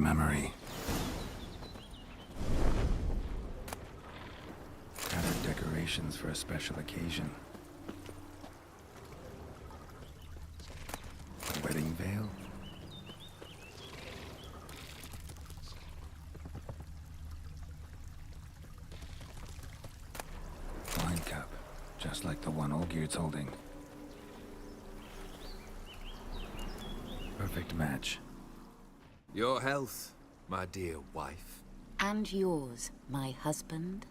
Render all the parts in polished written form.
memory. Gathered decorations for a special occasion. A wedding veil? Wine cup, just like the one Olgierd's holding. Perfect match. Your health, my dear wife. And yours, my husband.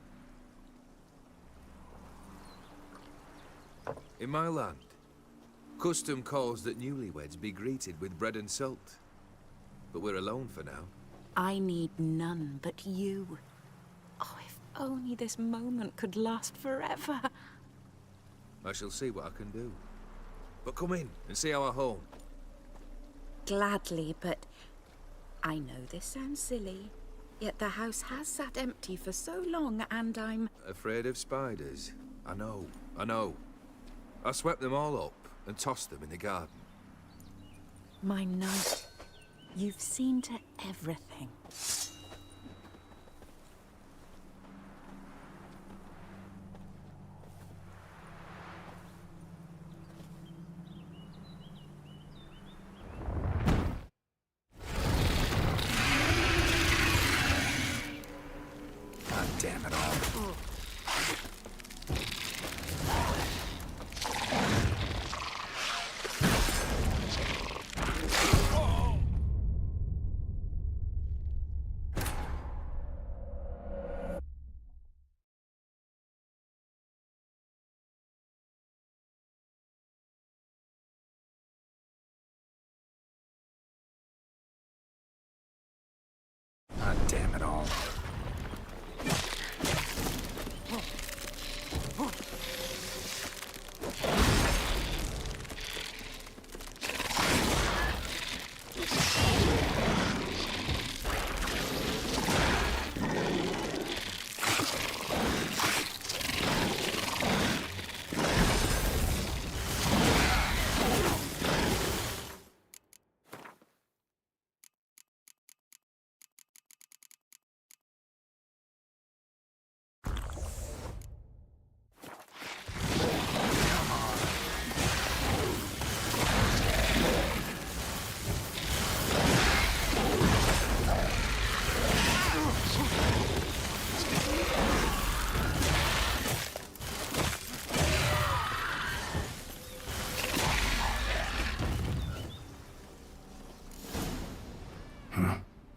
In my land, custom calls that newlyweds be greeted with bread and salt. But we're alone for now. I need none but you. Oh, if only this moment could last forever. I shall see what I can do. But come in and see our home. Gladly, but I know this sounds silly, yet the house has sat empty for so long, and I'm... Afraid of spiders? I know. I swept them all up and tossed them in the garden. My knight, you've seen to everything. God damn it all. God damn it all.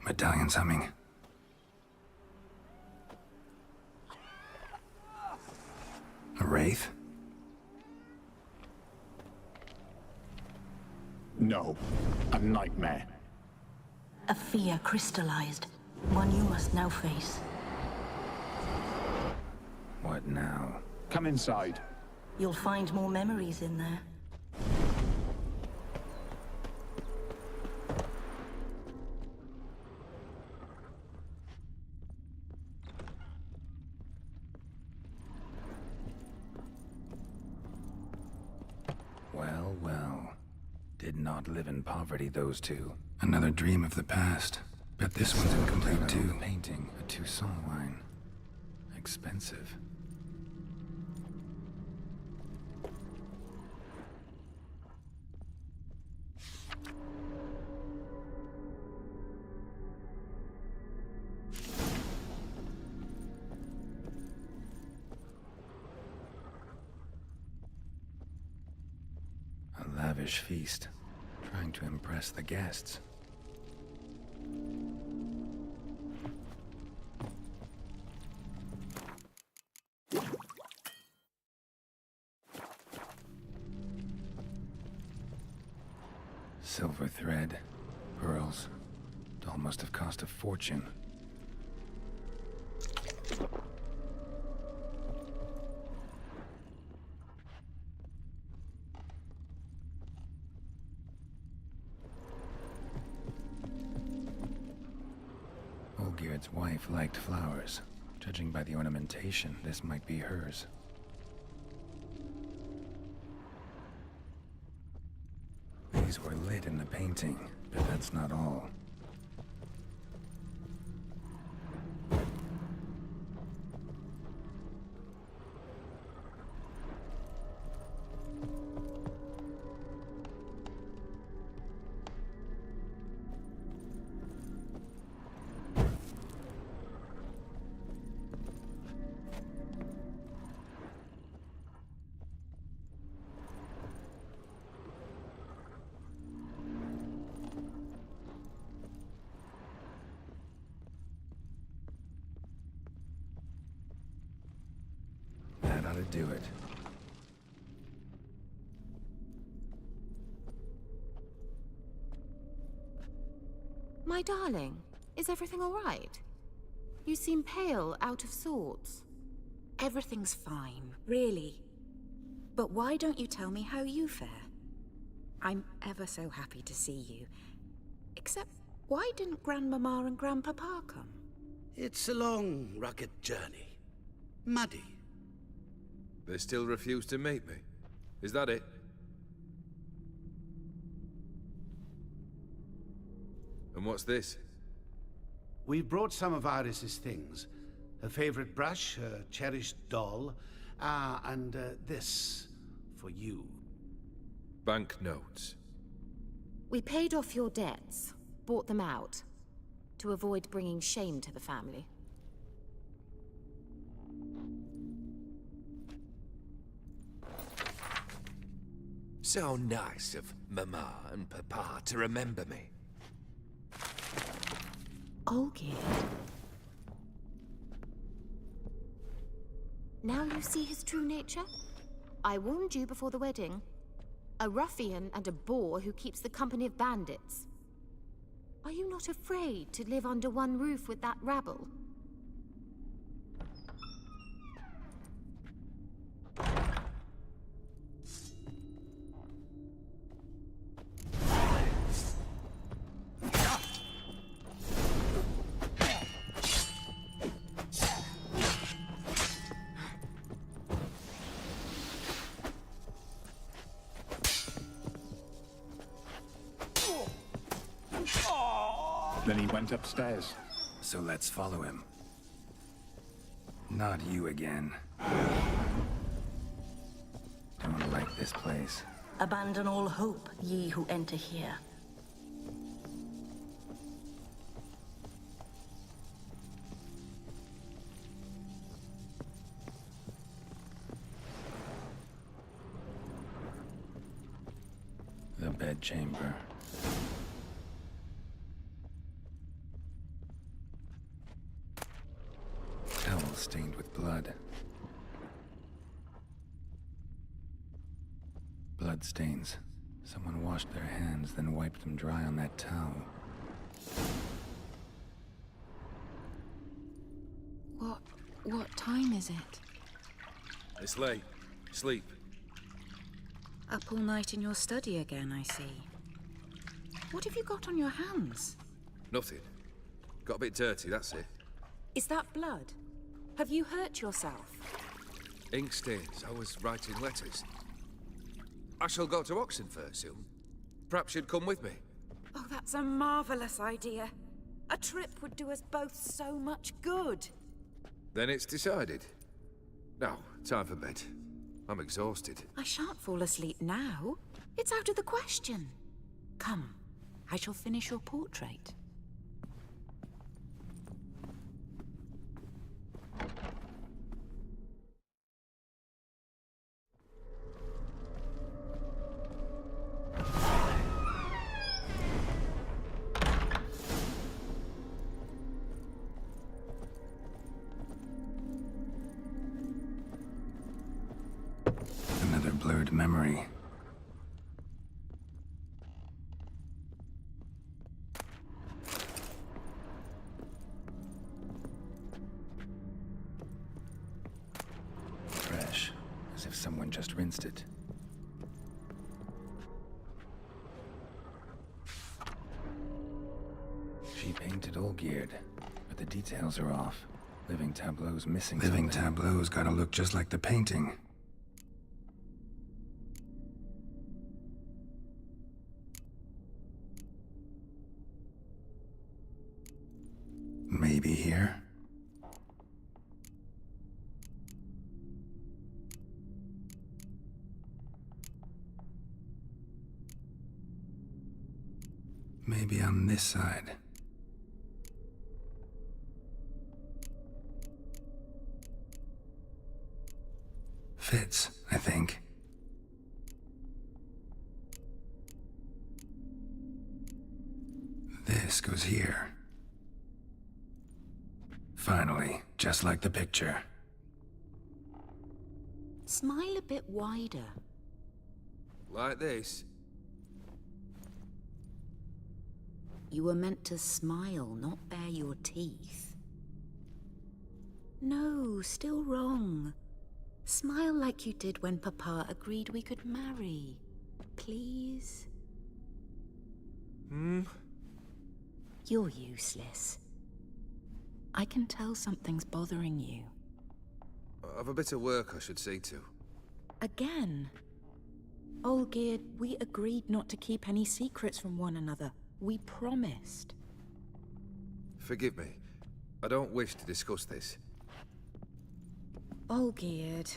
Medallion's humming. A wraith? No, a nightmare. A fear crystallized, one you must now face. What now? Come inside. You'll find more memories in there. Well. Did not live in poverty, those two. Another dream of the past. Bet this one's incomplete too. Painting, a Toussaint line. Expensive. A lavish feast, trying to impress the guests. Silver thread, pearls. Doll must have cost a fortune. Olgierd's wife liked flowers. Judging by the ornamentation, this might be hers. These were lit in the painting, but that's not all. to do it. My darling, is everything all right? You seem pale, out of sorts. Everything's fine, really. But why don't you tell me how you fare? I'm ever so happy to see you. Except, why didn't Grandmama and Grandpapa come? It's a long, rugged journey. Muddy. They still refuse to meet me. Is that it? And what's this? We brought some of Iris's things. Her favorite brush, her cherished doll, and this for you. Banknotes. We paid off your debts, bought them out, to avoid bringing shame to the family. So nice of Mama and Papa to remember me. Olgierd. Now you see his true nature? I warned you before the wedding. A ruffian and a boor who keeps the company of bandits. Are you not afraid to live under one roof with that rabble? Then he went upstairs. So let's follow him. Not you again. Don't like this place. Abandon all hope, ye who enter here. The bedchamber. Towel stained with blood. Blood stains. Someone washed their hands, then wiped them dry on that towel. What time is it? It's late. Sleep. Up all night in your study again, I see. What have you got on your hands? Nothing. Got a bit dirty, that's it. Is that blood? Have you hurt yourself? Ink stains. I was writing letters. I shall go to Oxenfurt soon. Perhaps you'd come with me. Oh, that's a marvelous idea. A trip would do us both so much good. Then it's decided. Now, time for bed. I'm exhausted. I shan't fall asleep now. It's out of the question. Come, I shall finish your portrait. Another blurred memory. Fresh, as if someone just rinsed it. She painted Olgierd, but the details are off. Living tableau's missing something. Living tableau's gotta look just like the painting. Maybe here? Maybe on this side. Fits, I think. This goes here. Finally, just like the picture. Smile a bit wider. Like this? You were meant to smile, not bare your teeth. No, still wrong. Smile like you did when Papa agreed we could marry. Please? You're useless. I can tell something's bothering you. I've a bit of work I should see to. Again? Olgierd, we agreed not to keep any secrets from one another. We promised. Forgive me. I don't wish to discuss this. Olgierd.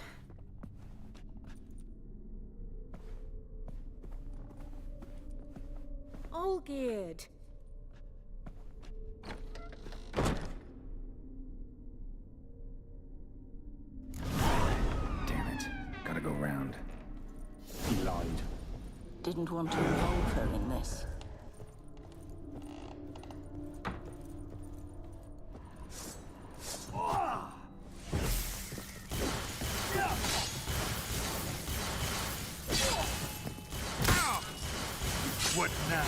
Olgierd! Damn it. Gotta go round. He lied. Didn't want to involve her in this. What now?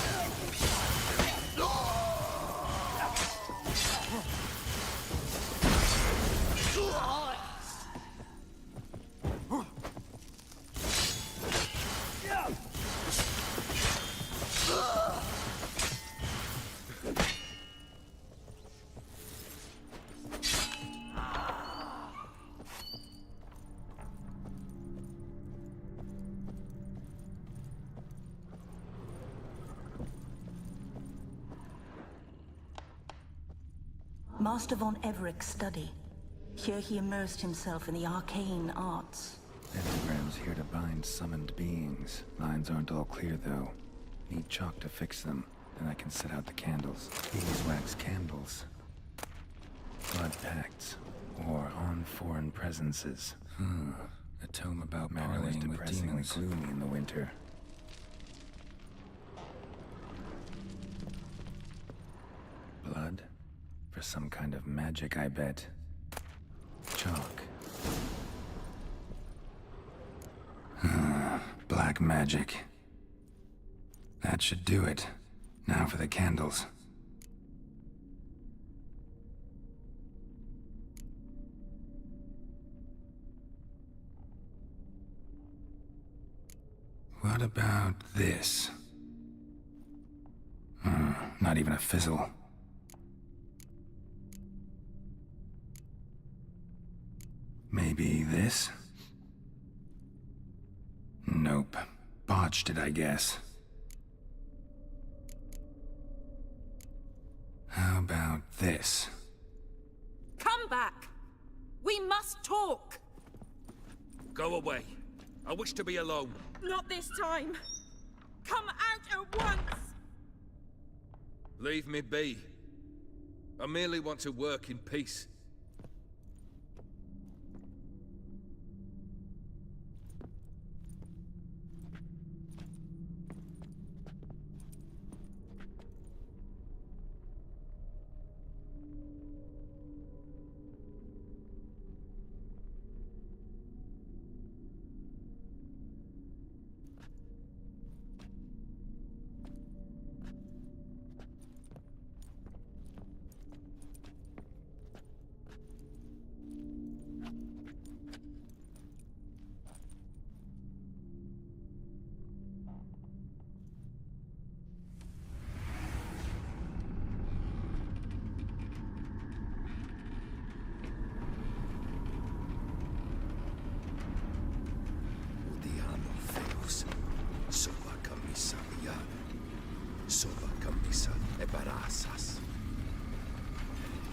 Master von Everek's study. Here he immersed himself in the arcane arts. Pentagrams here to bind summoned beings. Lines aren't all clear, though. Need chalk to fix them. Then I can set out the candles. Beeswax candles. Blood pacts. Or on foreign presences. A tome about marrying with demons. Gloomy in the winter. Blood? For some kind of magic, I bet. Chalk. Black magic. That should do it. Now for the candles. What about this? Not even a fizzle. Maybe this? Nope. Botched it, I guess. How about this? Come back! We must talk! Go away. I wish to be alone. Not this time! Come out at once! Leave me be. I merely want to work in peace.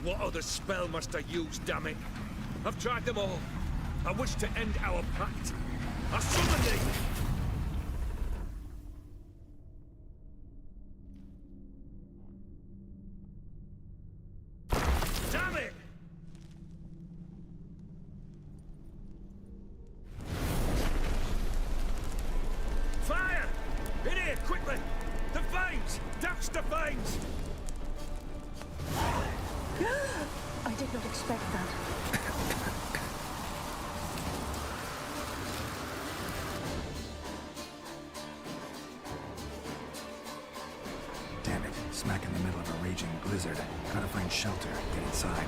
What other spell must I use, damn it? I've tried them all. I wish to end our pact. I summon thee! Damn it! Fire! In here, quickly! The flames! Douse the flames! I did not expect that. blizzard. Gotta find shelter, get inside.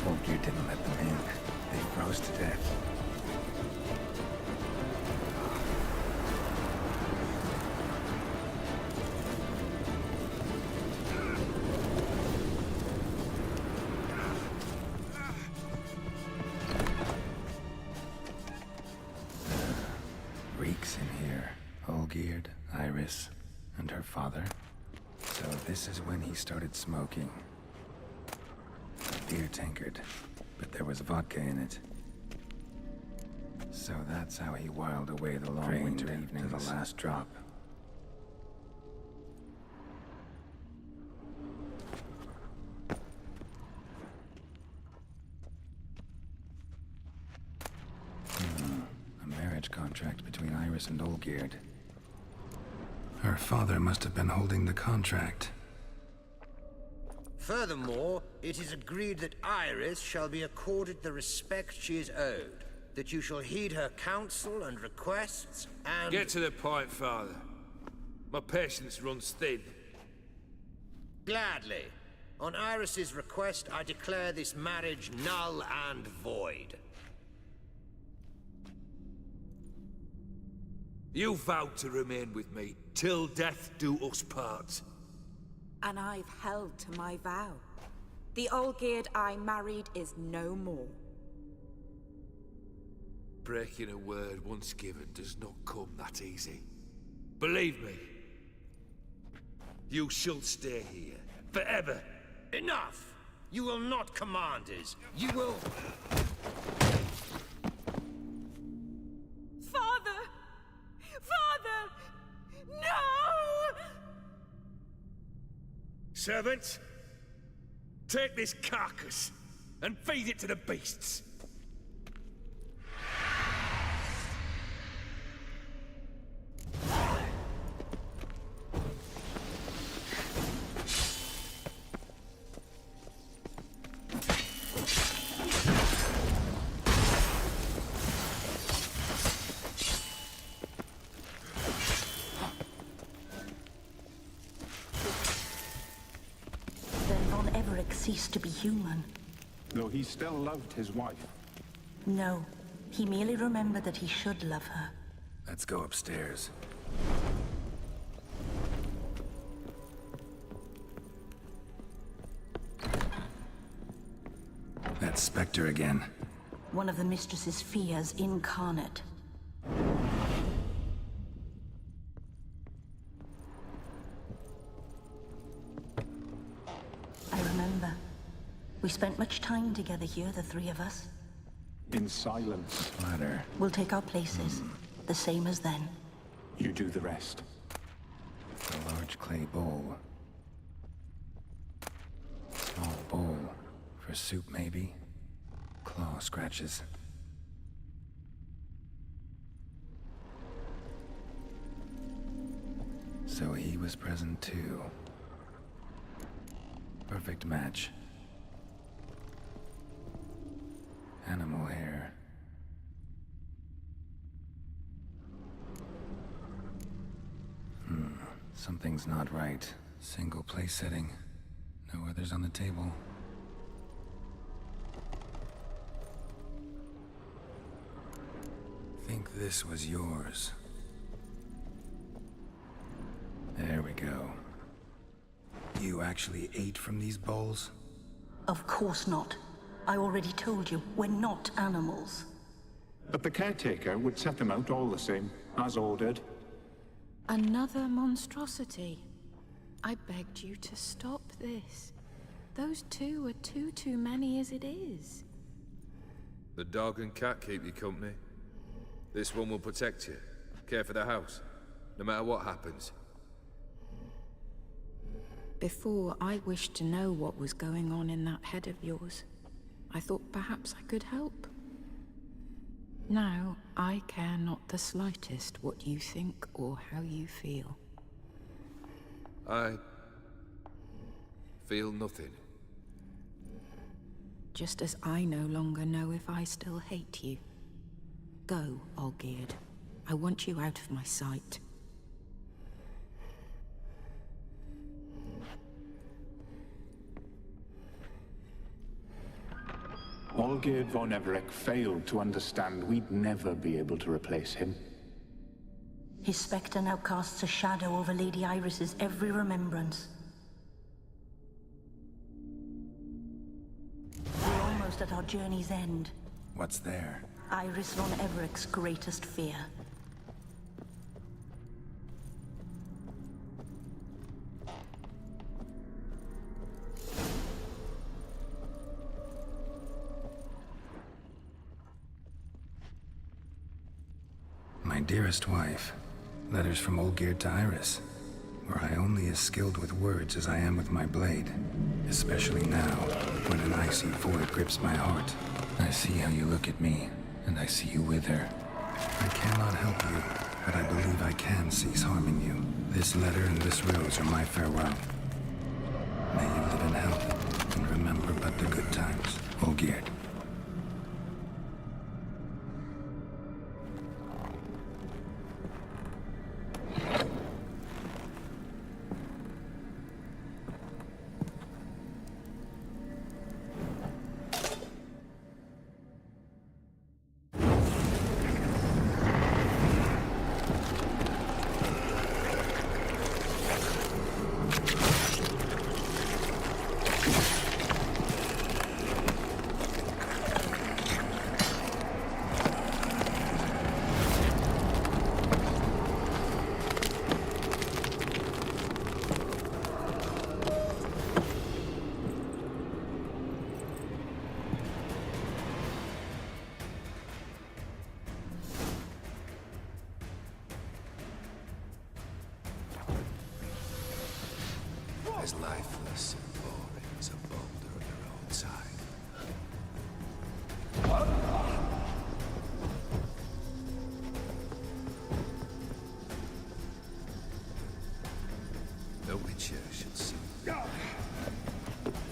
Olgierd didn't let them in. They froze to death. Reeks in here. Olgierd, Iris, and her father. So this is when he started smoking. Beer tankard, but there was vodka in it. So that's how he whiled away the long winter evenings. To the last drop. A marriage contract between Iris and Olgierd. Her father must have been holding the contract. Furthermore, it is agreed that Iris shall be accorded the respect she is owed, that you shall heed her counsel and requests, and— Get to the point, Father. My patience runs thin. Gladly. On Iris's request, I declare this marriage null and void. You vowed to remain with me, till death do us part. And I've held to my vow. The Olgierd I married is no more. Breaking a word once given does not come that easy. Believe me. You shall stay here, forever. Enough! You will not command us. You will— Father! Father! No! Servants, take this carcass and feed it to the beasts. Ceased to be human. Though he still loved his wife. No, he merely remembered that he should love her. Let's go upstairs. That Spectre again. One of the mistress's fears incarnate. We spent much time together here, the three of us. In silence. Ladder. We'll take our places, the same as then. You do the rest. A large clay bowl. Small bowl. For soup, maybe? Claw scratches. So he was present too. Perfect match. Animal hair. Something's not right. Single place setting. No others on the table. Think this was yours. There we go. You actually ate from these bowls? Of course not. I already told you, we're not animals. But the caretaker would set them out all the same, as ordered. Another monstrosity. I begged you to stop this. Those two are too many as it is. The dog and cat keep you company. This one will protect you. Care for the house. No matter what happens. Before, I wished to know what was going on in that head of yours. I thought perhaps I could help. Now, I care not the slightest what you think or how you feel. I feel nothing. Just as I no longer know if I still hate you. Go, Olgierd. I want you out of my sight. Olgierd von Everec failed to understand we'd never be able to replace him. His spectre now casts a shadow over Lady Iris's every remembrance. We're almost at our journey's end. What's there? Iris von Everec's greatest fear. My dearest wife. Letters from Olgierd to Iris. Were I only as skilled with words as I am with my blade. Especially now, when an icy void grips my heart. I see how you look at me, and I see you wither. I cannot help you, but I believe I can cease harming you. This letter and this rose are my farewell. May you live in health, and remember but the good times, Olgierd. As lifeless and boring as a boulder of the roadside. The Witcher should see the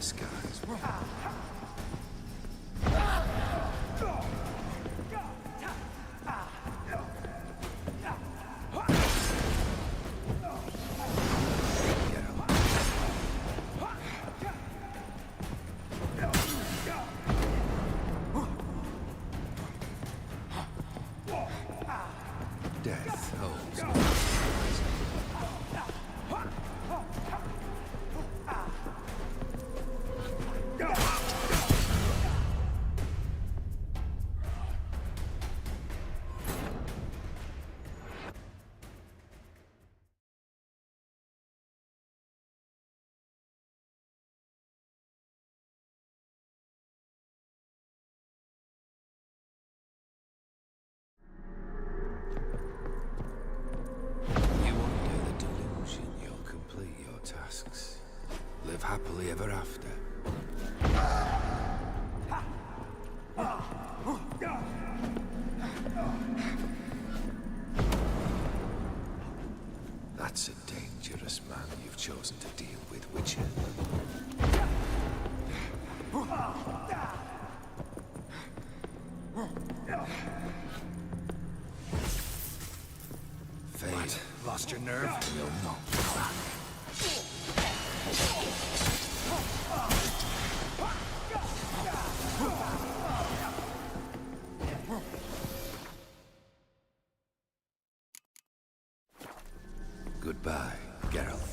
skies. Death holds no surprise. Live happily ever after. That's a dangerous man you've chosen to deal with, Witcher. Fate. Lost your nerve? Will not crack. Goodbye, Geralt.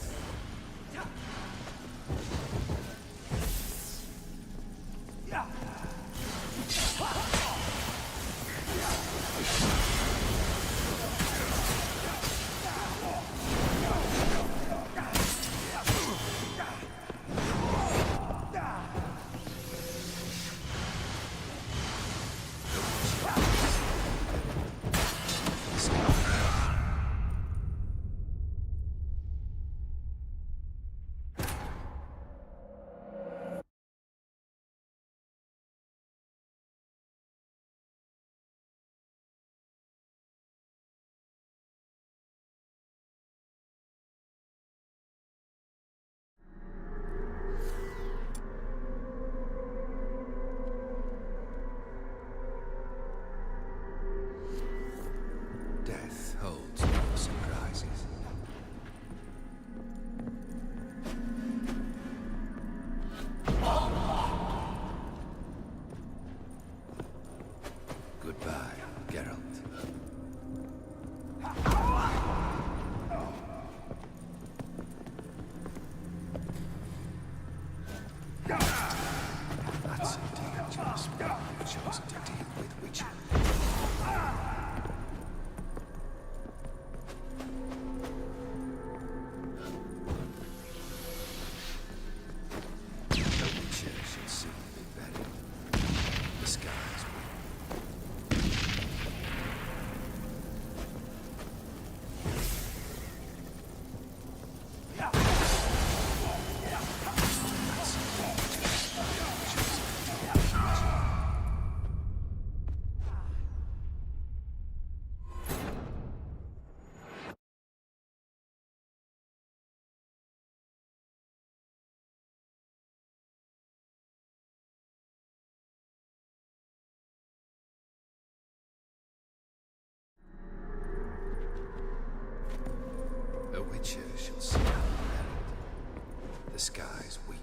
skies weep.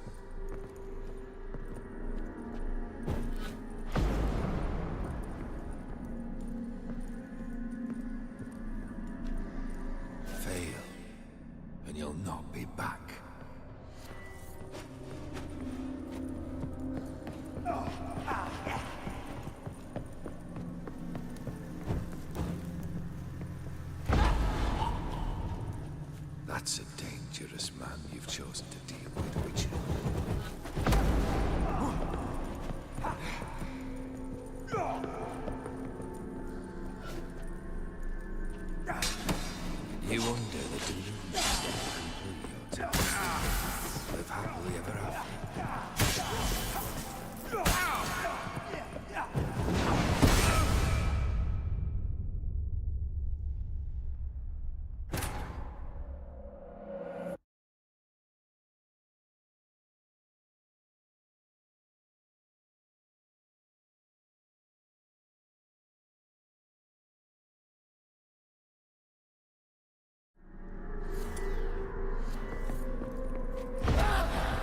Fail, and you'll not be back. That's a dangerous man you've chosen to deal with, Witcher. You wonder the delusion that can pull your live happily ever after.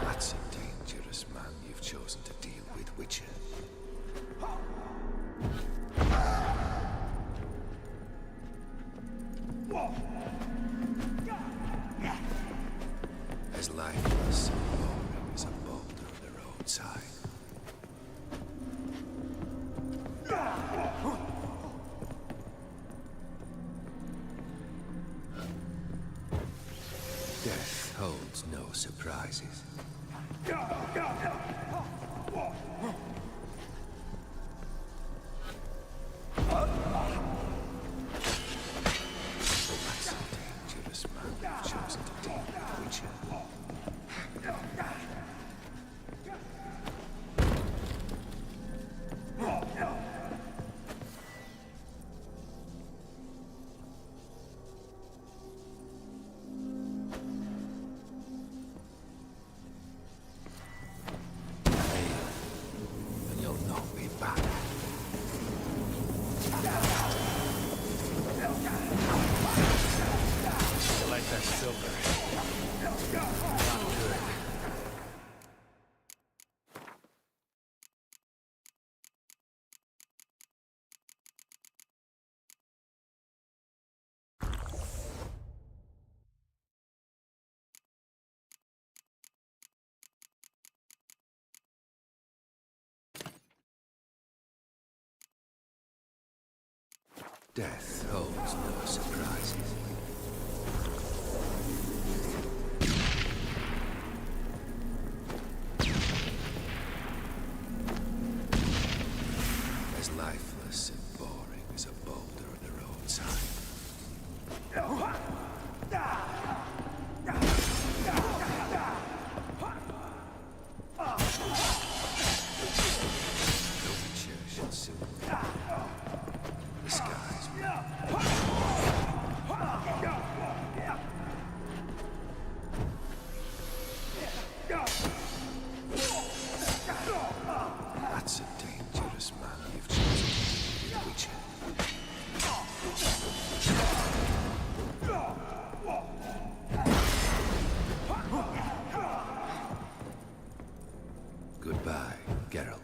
That's a dangerous man you've chosen to deal with, Witcher. As lifeless and boring as a boulder on the roadside. Death holds no surprises. That's a dangerous man you've chosen to deal with, Witcher. And you'll not be back. Like that silver. Not good. Death holds no surprises. As lifeless and boring as a boulder on the roadside. The Witcher shall soon the skies will That's a dangerous man you've chosen to deal with, Witcher. Goodbye, Geralt.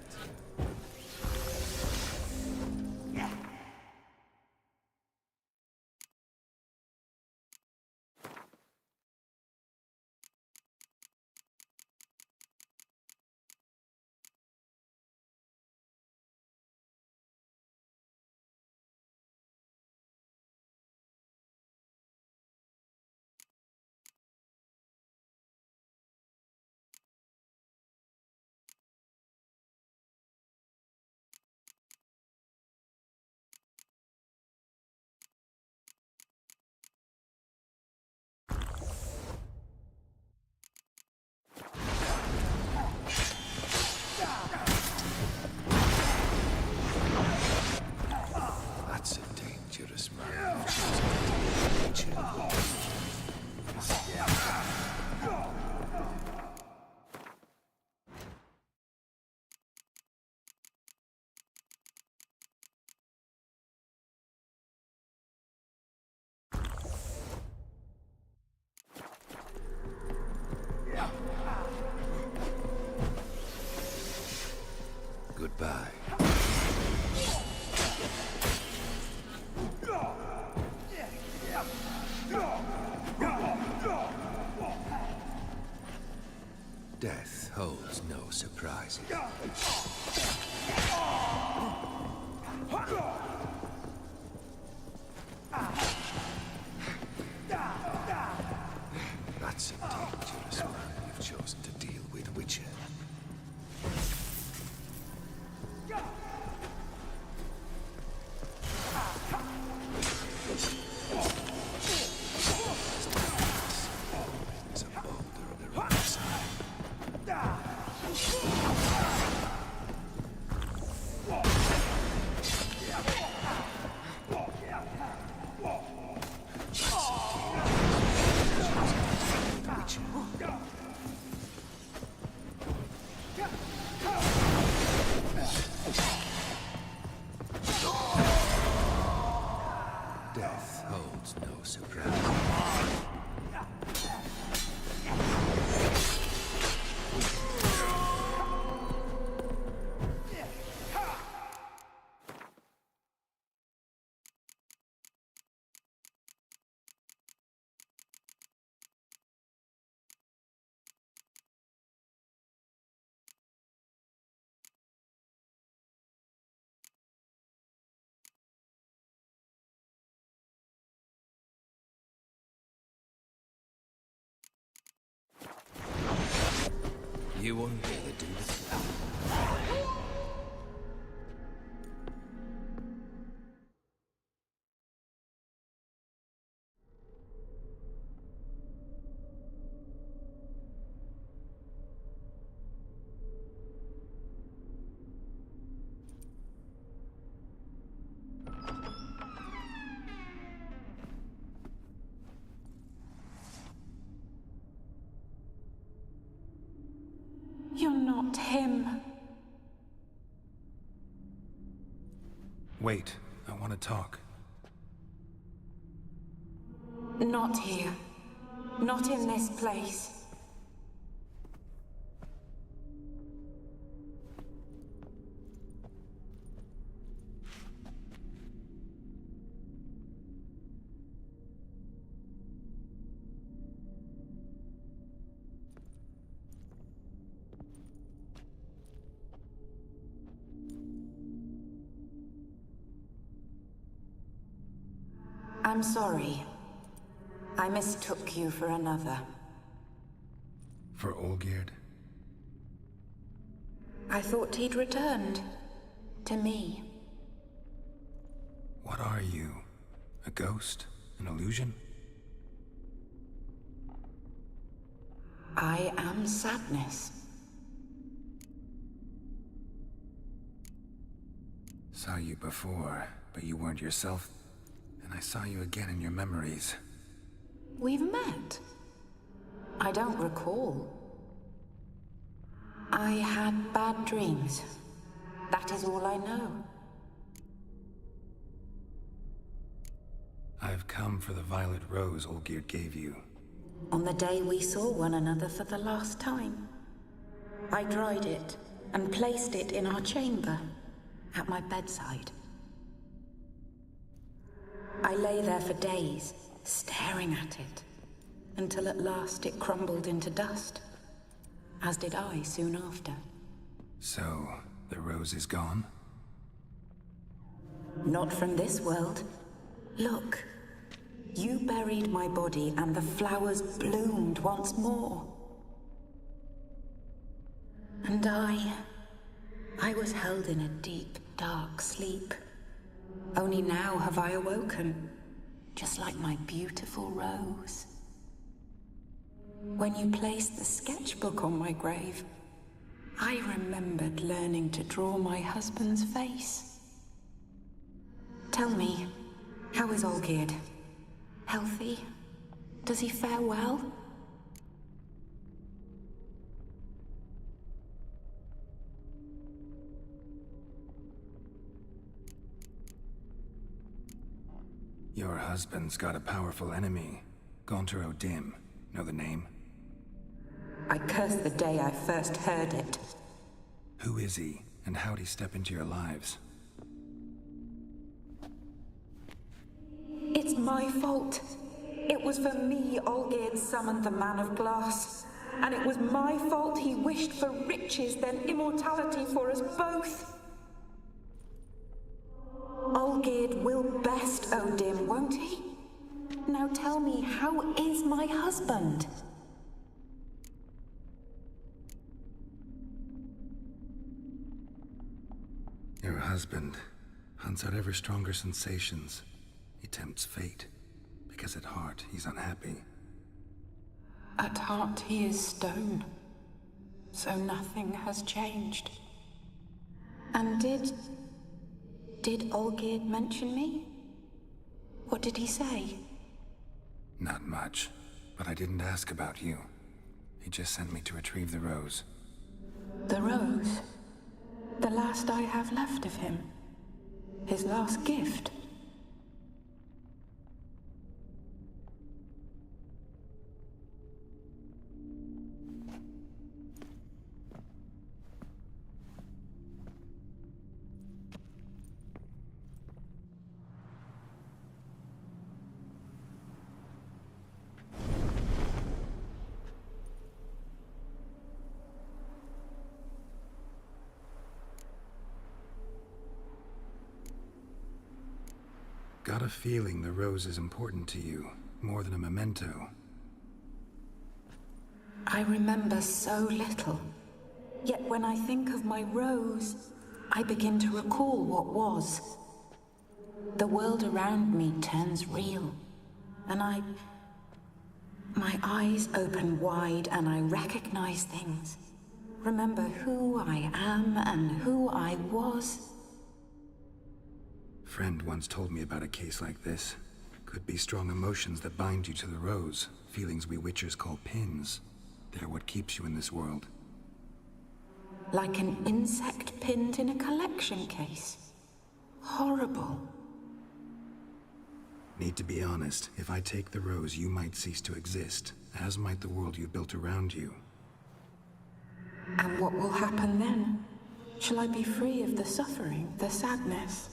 Goodbye. Death holds no surprises. That's indeed just why you've chosen to deal with Witcher. There's a boulder on the right side. Death holds no surprise. You won't be able to do this. You're not him. Wait, I want to talk. Not here. Not in this place. I'm sorry. I mistook you for another. For Olgierd? I thought he'd returned. To me. What are you? A ghost? An illusion? I am sadness. Saw you before, but you weren't yourself. And I saw you again in your memories. We've met. I don't recall. I had bad dreams. That is all I know. I've come for the violet rose Olgierd gave you. On the day we saw one another for the last time, I dried it and placed it in our chamber, at my bedside. I lay there for days, staring at it, until at last it crumbled into dust, as did I soon after. So, the rose is gone? Not from this world. Look, you buried my body and the flowers bloomed once more. And I was held in a deep, dark sleep. Only now have I awoken, just like my beautiful rose. When you placed the sketchbook on my grave, I remembered learning to draw my husband's face. Tell me, how is Olgierd? Healthy? Does he fare well? Your husband's got a powerful enemy. Gaunter O'Dim. Know the name? I curse the day I first heard it. Who is he? and how'd he step into your lives? It's my fault. It was for me Olgierd summoned the Man of Glass. And it was my fault he wished for riches, then immortality for us both. Olgierd will best Odin, won't he? Now tell me, how is my husband? Your husband hunts out ever stronger sensations. He tempts fate, because at heart he's unhappy. At heart he is stone, so nothing has changed. And did Olgierd mention me? What did he say? Not much, but I didn't ask about you. He just sent me to retrieve the rose. The rose? The last I have left of him? His last gift? Got a feeling the rose is important to you, more than a memento. I remember so little. Yet when I think of my rose, I begin to recall what was. The world around me turns real, and my eyes open wide and I recognize things. Remember who I am and who I was. Friend once told me about a case like this. Could be strong emotions that bind you to the rose, feelings we witchers call pins. They're what keeps you in this world. Like an insect pinned in a collection case. Horrible. Need to be honest, if I take the rose, you might cease to exist, as might the world you built around you. And what will happen then? Shall I be free of the suffering, the sadness?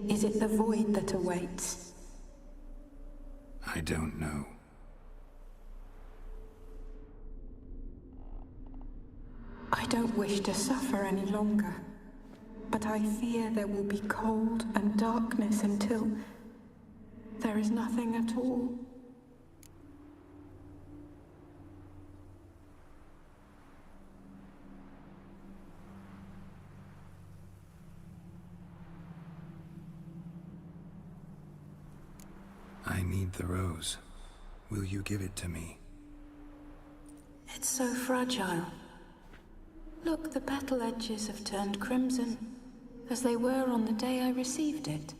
Is it the void that awaits? I don't know. I don't wish to suffer any longer, but I fear there will be cold and darkness until there is nothing at all. I need the rose. Will you give it to me? It's so fragile. Look, the petal edges have turned crimson, as they were on the day I received it.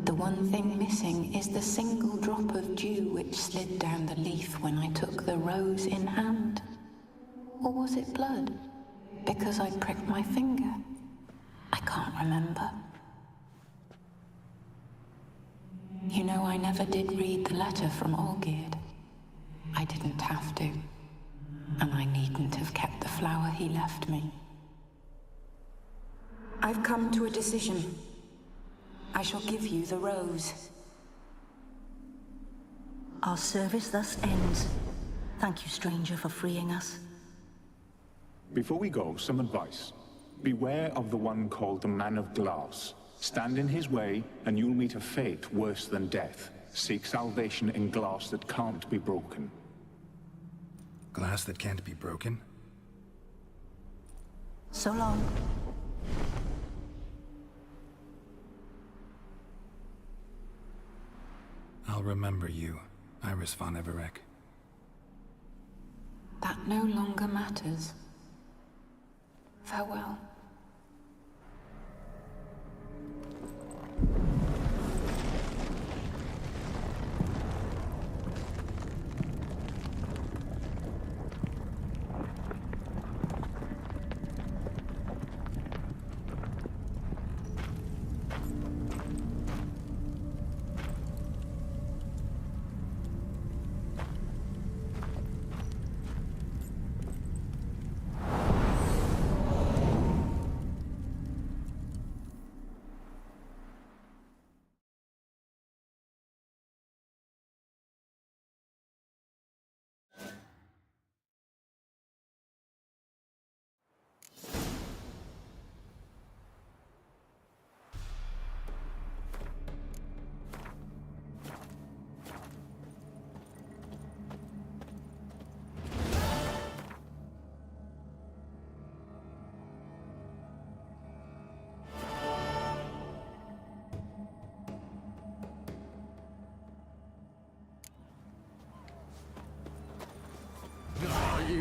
The one thing missing is the single drop of dew which slid down the leaf when I took the rose in hand. Or was it blood? Because I pricked my finger? I can't remember. You know, I never did read the letter from Olgierd. I didn't have to. And I needn't have kept the flower he left me. I've come to a decision. I shall give you the rose. Our service thus ends. Thank you, stranger, for freeing us. Before we go, some advice. Beware of the one called the Man of Glass. Stand in his way, and you'll meet a fate worse than death. Seek salvation in glass that can't be broken. Glass that can't be broken? So long. I'll remember you, Iris von Everec. That no longer matters. Farewell.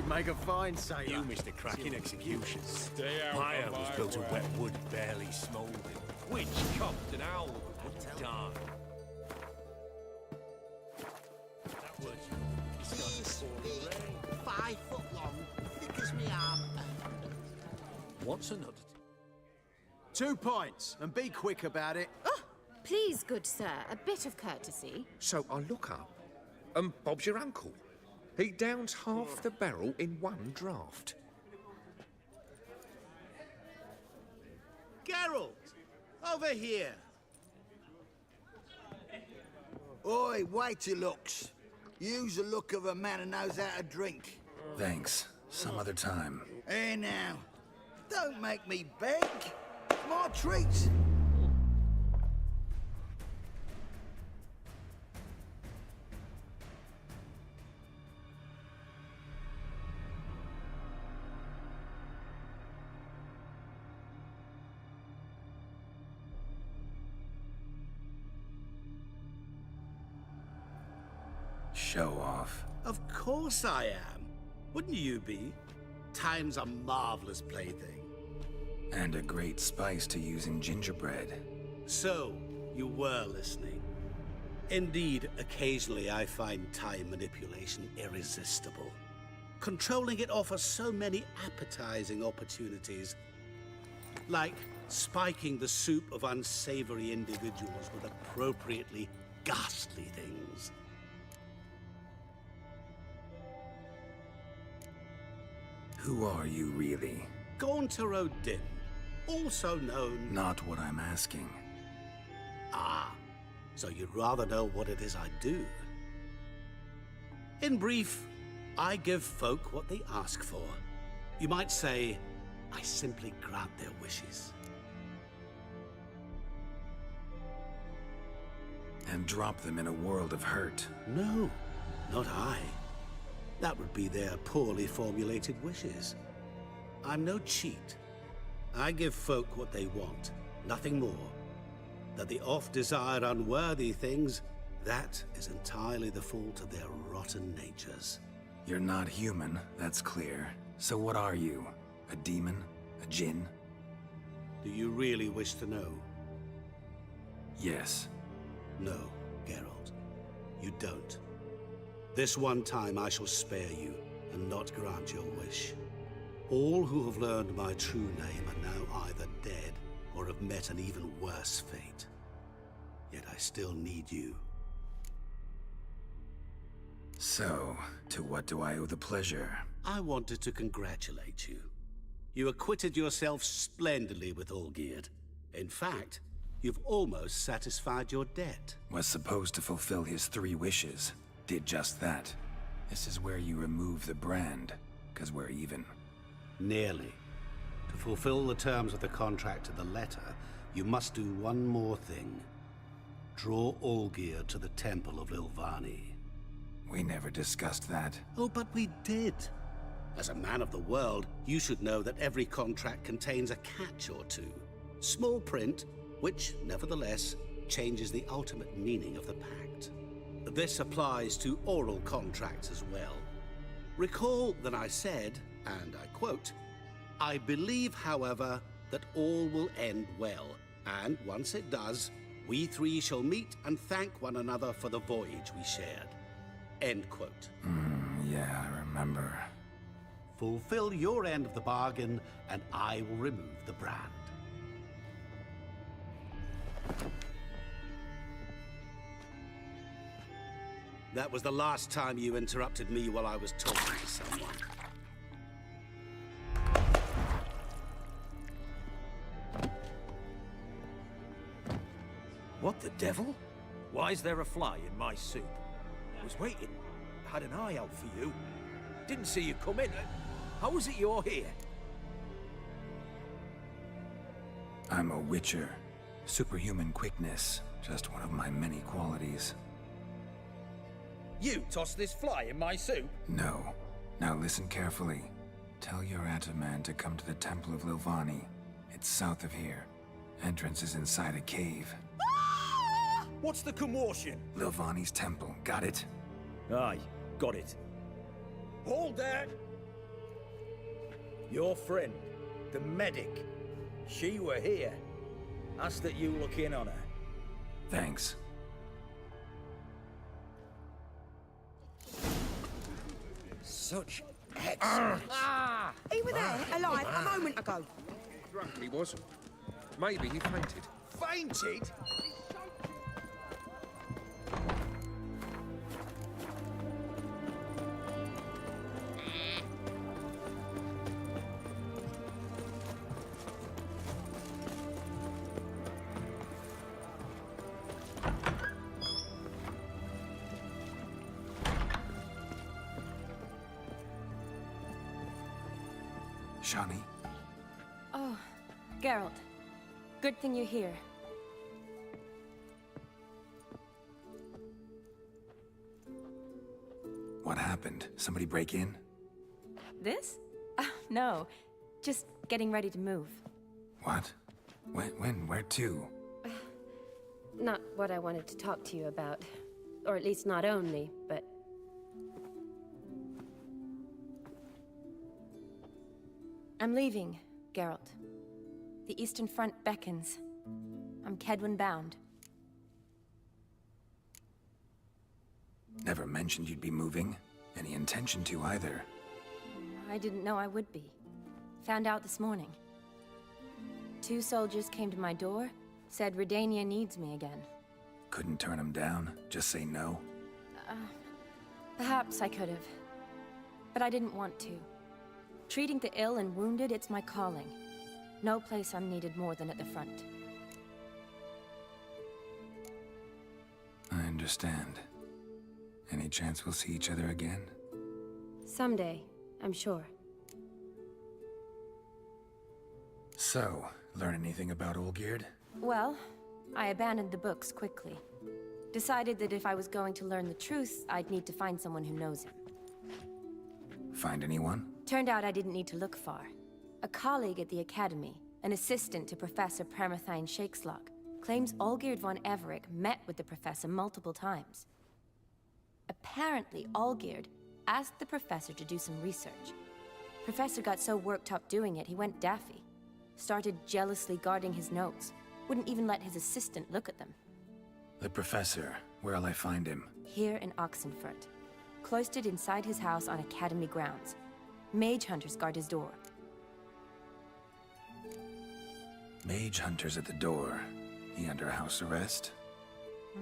You'd make a fine sailor. You missed a cracking execution. Stay out My of house was my built of way. wet wood, barely smouldering. Witch, copped, and owl would die. That was This big, 5 foot long, thick as me arm. What's another? 2 pints, and be quick about it. Oh, please, good sir, a bit of courtesy. So I look up, and Bob's your uncle. He downs half the barrel in one draught. Geralt! Over here! Oi, waiter looks. Use the look of a man who knows how to drink. Thanks. Some other time. Here now. Don't make me beg. It's my treat. Show off. Of course I am. Wouldn't you be? Time's a marvelous plaything. And a great spice to use in gingerbread. So, you were listening. Indeed, occasionally I find time manipulation irresistible. Controlling it offers so many appetizing opportunities. Like spiking the soup of unsavory individuals with appropriately ghastly things. Who are you really? Gaunter O'Din, also known... Not what I'm asking. Ah, so you'd rather know what it is I do. In brief, I give folk what they ask for. You might say, I simply grant their wishes. And drop them in a world of hurt. No, not I. That would be their poorly formulated wishes. I'm no cheat. I give folk what they want, nothing more. That the oft-desired unworthy things, that is entirely the fault of their rotten natures. You're not human, that's clear. So what are you? A demon? A djinn? Do you really wish to know? Yes. No, Geralt. You don't. This one time I shall spare you, and not grant your wish. All who have learned my true name are now either dead, or have met an even worse fate. Yet I still need you. So, to what do I owe the pleasure? I wanted to congratulate you. You acquitted yourself splendidly with Olgierd. In fact, you've almost satisfied your debt. Was supposed to fulfill his 3 wishes. Did just that. This is where you remove the brand, 'cause we're even. Nearly. To fulfill the terms of the contract to the letter, you must do one more thing. Draw Olgierd to the Temple of Lilvani. We never discussed that. Oh, but we did. As a man of the world, you should know that every contract contains a catch or two. Small print, which, nevertheless, changes the ultimate meaning of the pact. This applies to oral contracts as well. Recall that I said, and I quote, I believe, however, that all will end well, and once it does, we 3 shall meet and thank one another for the voyage we shared. End quote. Yeah, I remember. Fulfill your end of the bargain, and I will remove the brand. That was the last time you interrupted me while I was talking to someone. What the devil? Why is there a fly in my soup? I was waiting. Had an eye out for you. Didn't see you come in. How is it you're here? I'm a witcher. Superhuman quickness. Just one of my many qualities. You tossed this fly in my soup? No. Now listen carefully. Tell your Ataman to come to the Temple of Lilvani. It's south of here. Entrance is inside a cave. What's the commotion? Lilvani's temple. Got it? Aye, got it. Hold there! Your friend, the medic, she were here. Ask that you look in on her. Thanks. Such excellence. He were there, alive, a moment ago. Drunk he was. Maybe he fainted. Fainted? Shani? Oh, Geralt. Good thing you're here. What happened? Somebody break in? This? No. Just getting ready to move. What? When? Where to? Not what I wanted to talk to you about. Or at least not only, but... I'm leaving, Geralt. The Eastern Front beckons. I'm Kedwin bound. Never mentioned you'd be moving. Any intention to either. I didn't know I would be. Found out this morning. 2 soldiers came to my door, said Redania needs me again. Couldn't turn him down? Just say no? Perhaps I could have. But I didn't want to. Treating the ill and wounded, it's my calling. No place I'm needed more than at the front. I understand. Any chance we'll see each other again? Someday, I'm sure. So, learn anything about Olgierd? Well, I abandoned the books quickly. Decided that if I was going to learn the truth, I'd need to find someone who knows him. Find anyone? Turned out I didn't need to look far. A colleague at the Academy, an assistant to Professor Paramathine Shakeslok, claims Olgierd von Everec met with the professor multiple times. Apparently, Olgierd asked the professor to do some research. Professor got so worked up doing it, he went daffy. Started jealously guarding his notes. Wouldn't even let his assistant look at them. The professor. Where'll I find him? Here in Oxenfurt. Cloistered inside his house on Academy grounds. Mage hunters guard his door. Mage hunters at the door. He under house arrest?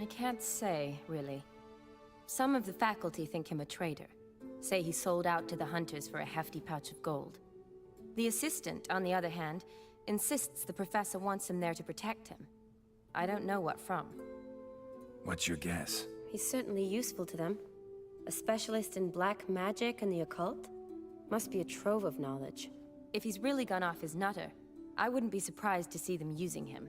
I can't say, really. Some of the faculty think him a traitor. Say he sold out to the hunters for a hefty pouch of gold. The assistant, on the other hand, insists the professor wants him there to protect him. I don't know what from. What's your guess? He's certainly useful to them. A specialist in black magic and the occult? Must be a trove of knowledge. If he's really gone off his nutter, I wouldn't be surprised to see them using him.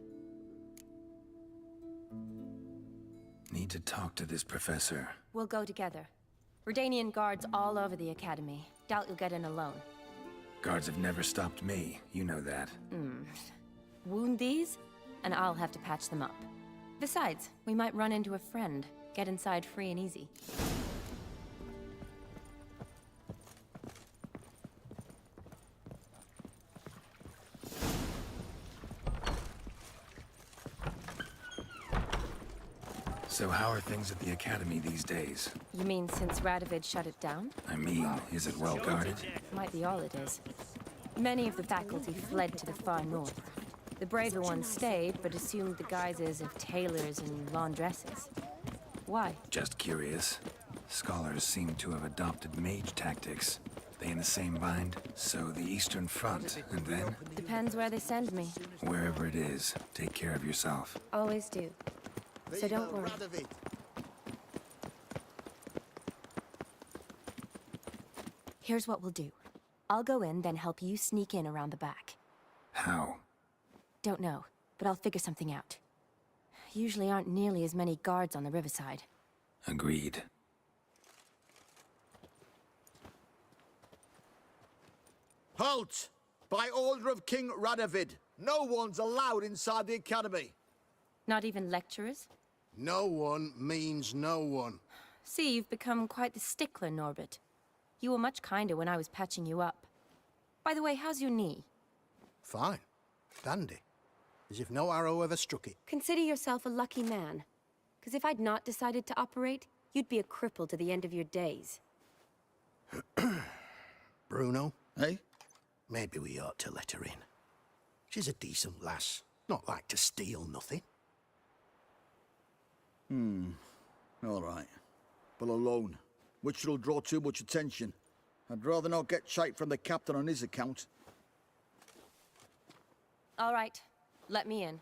Need to talk to this professor. We'll go together. Redanian guards all over the Academy. Doubt you'll get in alone. Guards have never stopped me, you know that. Wound these, and I'll have to patch them up. Besides, we might run into a friend. Get inside free and easy. So how are things at the Academy these days? You mean since Radovid shut it down? I mean, is it well guarded? Might be all it is. Many of the faculty fled to the far north. The braver ones stayed, but assumed the guises of tailors and laundresses. Why? Just curious. Scholars seem to have adopted mage tactics. They in the same bind? So the Eastern Front, and then? Depends where they send me. Wherever it is, take care of yourself. Always do. So don't worry. Here's what we'll do. I'll go in, then help you sneak in around the back. How? Don't know, but I'll figure something out. Usually aren't nearly as many guards on the riverside. Agreed. Halt! By order of King Radovid, no one's allowed inside the Academy. Not even lecturers? No one means no one. See, you've become quite the stickler, Norbert. You were much kinder when I was patching you up. By the way, how's your knee? Fine. Dandy. As if no arrow ever struck it. Consider yourself a lucky man. Because if I'd not decided to operate, you'd be a cripple to the end of your days. Bruno, eh? Maybe we ought to let her in. She's a decent lass. Not like to steal nothing. All right. But alone, which will draw too much attention. I'd rather not get shite from the captain on his account. All right, let me in.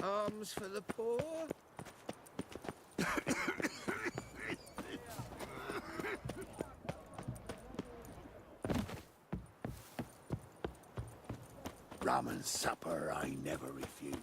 Arms for the poor? Rum and supper I never refuse.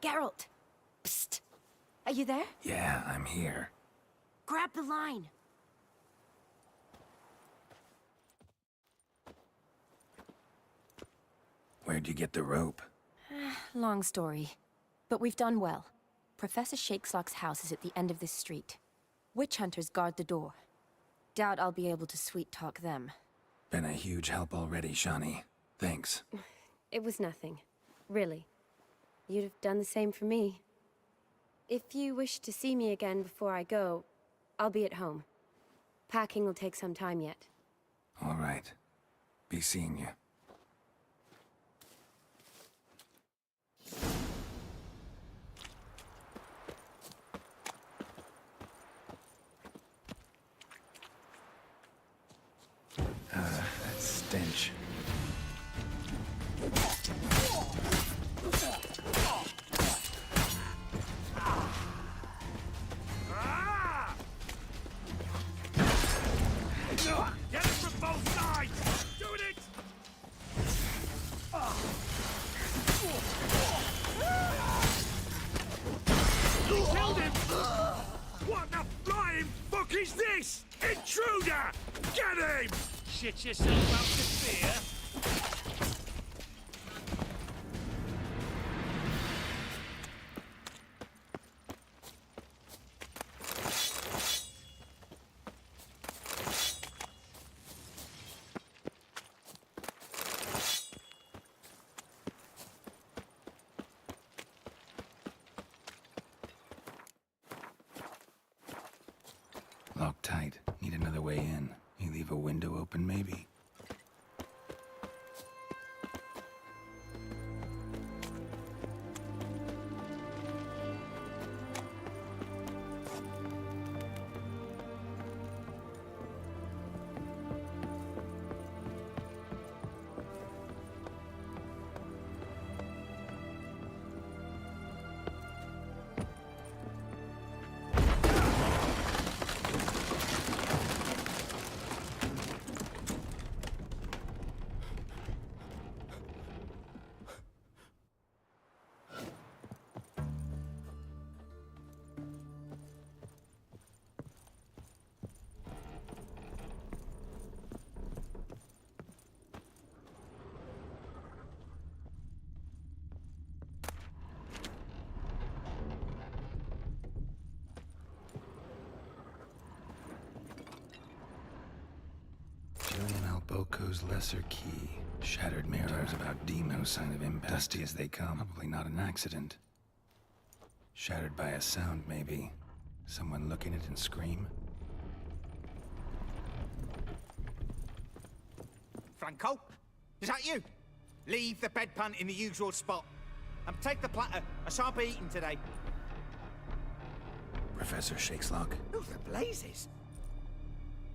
Geralt! Psst! Are you there? Yeah, I'm here. Grab the line! Where'd you get the rope? Long story. But we've done well. Professor Shakeslock's house is at the end of this street. Witch hunters guard the door. Doubt I'll be able to sweet-talk them. Been a huge help already, Shani. Thanks. It was nothing. Really. You'd have done the same for me. If you wish to see me again before I go, I'll be at home. Packing will take some time yet. All right. Be seeing you. That stench. Get it from both sides! Doing it! You killed him! What the flying fuck is this? Intruder! Get him! Shit yourself out to fear? Locked tight. Need another way in. You leave a window open, maybe? Pro's lesser key. Shattered mirror. About demons. No sign of impact. Dusty as they come. Probably not an accident. Shattered by a sound, maybe. Someone look in it and scream. Franco? Is that you? Leave the bedpan in the usual spot. And take the platter. I shan't be eating today. Professor Shakeslock? Who the blazes?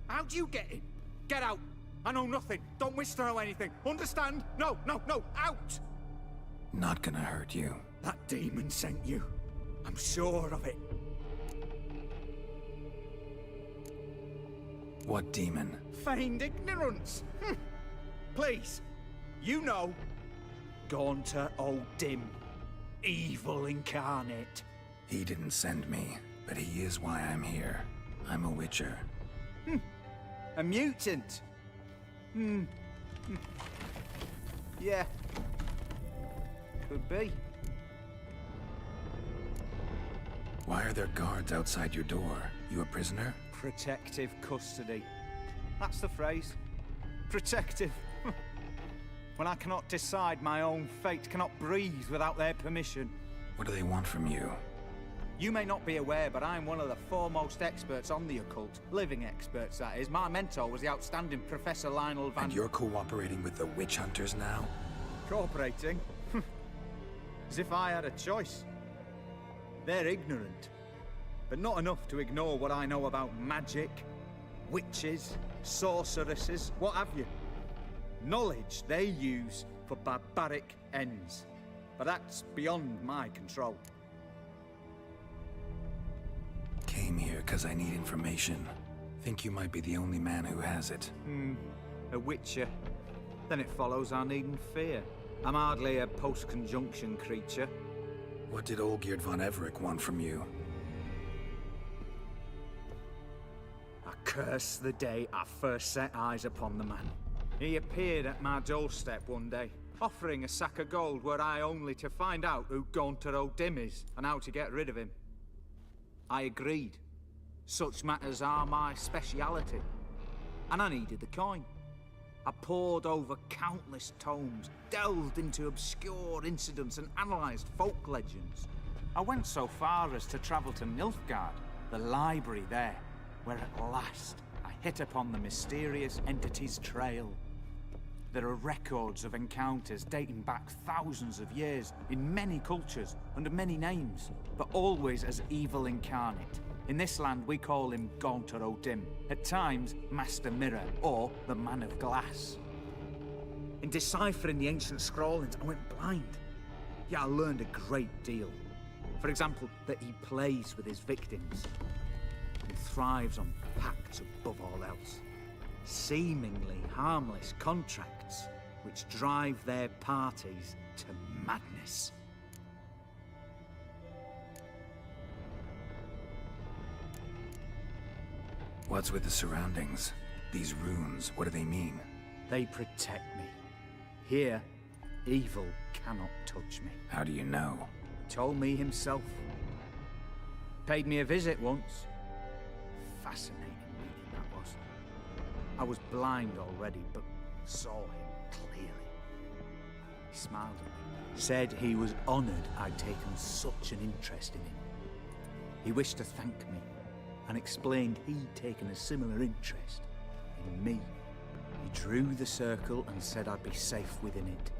How'd you get in? Get out. I know nothing. Don't wish to know anything. Understand? No, no, no. Out! Not gonna hurt you. That demon sent you. I'm sure of it. What demon? Feigned ignorance. Please. You know. Gaunter O'Dim. Evil incarnate. He didn't send me, but he is why I'm here. I'm a witcher. A mutant. Yeah. Could be. Why are there guards outside your door? You a prisoner? Protective custody. That's the phrase. Protective. When I cannot decide my own fate, cannot breathe without their permission. What do they want from you? You may not be aware, but I'm one of the foremost experts on the occult. Living experts, that is. My mentor was the outstanding Professor Lionel Van... And you're cooperating with the witch hunters now? Cooperating? As if I had a choice. They're ignorant. But not enough to ignore what I know about magic, witches, sorceresses, what have you. Knowledge they use for barbaric ends. But that's beyond my control. Came here because I need information. Think you might be the only man who has it. A witcher. Then it follows I needn't fear. I'm hardly a post-conjunction creature. What did Olgierd von Everec want from you? I curse the day I first set eyes upon the man. He appeared at my doorstep one day, offering a sack of gold were I only to find out who Gaunter O'Dim is and how to get rid of him. I agreed. Such matters are my speciality. And I needed the coin. I pored over countless tomes, delved into obscure incidents and analysed folk legends. I went so far as to travel to Nilfgaard, the library there, where at last I hit upon the mysterious entity's trail. There are records of encounters dating back thousands of years in many cultures, under many names, but always as evil incarnate. In this land, we call him Gaunter O'Dim, at times Master Mirror, or the Man of Glass. In deciphering the ancient scrawlings, I went blind. Yet I learned a great deal. For example, that he plays with his victims, and thrives on pacts above all else. Seemingly harmless contracts which drive their parties to madness. What's with the surroundings? These runes, what do they mean? They protect me. Here, evil cannot touch me. How do you know? Told me himself. Paid me a visit once. Fascinating meeting that was. I was blind already, but saw him clearly. He smiled at me, said he was honored I'd taken such an interest in him. He wished to thank me, and explained he'd taken a similar interest in me. He drew the circle and said I'd be safe within it.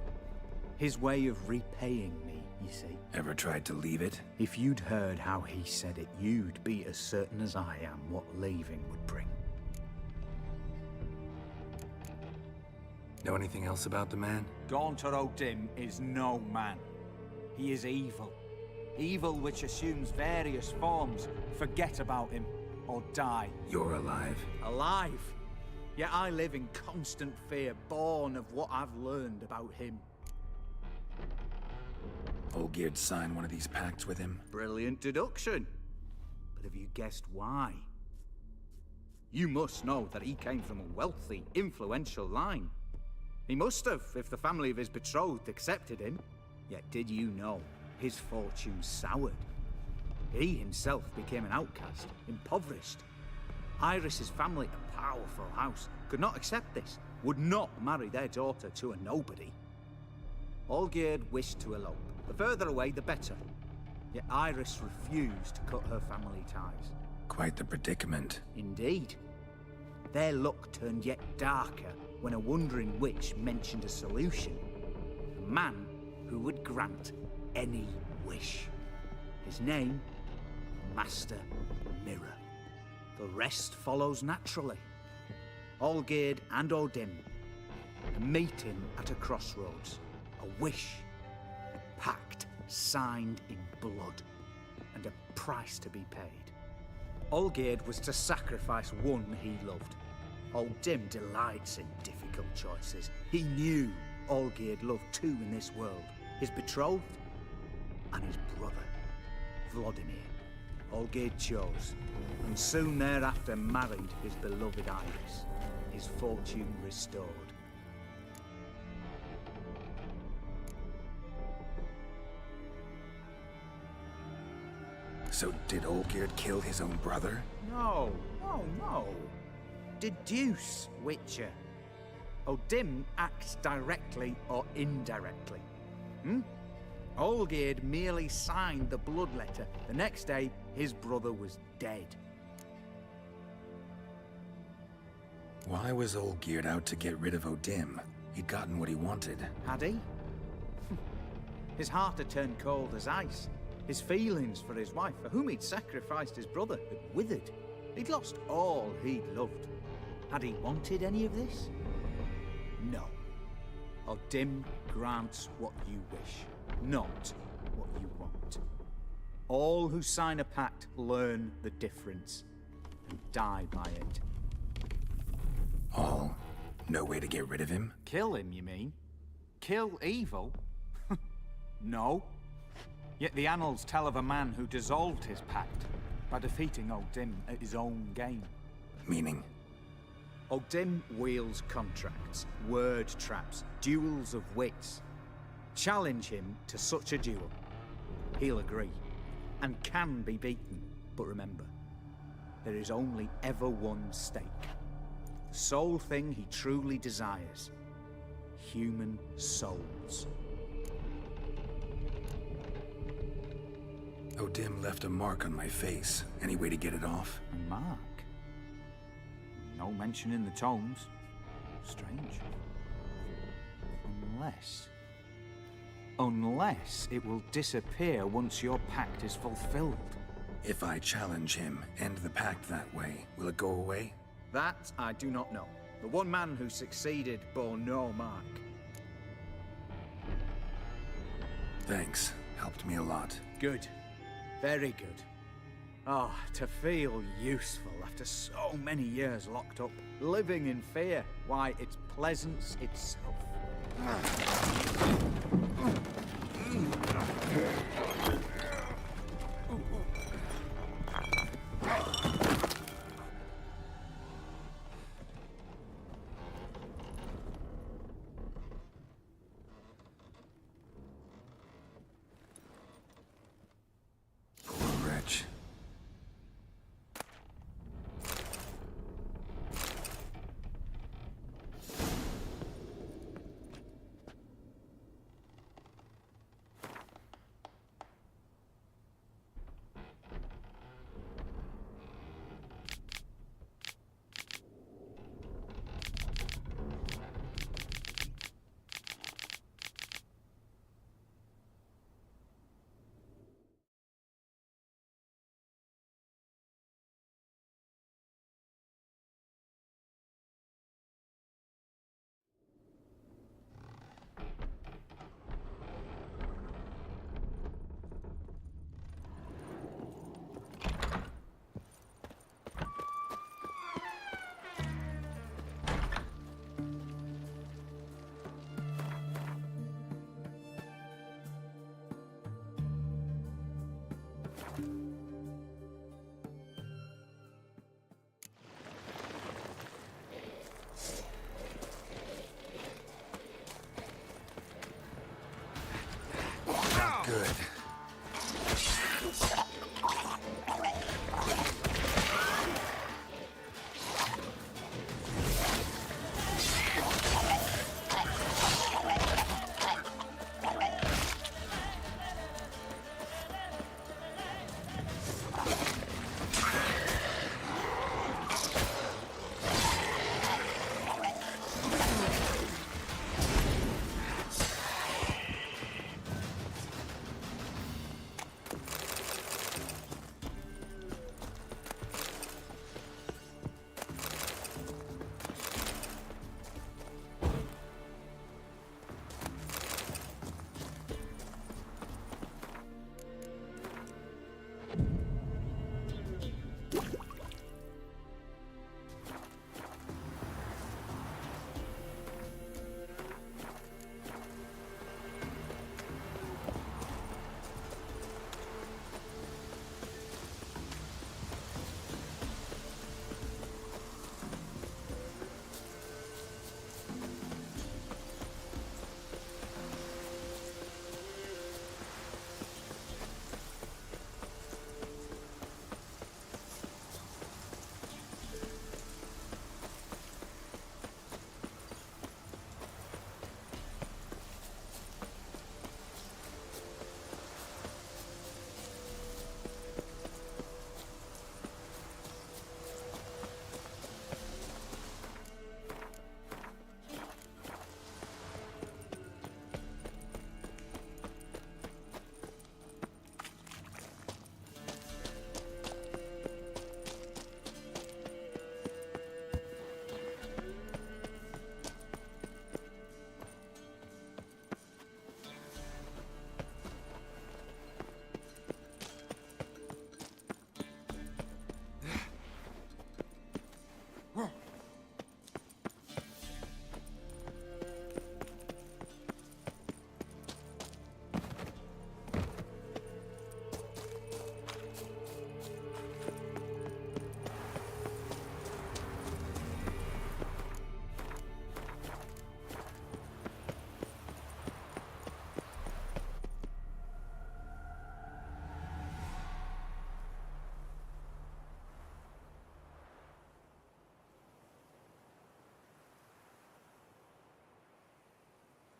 His way of repaying me, you see. Ever tried to leave it? If you'd heard how he said it, you'd be as certain as I am what leaving would bring. Know anything else about the man? Gaunter O'Dim is no man. He is evil. Evil which assumes various forms. Forget about him, or die. You're alive. Alive? Yet I live in constant fear, born of what I've learned about him. Olgierd signed one of these pacts with him? Brilliant deduction. But have you guessed why? You must know that he came from a wealthy, influential line. He must have, if the family of his betrothed accepted him. Yet did you know his fortune soured? He himself became an outcast, impoverished. Iris's family, a powerful house, could not accept this, would not marry their daughter to a nobody. Olgierd wished to elope. The further away, the better. Yet Iris refused to cut her family ties. Quite the predicament. Indeed. Their luck turned yet darker when a wandering witch mentioned a solution. A man who would grant any wish. His name, Master Mirror. The rest follows naturally. Olgierd and O'Dim meet him at a crossroads. A wish, a pact signed in blood, and a price to be paid. Olgierd was to sacrifice one he loved. O'Dim delights in difficult choices. He knew Olgierd loved two in this world, his betrothed and his brother, Vladimir. Olgierd chose, and soon thereafter married his beloved Iris, his fortune restored. So did Olgierd kill his own brother? No. Deduce, Witcher. O'Dim acts directly or indirectly. Olgierd merely signed the blood letter. The next day, his brother was dead. Why was Olgierd out to get rid of O'Dim? He'd gotten what he wanted. Had he? His heart had turned cold as ice. His feelings for his wife, for whom he'd sacrificed his brother, had withered. He'd lost all he'd loved. Had he wanted any of this? No. O'Dim grants what you wish, not what you want. All who sign a pact learn the difference and die by it. All? No way to get rid of him? Kill him, you mean? Kill evil? No. Yet the annals tell of a man who dissolved his pact by defeating O'Dim at his own game. Meaning? O'Dim wields contracts, word traps, duels of wits. Challenge him to such a duel. He'll agree, and can be beaten. But remember, there is only ever one stake. The sole thing he truly desires. Human souls. O'Dim left a mark on my face. Any way to get it off? A mark? No mention in the tomes. Strange. Unless it will disappear once your pact is fulfilled. If I challenge him, end the pact that way, will it go away? That I do not know. The one man who succeeded bore no mark. Thanks. Helped me a lot. Good. Very good. Ah, to feel useful after so many years locked up, living in fear. Why, it's pleasance itself. Poor wretch. Good.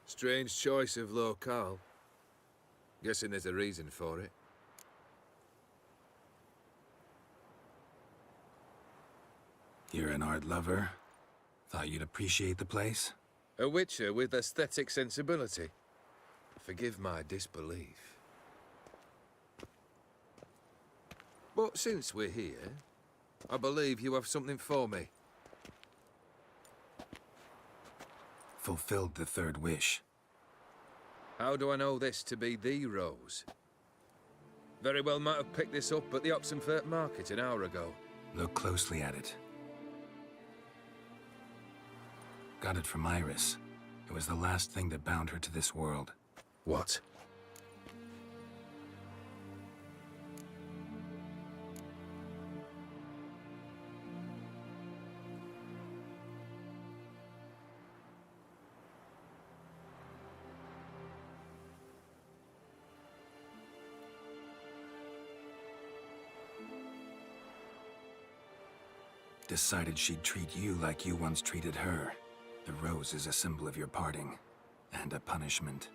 Strange choice of locale. Guessing there's a reason for it. You're an art lover? Thought you'd appreciate the place? A witcher with aesthetic sensibility. Forgive my disbelief. But since we're here, I believe you have something for me. Fulfilled the third wish. How do I know this to be the rose? Very well might have picked this up at the Oxenfurt market an hour ago. Look closely at it. Got it from Iris. It was the last thing that bound her to this world. What? Decided she'd treat you like you once treated her. The rose is a symbol of your parting, and a punishment.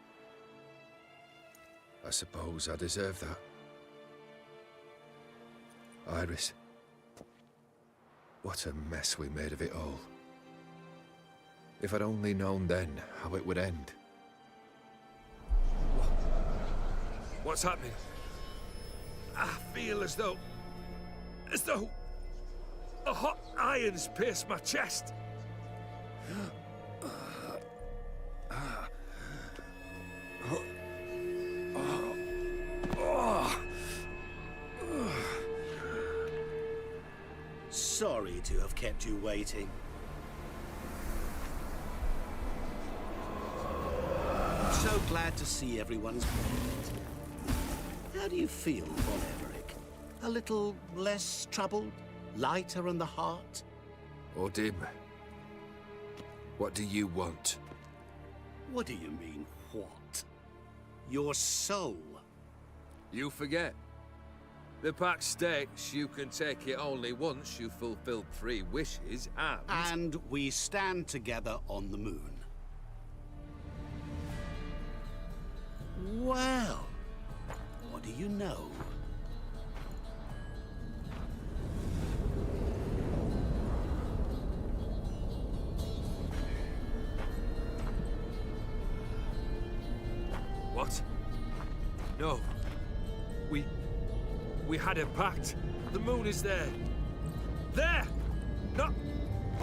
I suppose I deserve that. Iris. What a mess we made of it all. If I'd only known then how it would end. What's happening? I feel as though a hot iron's pierced my chest. Sorry to have kept you waiting. So glad to see everyone's well. How do you feel, Von Everett? A little less troubled? Lighter on the heart? Odim, what do you want? What do you mean, what? Your soul. You forget. The pact states you can take it only once you've fulfilled 3 wishes, and... And we stand together on the moon. Well, what do you know? What? No. We had a pact. The moon is there. There! Not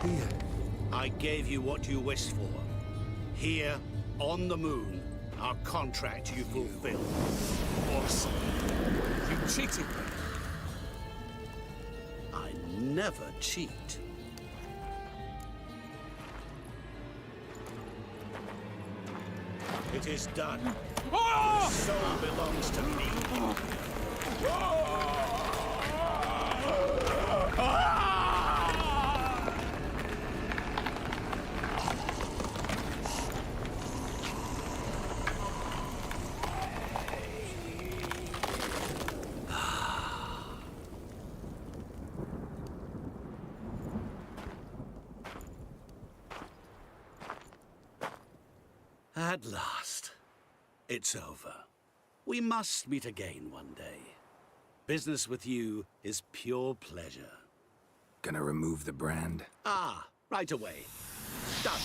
here. I gave you what you wished for. Here, on the moon, our contract you fulfilled. Boss, you cheated me. I never cheat. It is done. The soul belongs to me. At last, it's over. We must meet again one day. Business with you is pure pleasure. Gonna remove the brand? Ah, right away. Done.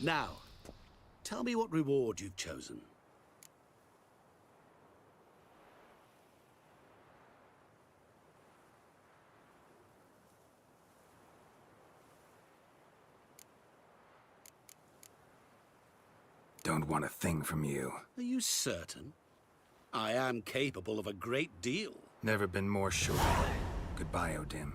Now, tell me what reward you've chosen. Don't want a thing from you. Are you certain? I am capable of a great deal. Never been more sure. Goodbye, Odim.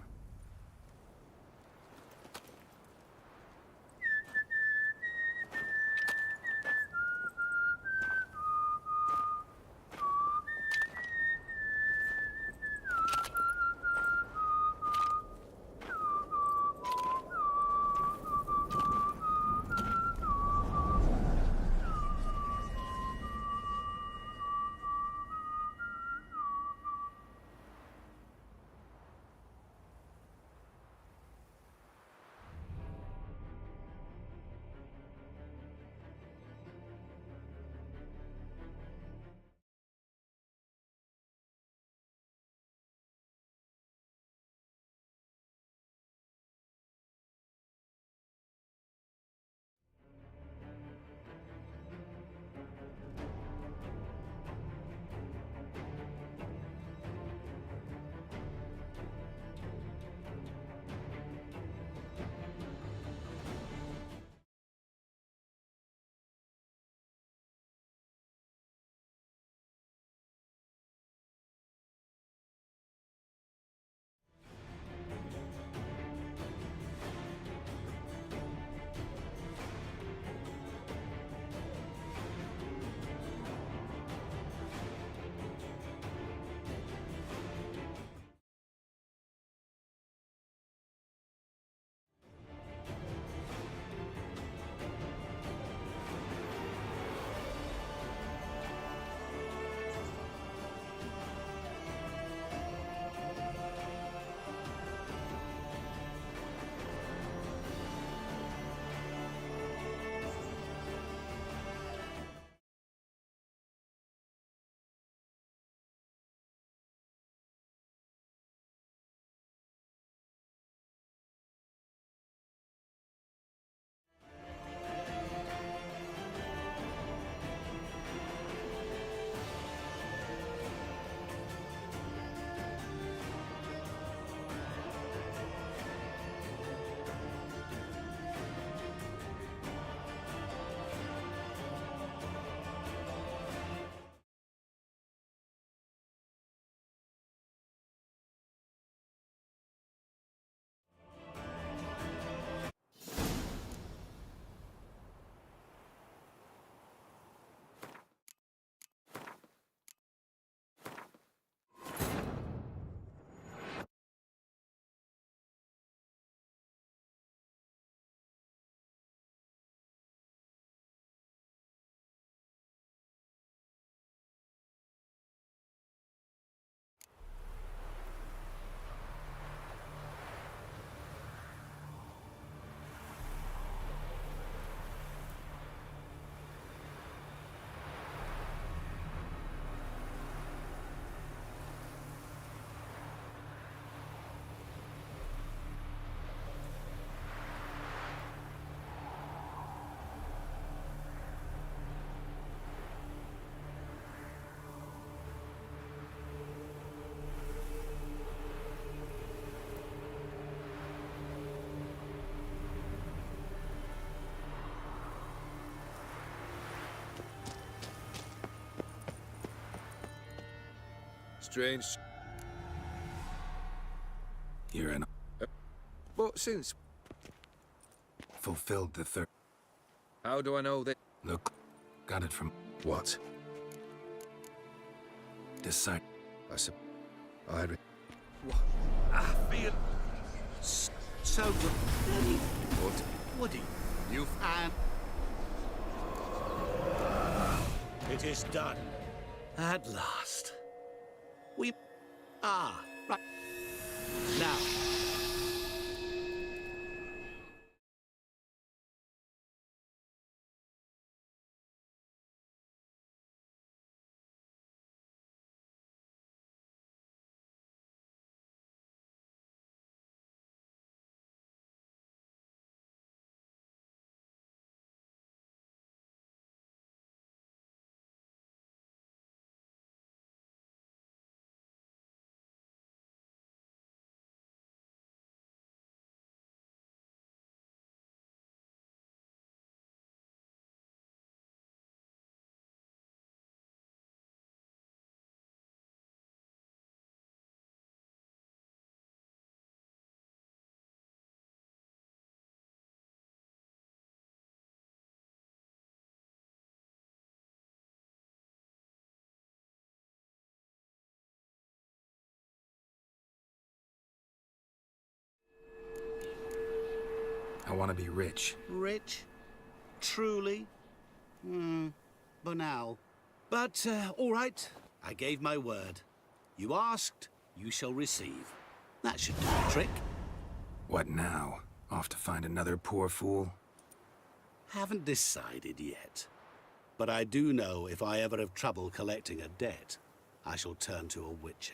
Strange. You're an... But since... fulfilled the third... How do I know that... Look, got it from... What? Decide... I sup... I... I feel... So good. What? Woody. You've... And... It is done. At last. We... Ah, right. Now... I want to be rich. Rich? Truly? Banal. But, all right. I gave my word. You asked, you shall receive. That should do the trick. What now? Off to find another poor fool? Haven't decided yet. But I do know if I ever have trouble collecting a debt, I shall turn to a witcher.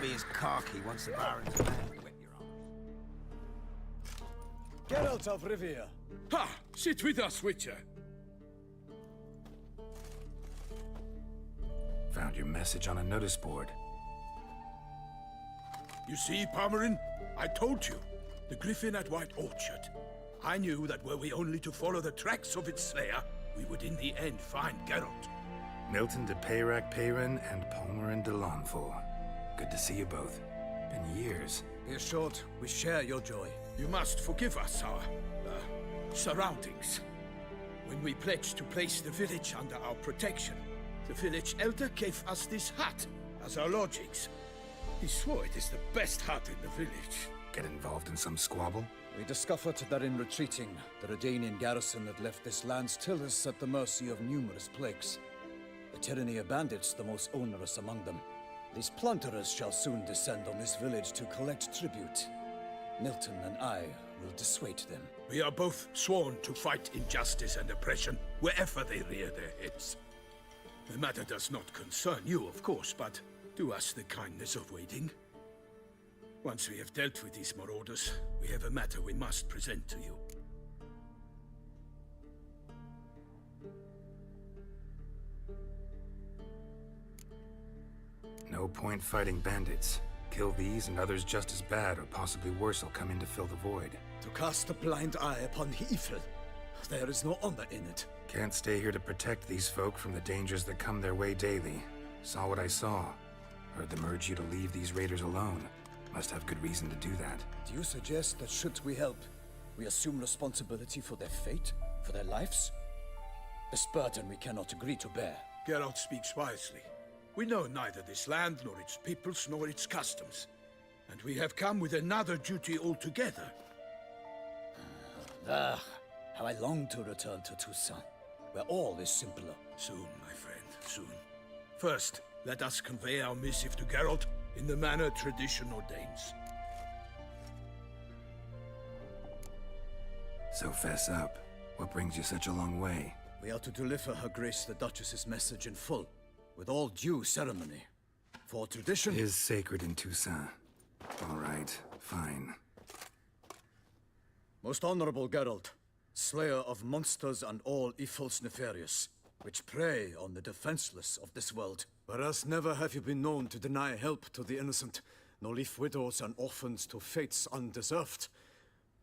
be as cocky once the Baron's man. Geralt of Rivia. Ha! Sit with us, Witcher. Found your message on a notice board. You see, Palmerin? I told you. The Griffin at White Orchard. I knew that were we only to follow the tracks of its slayer, we would in the end find Geralt. Milton de Peyrac Peyrin and Palmerin de Launfal. Good to see you both. Been years. Be assured, we share your joy. You must forgive us our, surroundings. When we pledged to place the village under our protection, the village elder gave us this hut as our lodgings. He swore it is the best hut in the village. Get involved in some squabble? We discovered that in retreating, the Redanian garrison had left this land's tillers at the mercy of numerous plagues. The tyranny of bandits, the most onerous among them. These plunderers shall soon descend on this village to collect tribute. Milton and I will dissuade them. We are both sworn to fight injustice and oppression wherever they rear their heads. The matter does not concern you, of course, but do us the kindness of waiting. Once we have dealt with these marauders, we have a matter we must present to you. No point fighting bandits. Kill these and others just as bad or possibly worse will come in to fill the void. To cast a blind eye upon evil. There is no honor in it. Can't stay here to protect these folk from the dangers that come their way daily. Saw what I saw. Heard them urge you to leave these raiders alone. Must have good reason to do that. Do you suggest that should we help, we assume responsibility for their fate? For their lives? This burden we cannot agree to bear. Geralt speaks wisely. We know neither this land, nor its peoples, nor its customs. And we have come with another duty altogether. How I long to return to Toussaint, where all is simpler. Soon, my friend, soon. First, let us convey our missive to Geralt in the manner tradition ordains. So fess up. What brings you such a long way? We are to deliver Her Grace the Duchess's message in full, with all due ceremony. For tradition is sacred in Toussaint. All right, fine. Most honorable Geralt, slayer of monsters and all evils nefarious, which prey on the defenseless of this world. Whereas never have you been known to deny help to the innocent, nor leave widows and orphans to fates undeserved.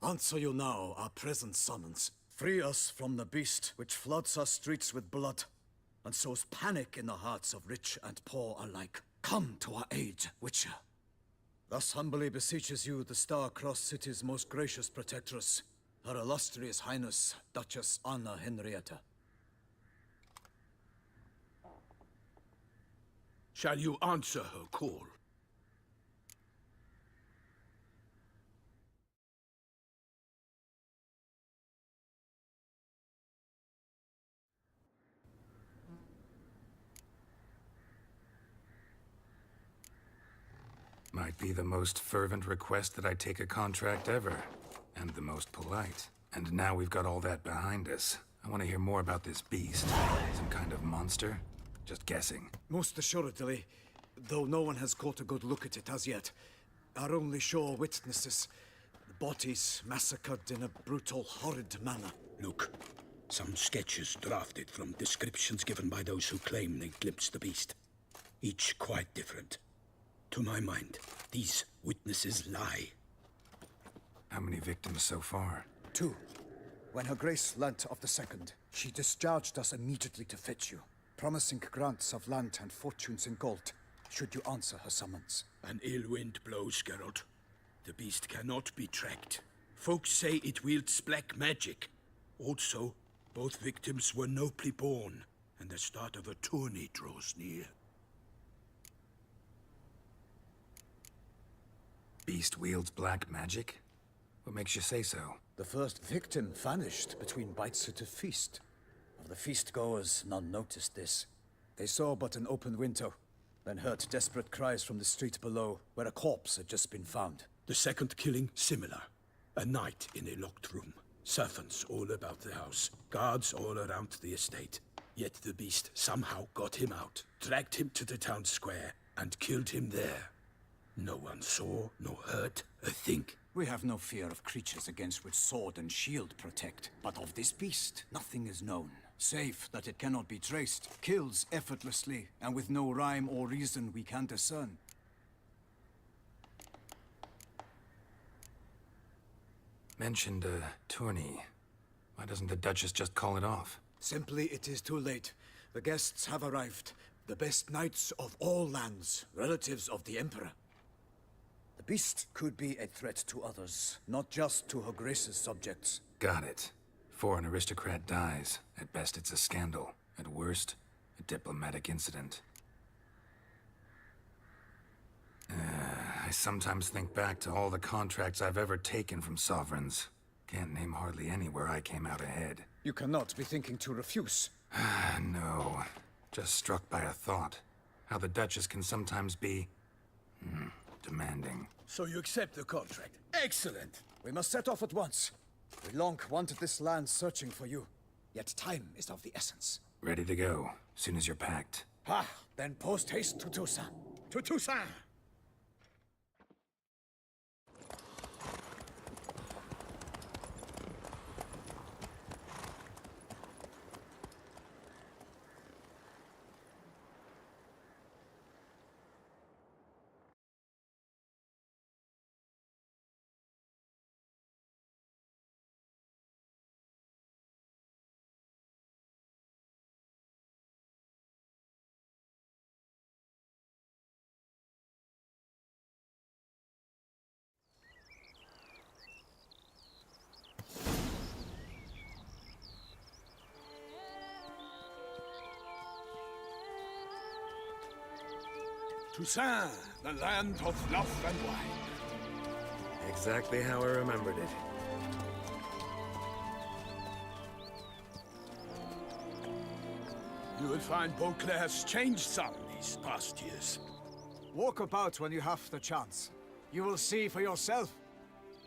Answer you now our present summons. Free us from the beast which floods our streets with blood, and sows panic in the hearts of rich and poor alike. Come to our aid, Witcher. Thus humbly beseeches you the Star-Crossed City's most gracious protectress, Her Illustrious Highness, Duchess Anna Henrietta. Shall you answer her call? Might be the most fervent request that I take a contract ever. And the most polite. And now we've got all that behind us. I want to hear more about this beast. Some kind of monster? Just guessing. Most assuredly, though no one has caught a good look at it as yet. Our only sure witnesses. The bodies massacred in a brutal, horrid manner. Look, some sketches drafted from descriptions given by those who claim they glimpsed the beast. Each quite different. To my mind, these witnesses lie. How many victims so far? 2. When Her Grace learnt of the second, she discharged us immediately to fetch you, promising grants of land and fortunes in gold, should you answer her summons. An ill wind blows, Geralt. The beast cannot be tracked. Folks say it wields black magic. Also, both victims were nobly born, and the start of a tourney draws near. Beast wields black magic? What makes you say so? The first victim vanished between bites at a feast. Of the feast-goers, none noticed this. They saw but an open window, then heard desperate cries from the street below, where a corpse had just been found. The second killing, similar. A night in a locked room. Servants all about the house. Guards all around the estate. Yet the beast somehow got him out, dragged him to the town square, and killed him there. No one saw, no heard a thing. We have no fear of creatures against which sword and shield protect. But of this beast, nothing is known. Save that it cannot be traced, kills effortlessly, and with no rhyme or reason we can discern. Mentioned a tourney. Why doesn't the Duchess just call it off? Simply, it is too late. The guests have arrived. The best knights of all lands, relatives of the Emperor. The beast could be a threat to others, not just to Her Grace's subjects. Got it. Before an aristocrat dies, at best it's a scandal. At worst, a diplomatic incident. I sometimes think back to all the contracts I've ever taken from sovereigns. Can't name hardly any where I came out ahead. You cannot be thinking to refuse. No. Just struck by a thought. How the Duchess can sometimes be... demanding. So you accept the contract. Excellent! We must set off at once. We long wanted this land searching for you. Yet time is of the essence. Ready to go, soon as you're packed. Ha! Then post haste to Toussaint. To Toussaint! Toussaint, the land of love and wine. Exactly how I remembered it. You will find Beauclair's changed some these past years. Walk about when you have the chance. You will see for yourself.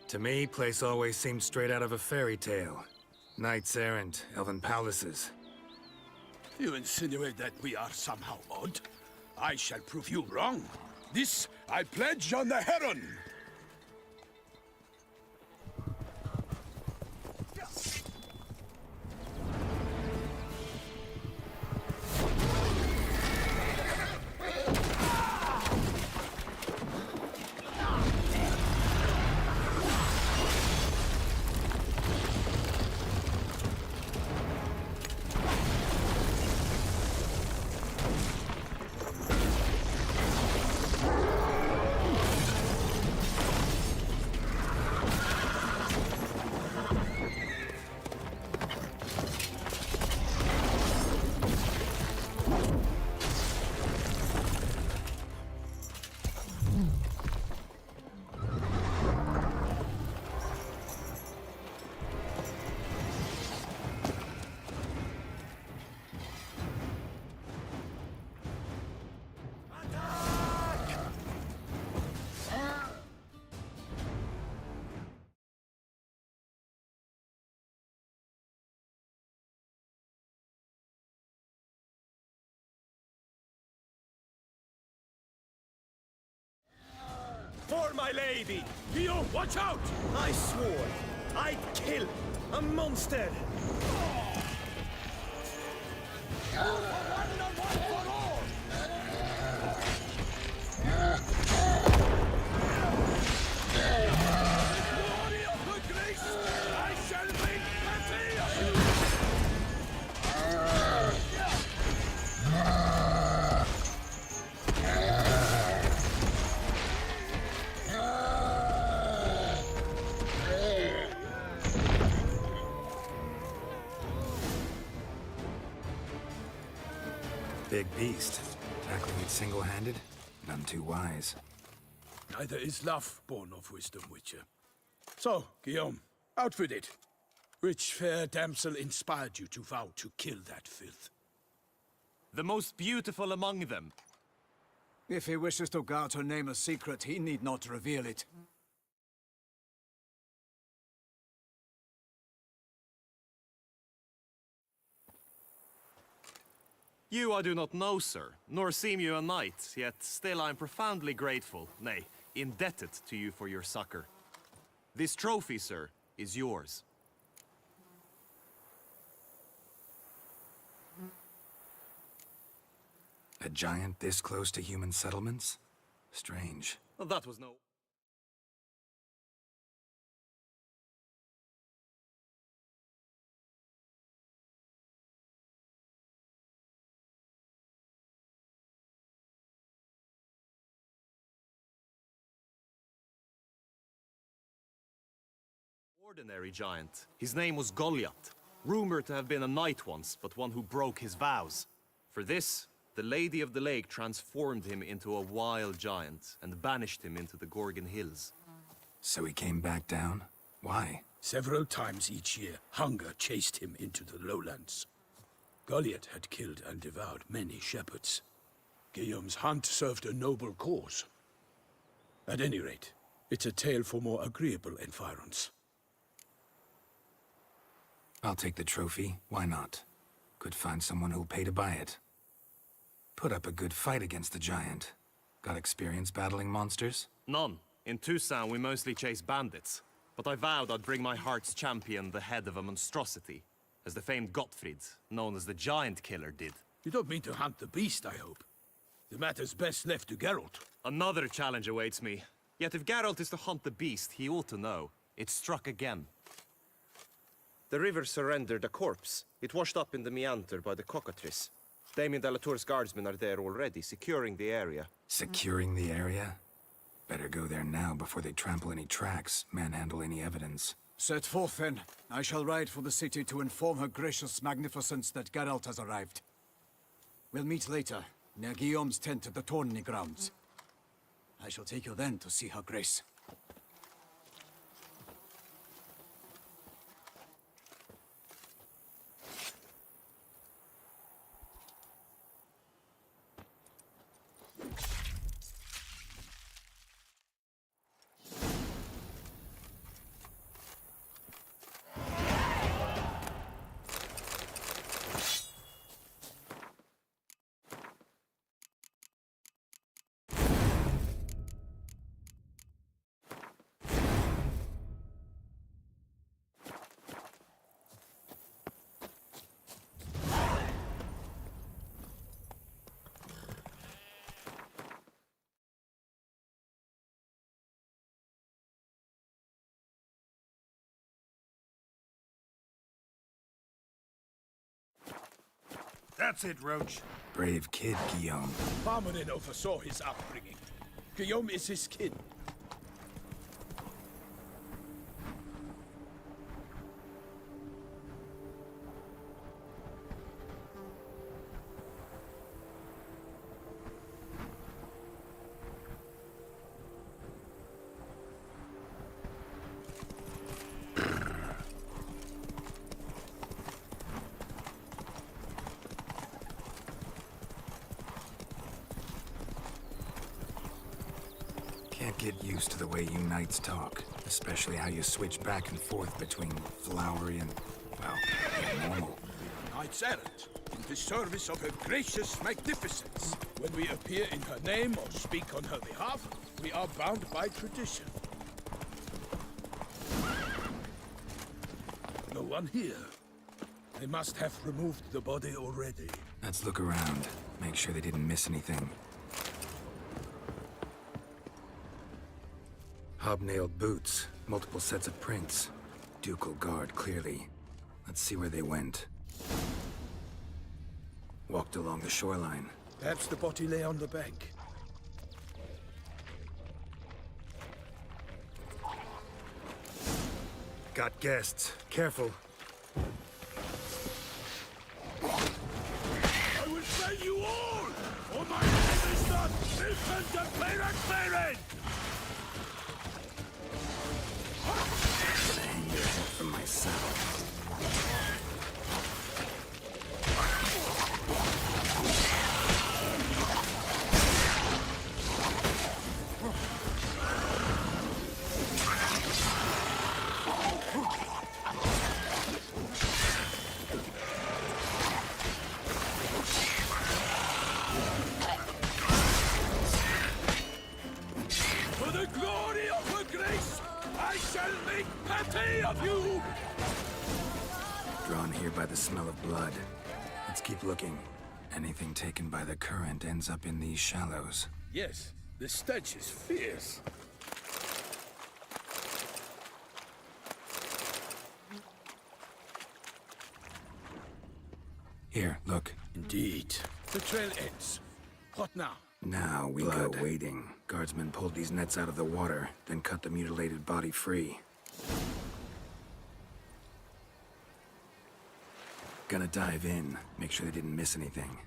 To me, place always seemed straight out of a fairy tale. Knights errant, elven palaces. You insinuate that we are somehow odd? I shall prove you wrong. This I pledge on the Heron. For my lady! Theo, watch out! I swore I'd kill a monster! Glory of her grace! I shall bring plenty of you! Big beast. Tackling it single-handed? None too wise. Neither is love born of wisdom, Witcher. So, Guillaume, out with it. Which fair damsel inspired you to vow to kill that filth? The most beautiful among them. If he wishes to guard her name a secret, he need not reveal it. You I do not know, sir, nor seem you a knight, yet still I am profoundly grateful, nay, indebted to you for your succor. This trophy, sir, is yours. A giant this close to human settlements? Strange. Well, that was no... ordinary giant. His name was Goliath, rumored to have been a knight once, but one who broke his vows. For this, the Lady of the Lake transformed him into a wild giant and banished him into the Gorgon Hills. So he came back down? Why? Several times each year, hunger chased him into the lowlands. Goliath had killed and devoured many shepherds. Guillaume's hunt served a noble cause. At any rate, it's a tale for more agreeable environs. I'll take the trophy. Why not? Could find someone who'll pay to buy it. Put up a good fight against the giant. Got experience battling monsters? None. In Toussaint, we mostly chase bandits. But I vowed I'd bring my heart's champion the head of a monstrosity, as the famed Gottfried, known as the Giant Killer, did. You don't mean to hunt the beast, I hope. The matter's best left to Geralt. Another challenge awaits me. Yet if Geralt is to hunt the beast, he ought to know. It struck again. The river surrendered a corpse. It washed up in the meander by the cockatrice. Damien de la Tour's guardsmen are there already, securing the area. Securing the area? Better go there now before they trample any tracks, manhandle any evidence. Set forth, then. I shall ride for the city to inform her gracious magnificence that Geralt has arrived. We'll meet later, near Guillaume's tent at the tourney grounds. I shall take you then to see her grace. That's it, Roach. Brave kid, Guillaume. Parmanin oversaw his upbringing. Guillaume is his kin. Can't get used to the way you knights talk, especially how you switch back and forth between flowery and, well, normal. Knights errant, in the service of her gracious magnificence. When we appear in her name or speak on her behalf, we are bound by tradition. No one here. They must have removed the body already. Let's look around, make sure they didn't miss anything. Hobnailed boots, multiple sets of prints. Ducal guard, clearly. Let's see where they went. Walked along the shoreline. Perhaps the body lay on the bank. Got guests. Careful. I will slay you all! For my name is not Milton de Peyrac-Beren! Hang your head from my saddle. of you! Drawn here by the smell of blood. Let's keep looking. Anything taken by the current ends up in these shallows. Yes, the stench is fierce. Here, look. Indeed. The trail ends. What now? Now we go waiting. Guardsmen pulled these nets out of the water, then cut the mutilated body free. Gonna dive in, make sure they didn't miss anything.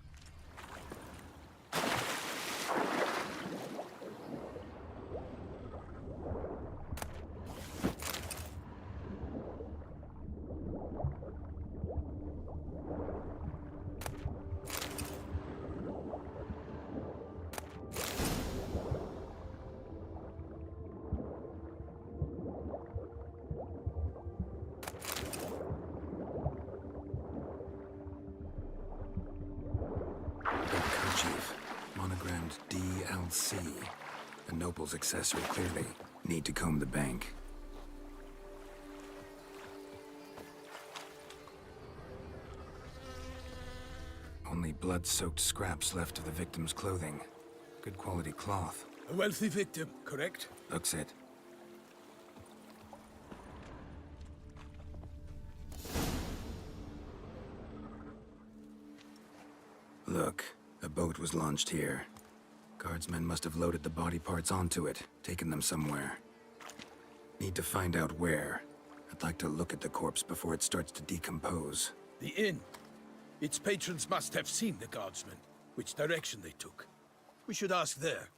Monogrammed DLC. A noble's accessory, clearly. Need to comb the bank. Only blood-soaked scraps left of the victim's clothing. Good quality cloth. A wealthy victim, correct? Looks it. Look, a boat was launched here. Guardsmen must have loaded the body parts onto it, taken them somewhere. Need to find out where. I'd like to look at the corpse before it starts to decompose. The inn. Its patrons must have seen the guardsmen, which direction they took. We should ask there.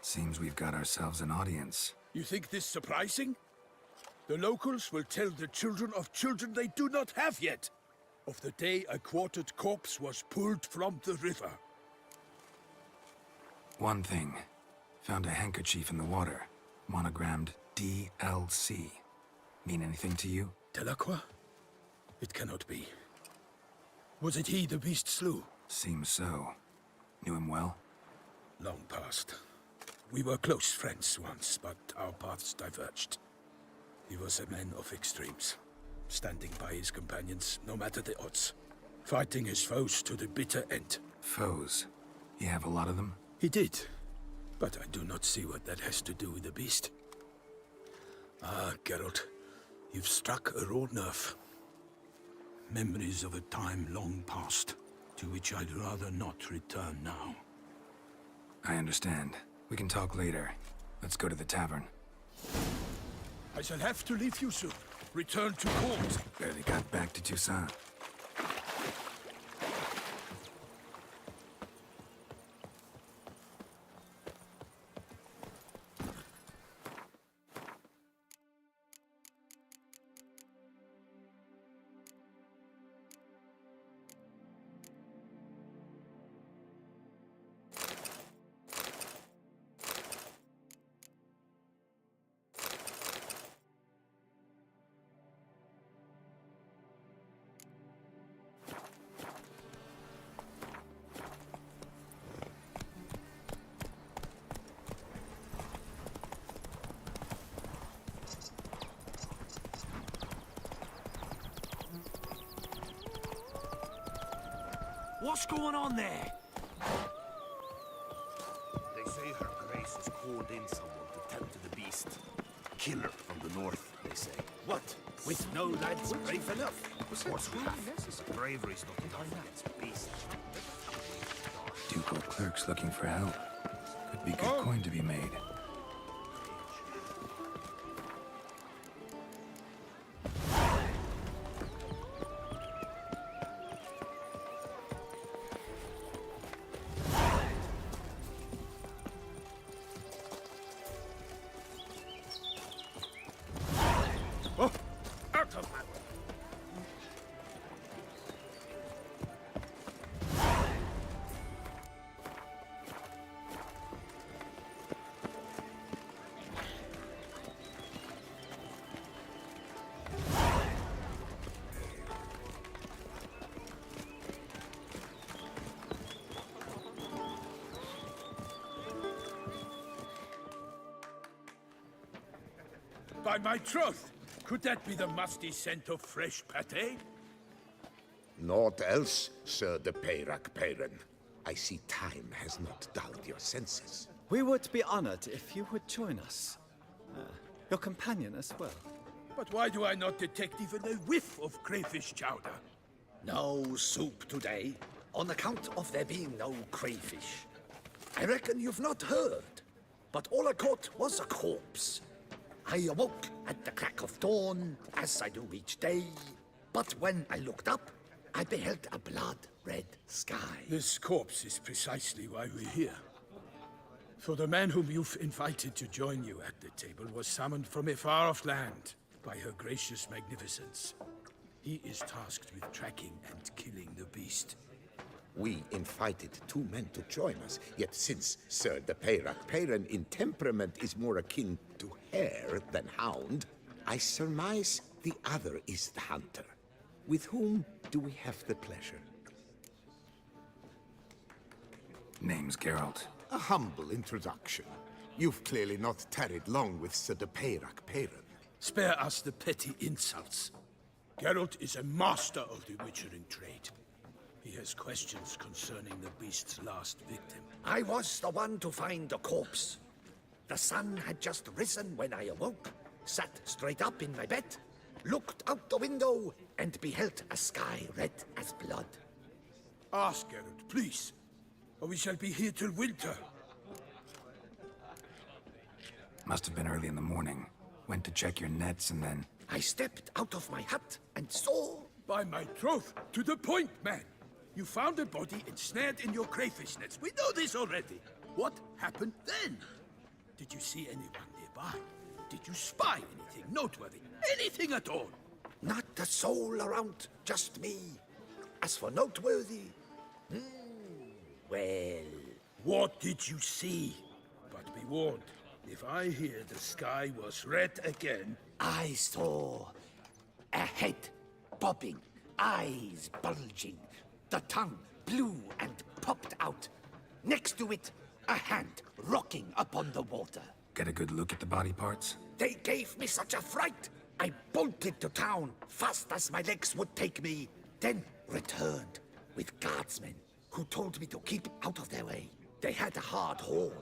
Seems we've got ourselves an audience. You think this surprising? The locals will tell the children of children they do not have yet, of the day a quartered corpse was pulled from the river. One thing. Found a handkerchief in the water. Monogrammed DLC. Mean anything to you? Delacroix? It cannot be. Was it he the beast slew? Seems so. Knew him well? Long past. We were close friends once, but our paths diverged. He was a man of extremes, standing by his companions no matter the odds, fighting his foes to the bitter end. Foes? You have a lot of them? He did, but I do not see what that has to do with the beast. Ah, Geralt, you've struck a raw nerve. Memories of a time long past, to which I'd rather not return now. I understand. We can talk later. Let's go to the tavern. I shall have to leave you soon. Return to court. Barely got back to Toussaint. What's going on there? They say her grace has called in someone to tend to the beast. Killer from the north, they say. What? With no lads brave enough? Of course we have. Bravery's not enough against beasts. Ducal clerks looking for help. Could be good coin to be made. Out of my way! By my troth, could that be the musty scent of fresh pate? Naught else, Sir de Peyrac Peyran. I see time has not dulled your senses. We would be honored if you would join us. Your companion as well. But why do I not detect even a whiff of crayfish chowder? No soup today, on account of there being no crayfish. I reckon you've not heard, but all I caught was a corpse. I awoke at the crack of dawn, as I do each day, but when I looked up, I beheld a blood-red sky. This corpse is precisely why we're here. For the man whom you've invited to join you at the table was summoned from a far-off land by her gracious magnificence. He is tasked with tracking and killing the beast. We invited 2 men to join us, yet since Sir de Peyrac Peyran in temperament is more akin to hare than hound, I surmise the other is the hunter. With whom do we have the pleasure? Name's Geralt. A humble introduction. You've clearly not tarried long with Sir de Peyrac Peyran. Spare us the petty insults. Geralt is a master of the witchering trade. He has questions concerning the beast's last victim. I was the one to find the corpse. The sun had just risen when I awoke, sat straight up in my bed, looked out the window, and beheld a sky red as blood. Ask Geralt, please, or we shall be here till winter. Must have been early in the morning. Went to check your nets and then... I stepped out of my hut and saw... By my troth, to the point, man. You found a body ensnared in your crayfish nets. We know this already. What happened then? Did you see anyone nearby? Did you spy anything noteworthy? Anything at all? Not a soul around, just me. As for noteworthy... well... What did you see? But be warned, if I hear the sky was red again... I saw a head bobbing, eyes bulging, the tongue blue and popped out. Next to it, a hand rocking upon the water. Get a good look at the body parts? They gave me such a fright. I bolted to town fast as my legs would take me, then returned with guardsmen who told me to keep out of their way. They had a hard haul.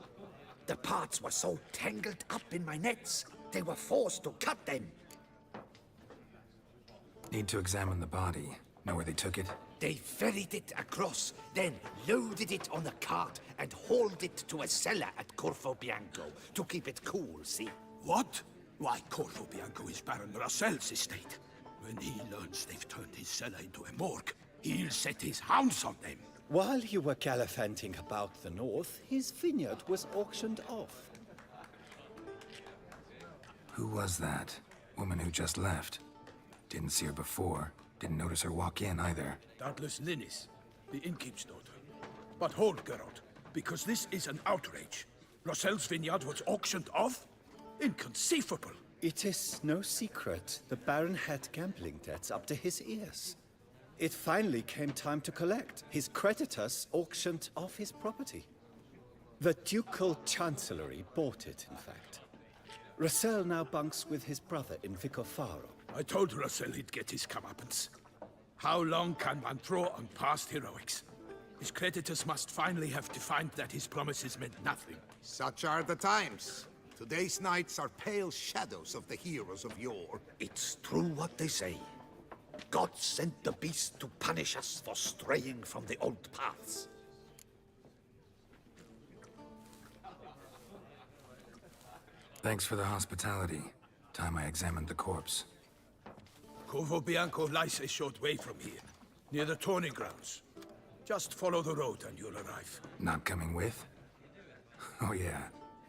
The parts were so tangled up in my nets, they were forced to cut them. Need to examine the body. Know where they took it? They ferried it across, then loaded it on a cart and hauled it to a cellar at Corvo Bianco to keep it cool, see? What? Why, Corvo Bianco is Baron Rossel's estate. When he learns they've turned his cellar into a morgue, he'll set his hounds on them. While you were gallivanting about the north, his vineyard was auctioned off. Who was that? Woman who just left. Didn't see her before. Didn't notice her walk in either. Doubtless Linnis, the innkeep's daughter. But hold, Geralt, because this is an outrage. Rossel's vineyard was auctioned off? Inconceivable. It is no secret the Baron had gambling debts up to his ears. It finally came time to collect. His creditors auctioned off his property. The Ducal Chancellery bought it, in fact. Rossel now bunks with his brother in Vicofaro. I told Rossel he'd get his comeuppance. How long can one throw on past heroics? His creditors must finally have to find that his promises meant nothing. Such are the times. Today's knights are pale shadows of the heroes of yore. It's true what they say. God sent the beast to punish us for straying from the old paths. Thanks for the hospitality. Time I examined the corpse. Corvo Bianco lies a short way from here, near the tourney grounds. Just follow the road and you'll arrive. Not coming with? Oh yeah,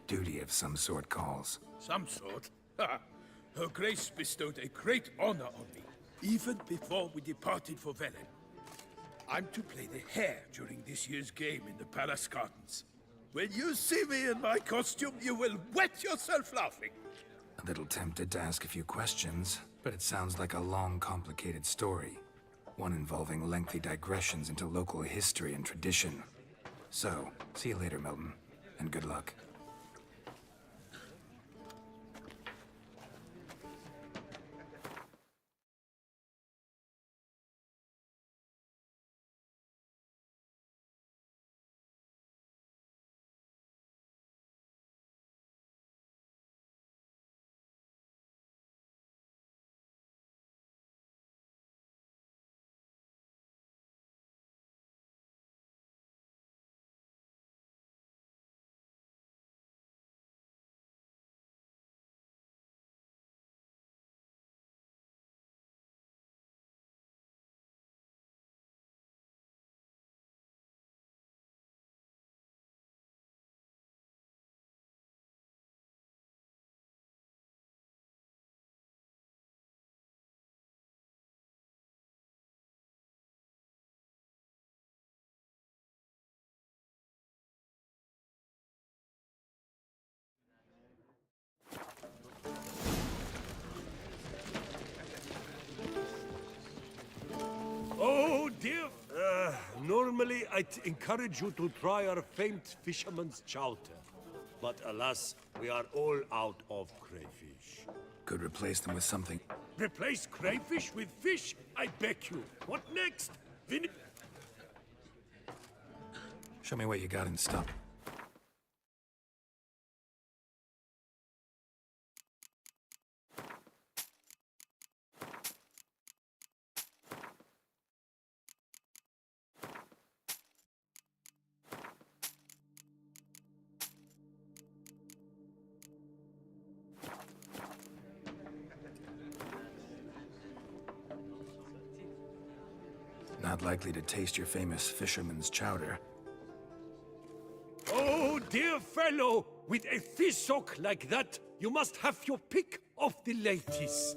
duty of some sort calls. Some sort? Ha! Her Grace bestowed a great honor on me, even before we departed for Velen. I'm to play the hare during this year's game in the palace gardens. When you see me in my costume, you will wet yourself laughing. A little tempted to ask a few questions, but it sounds like a long, complicated story. One involving lengthy digressions into local history and tradition. So, see you later, Milton, and good luck. Normally, I'd encourage you to try our famed fisherman's chowder. But alas, we are all out of crayfish. Could replace them with something. Replace crayfish with fish? I beg you. What next? Show me what you got in stock. Not likely to taste your famous fisherman's chowder. Oh, dear fellow! With a fish sock like that, you must have your pick of the ladies.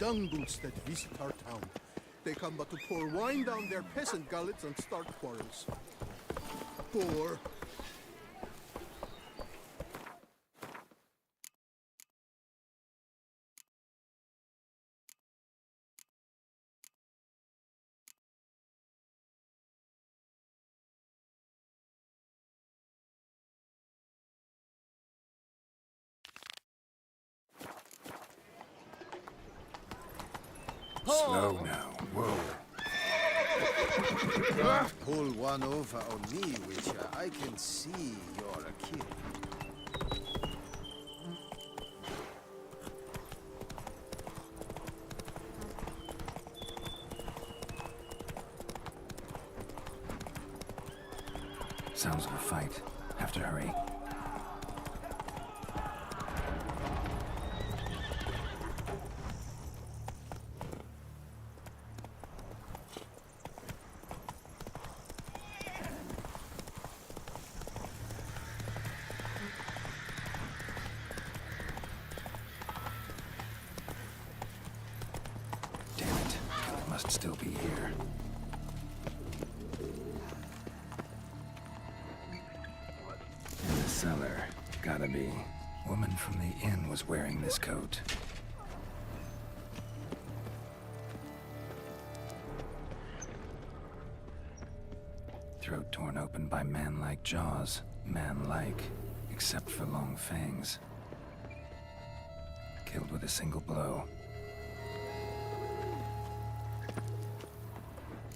dung boots that visit our town. They come but to pour wine down their peasant gullets and start quarrels. Poor. Slow now. Whoa. Pull one over on me, Witcher. I can see you're a kid. Sounds of a fight. Have to hurry. Must still be here. In the cellar. Gotta be. Woman from the inn was wearing this coat. Throat torn open by man-like jaws. Man-like, except for long fangs. Killed with a single blow.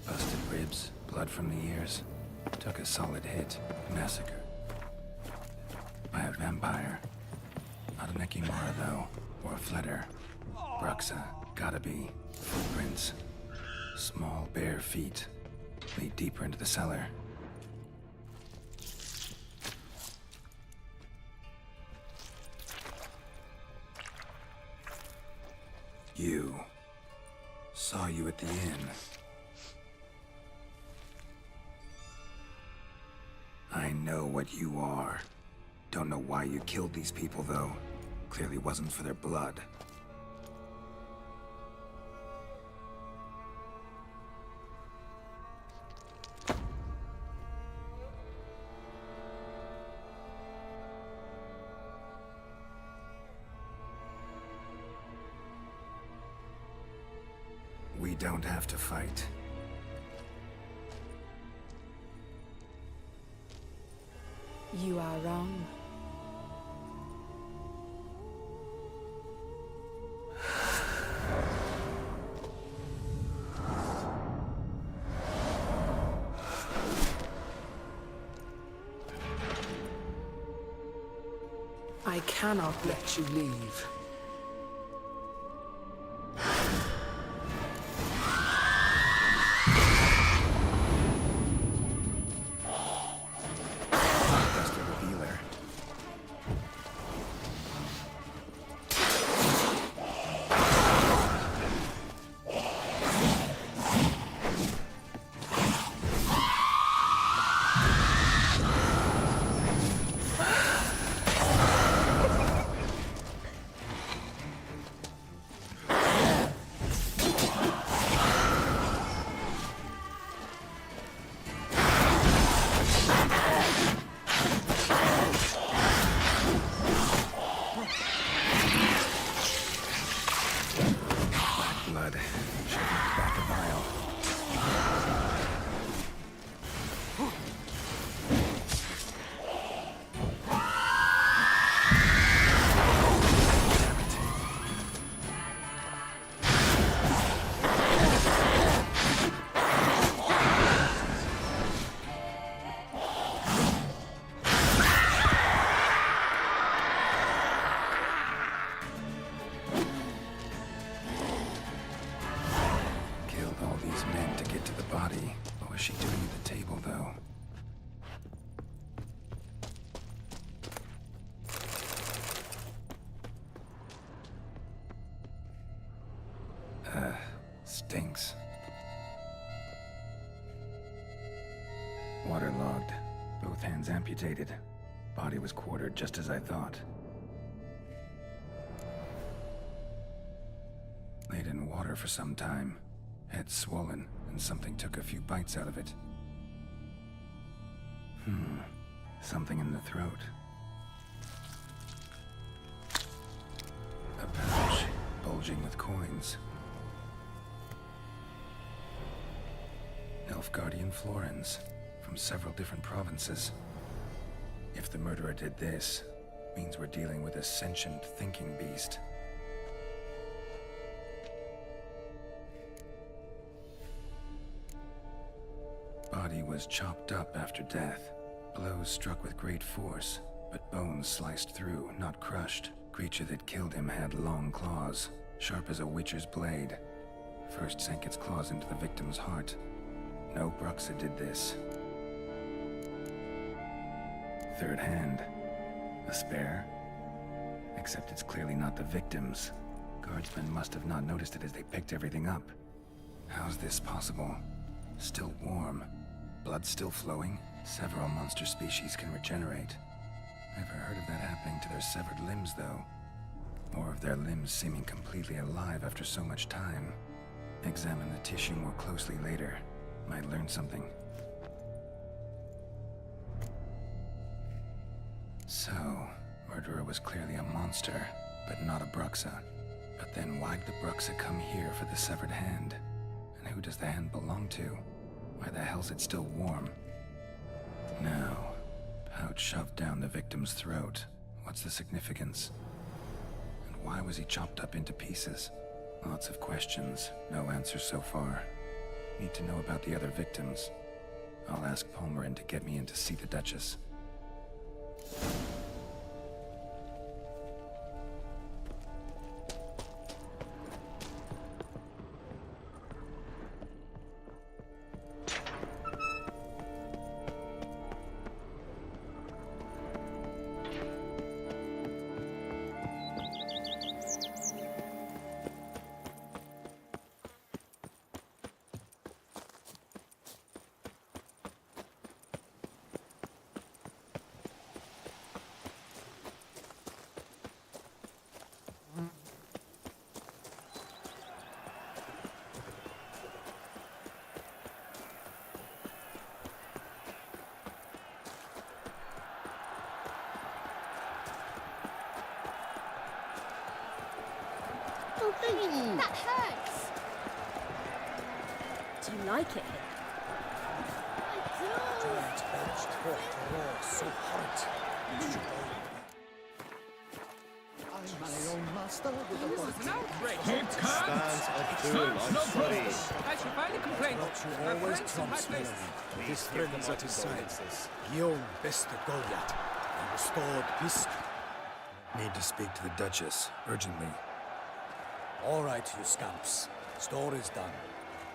Busted ribs, blood from the ears. Took a solid hit. Massacre. By a vampire. Not an Ekimara, though. Or a Fletter. Bruxa. Gotta be. Footprints. Small, bare feet. Lead deeper into the cellar. You. Saw you at the inn. I know what you are. Don't know why you killed these people, though. Clearly wasn't for their blood. We don't have to fight. You are wrong. I cannot let you leave. Stinks. Waterlogged. Both hands amputated. Body was quartered just as I thought. Laid in water for some time. Head swollen, and something took a few bites out of it. Something in the throat. A pouch, bulging with coins. Nilfgaardian florins, from several different provinces. If the murderer did this, means we're dealing with a sentient thinking beast. Body was chopped up after death. Blows struck with great force, but bones sliced through, not crushed. Creature that killed him had long claws, sharp as a witcher's blade. First sank its claws into the victim's heart. No Bruxa did this. Third hand. A spare? Except it's clearly not the victim's. Guardsmen must have not noticed it as they picked everything up. How's this possible? Still warm. Blood still flowing? Several monster species can regenerate. Never heard of that happening to their severed limbs, though. Or of their limbs seeming completely alive after so much time. Examine the tissue more closely later. Might learn something. So, murderer was clearly a monster, but not a Bruxa. But then why'd the Bruxa come here for the severed hand? And who does the hand belong to? Why the hell's it still warm? Now, pouch shoved down the victim's throat. What's the significance? And why was he chopped up into pieces? Lots of questions, no answers so far. Need to know about the other victims. I'll ask Palmerin to get me in to see the Duchess. That hurts! Do you like it? Giant edged forked roar so hot. I'm my own master with a body. Keep calm! Stands No sorry. progress! I should file a complaint. You Our always friends in high trumps places. me. His friends at his side. Guillaume bested Goliath and restored peace. Need to speak to the Duchess, urgently. All right, you scamps. Story's done.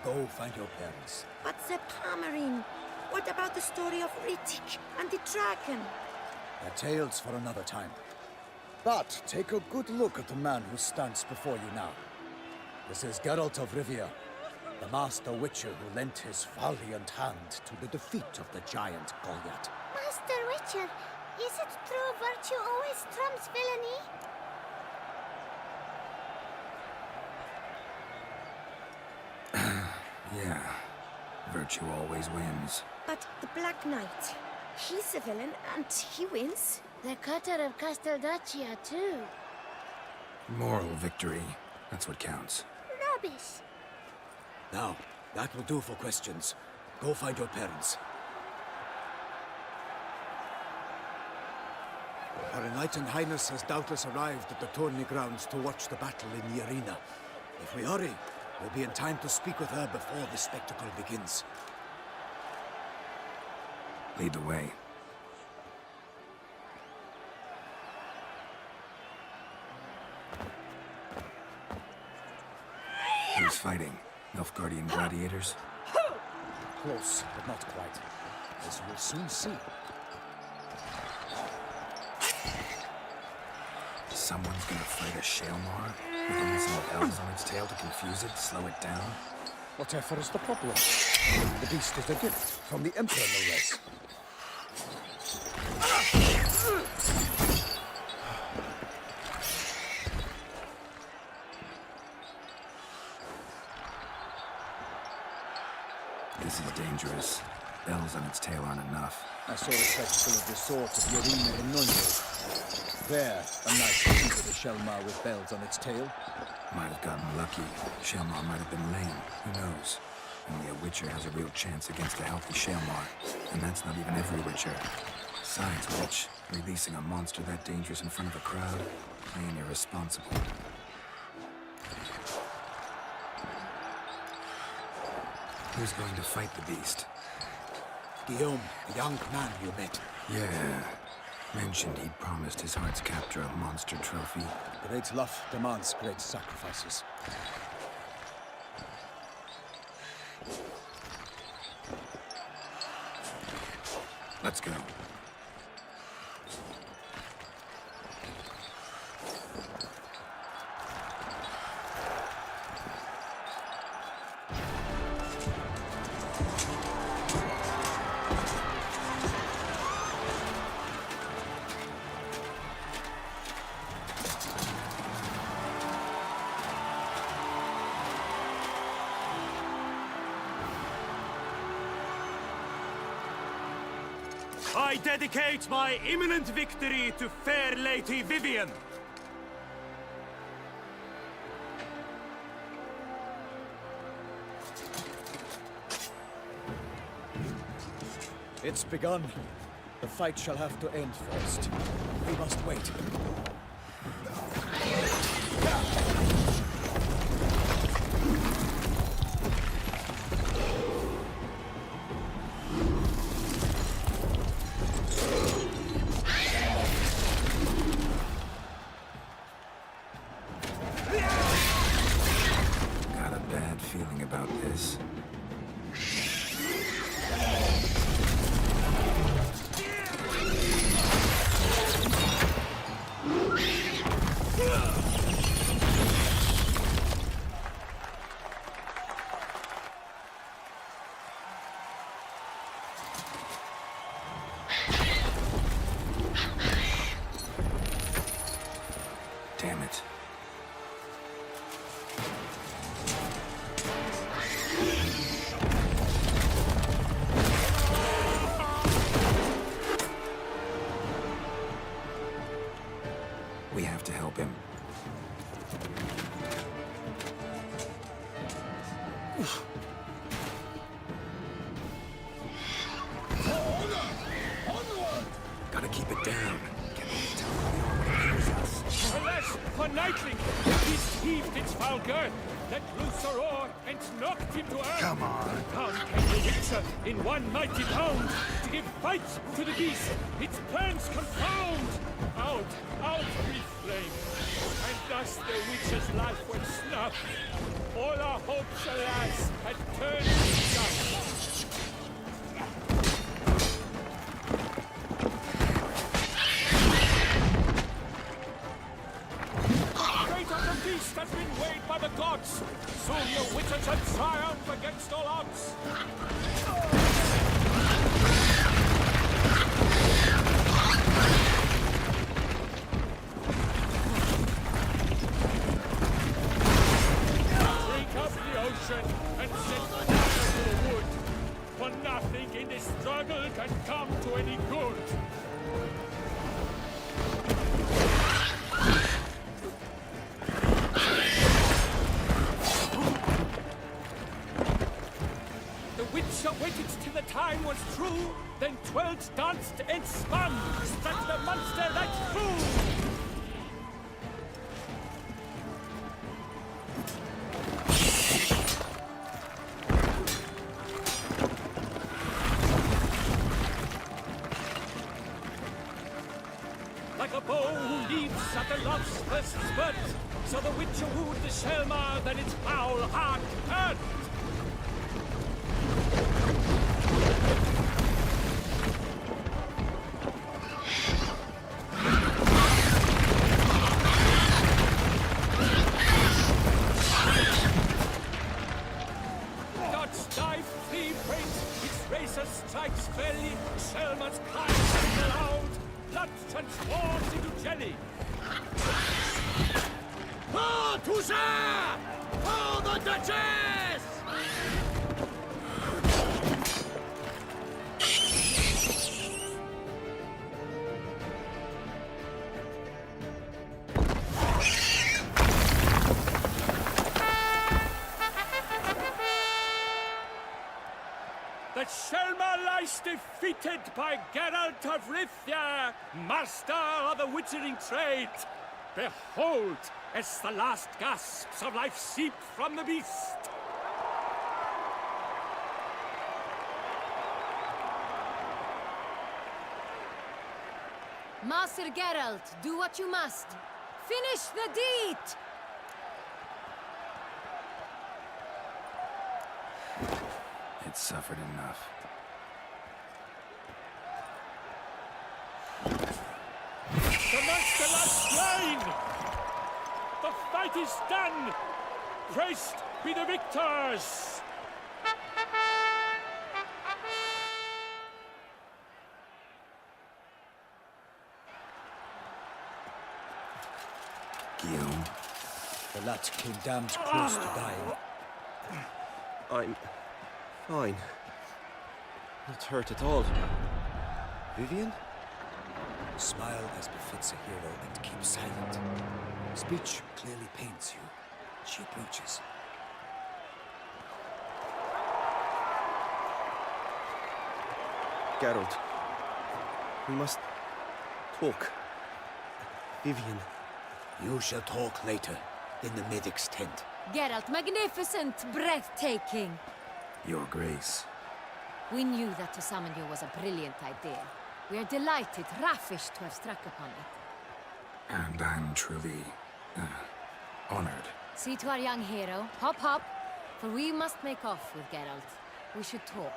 Go find your parents. But the Palmerin, what about the story of Rittik and the dragon? They're tales for another time. But take a good look at the man who stands before you now. This is Geralt of Rivia, the master witcher who lent his valiant hand to the defeat of the giant Goliath. Master Witcher, is it true virtue always trumps villainy? Yeah, virtue always wins. But the Black Knight, he's a villain and he wins. The cutter of Casteldaccia, too. Moral victory, that's what counts. Rubbish. Now, that will do for questions. Go find your parents. Her Enlightened Highness has doubtless arrived at the tourney grounds to watch the battle in the arena. If we hurry, we'll be in time to speak with her before the spectacle begins. Lead the way. Who's fighting? Nilfgaardian gladiators? Close, but not quite. As you will soon see. Someone's gonna fight a Shaelmar? With only some bells on its tail to confuse it, slow it down? Whatever is the problem? The beast is a gift from the Emperor, no less. dangerous. Bells on its tail aren't enough. I saw a spectacle of the sort of Yerina in Nunyo. There, a nice feat of a Shelmar with bells on its tail. Might have gotten lucky. Shelmar might have been lame. Who knows? Only a Witcher has a real chance against a healthy Shelmar. And that's not even every Witcher. Besides which, releasing a monster that dangerous in front of a crowd, plain irresponsible. Who's going to fight the beast? Guillaume, the young man you met. Yeah. Mentioned he'd promised his heart's captor a monster trophy. Great love demands great sacrifices. Let's go. I dedicate my imminent victory to fair Lady Vivian. It's begun. The fight shall have to end first. We must wait. Got a bad feeling about this. Damn it. We have to help him. Gotta keep it down. Alas, for Nightling! He's heaved its foul girth, let loose a roar, and knocked him to earth. Come on. Down came the Witcher in one mighty bound to give fight to the beast. Its plans confound. Out, we flame. And thus the Witcher's life went snuffed. All our hopes, alas, had turned to dust. The beast has been weighed by the gods. Soon the Witcher shall triumph against all odds. Drink up the ocean and set fire to the wood. For nothing in this struggle can come to any good. Waited till the time was true, then twirled, danced, and spun, struck the monster like fool. Like a bow who leaps at the love's first spurt, so the Witcher wooed the Shelmar, then its foul heart hurt. Strikes belly, Shelmar's cries loud, blood transforms into jelly. Oh, Toussaint! Oh, the Duchess! that Selma lies defeated by Geralt of Rivia, master of the witchering trade. Behold, as the last gasps of life seep from the beast. Master Geralt, do what you must. Finish the deed! It suffered enough. The monster lies slain! The fight is done! Praised be the victors! Guillaume? The lad came damned close to dying. I'm fine. Not hurt at all. Vivian? Smile as befits a hero and keep silent. Speech clearly pains you. She approaches. Geralt. We must talk. Vivian. You shall talk later, in the medic's tent. Geralt, magnificent, breathtaking. Your Grace. We knew that to summon you was a brilliant idea. We are delighted, ravished to have struck upon it. And I'm truly honored. See to our young hero. Hop, hop. For we must make off with Geralt. We should talk.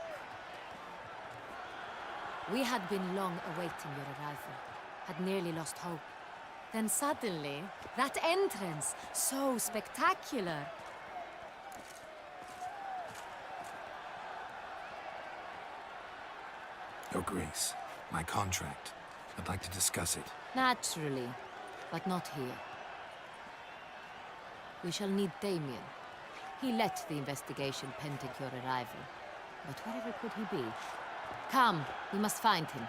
We had been long awaiting your arrival. Had nearly lost hope. Then suddenly, that entrance, so spectacular. Your Grace, my contract. I'd like to discuss it. Naturally, but not here. We shall need Damien. He led the investigation pending your arrival. But wherever could he be? Come, we must find him.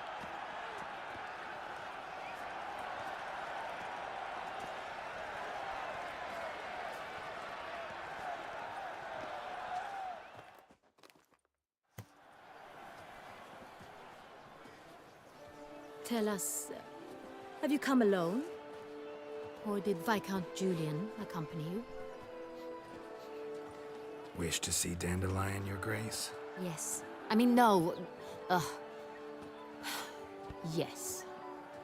Tell us, have you come alone? Or did Viscount Julian accompany you? Wish to see Dandelion, Your Grace? Yes. I mean, no. Yes.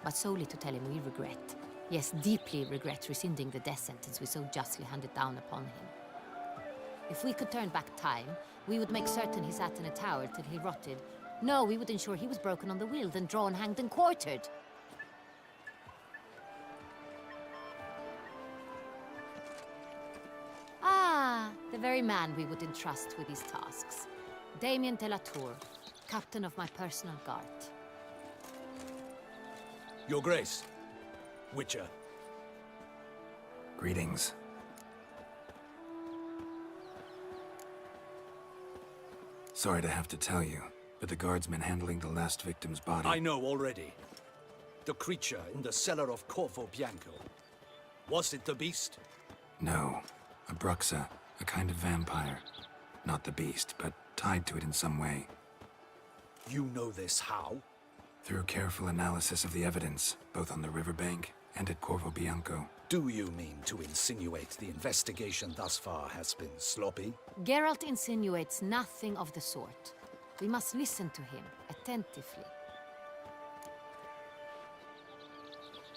But solely to tell him we regret. Yes, deeply regret rescinding the death sentence we so justly handed down upon him. If we could turn back time, we would make certain he sat in a tower till he rotted. No, we would ensure he was broken on the wheel, then drawn, hanged, and quartered. Ah, the very man we would entrust with these tasks. Damien de la Tour, captain of my personal guard. Your Grace. Witcher. Greetings. Sorry to have to tell you, but the guardsmen handling the last victim's body... I know already. The creature in the cellar of Corvo Bianco. Was it the beast? No. A Bruxa, a kind of vampire. Not the beast, but tied to it in some way. You know this how? Through careful analysis of the evidence, both on the riverbank and at Corvo Bianco. Do you mean to insinuate the investigation thus far has been sloppy? Geralt insinuates nothing of the sort. We must listen to him attentively.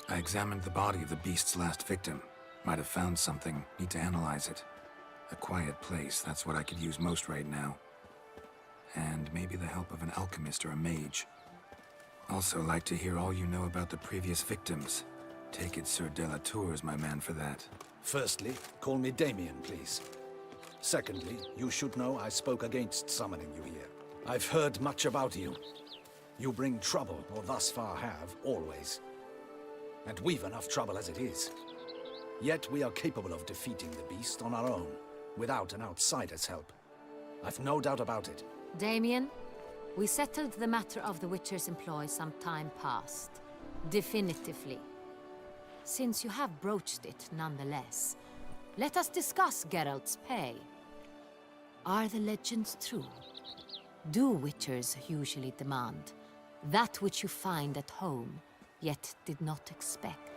I examined the body of the beast's last victim. Might have found something. Need to analyze it. A quiet place, that's what I could use most right now. And maybe the help of an alchemist or a mage. Also like to hear all you know about the previous victims. Take it Sir de la Tour is my man for that. Firstly, call me Damien, please. Secondly, you should know I spoke against summoning you here. I've heard much about you. You bring trouble, or thus far have, always. And we've enough trouble as it is. Yet we are capable of defeating the beast on our own, without an outsider's help. I've no doubt about it. Damien, we settled the matter of the Witcher's employ some time past. Definitively. Since you have broached it nonetheless, let us discuss Geralt's pay. Are the legends true? do witchers usually demand? That which you find at home, yet did not expect.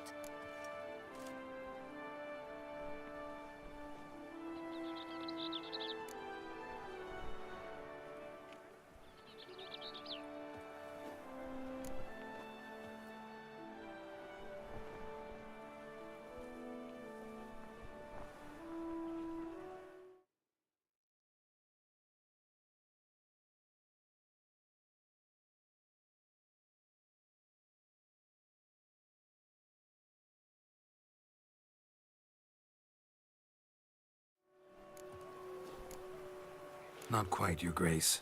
Not quite, Your Grace.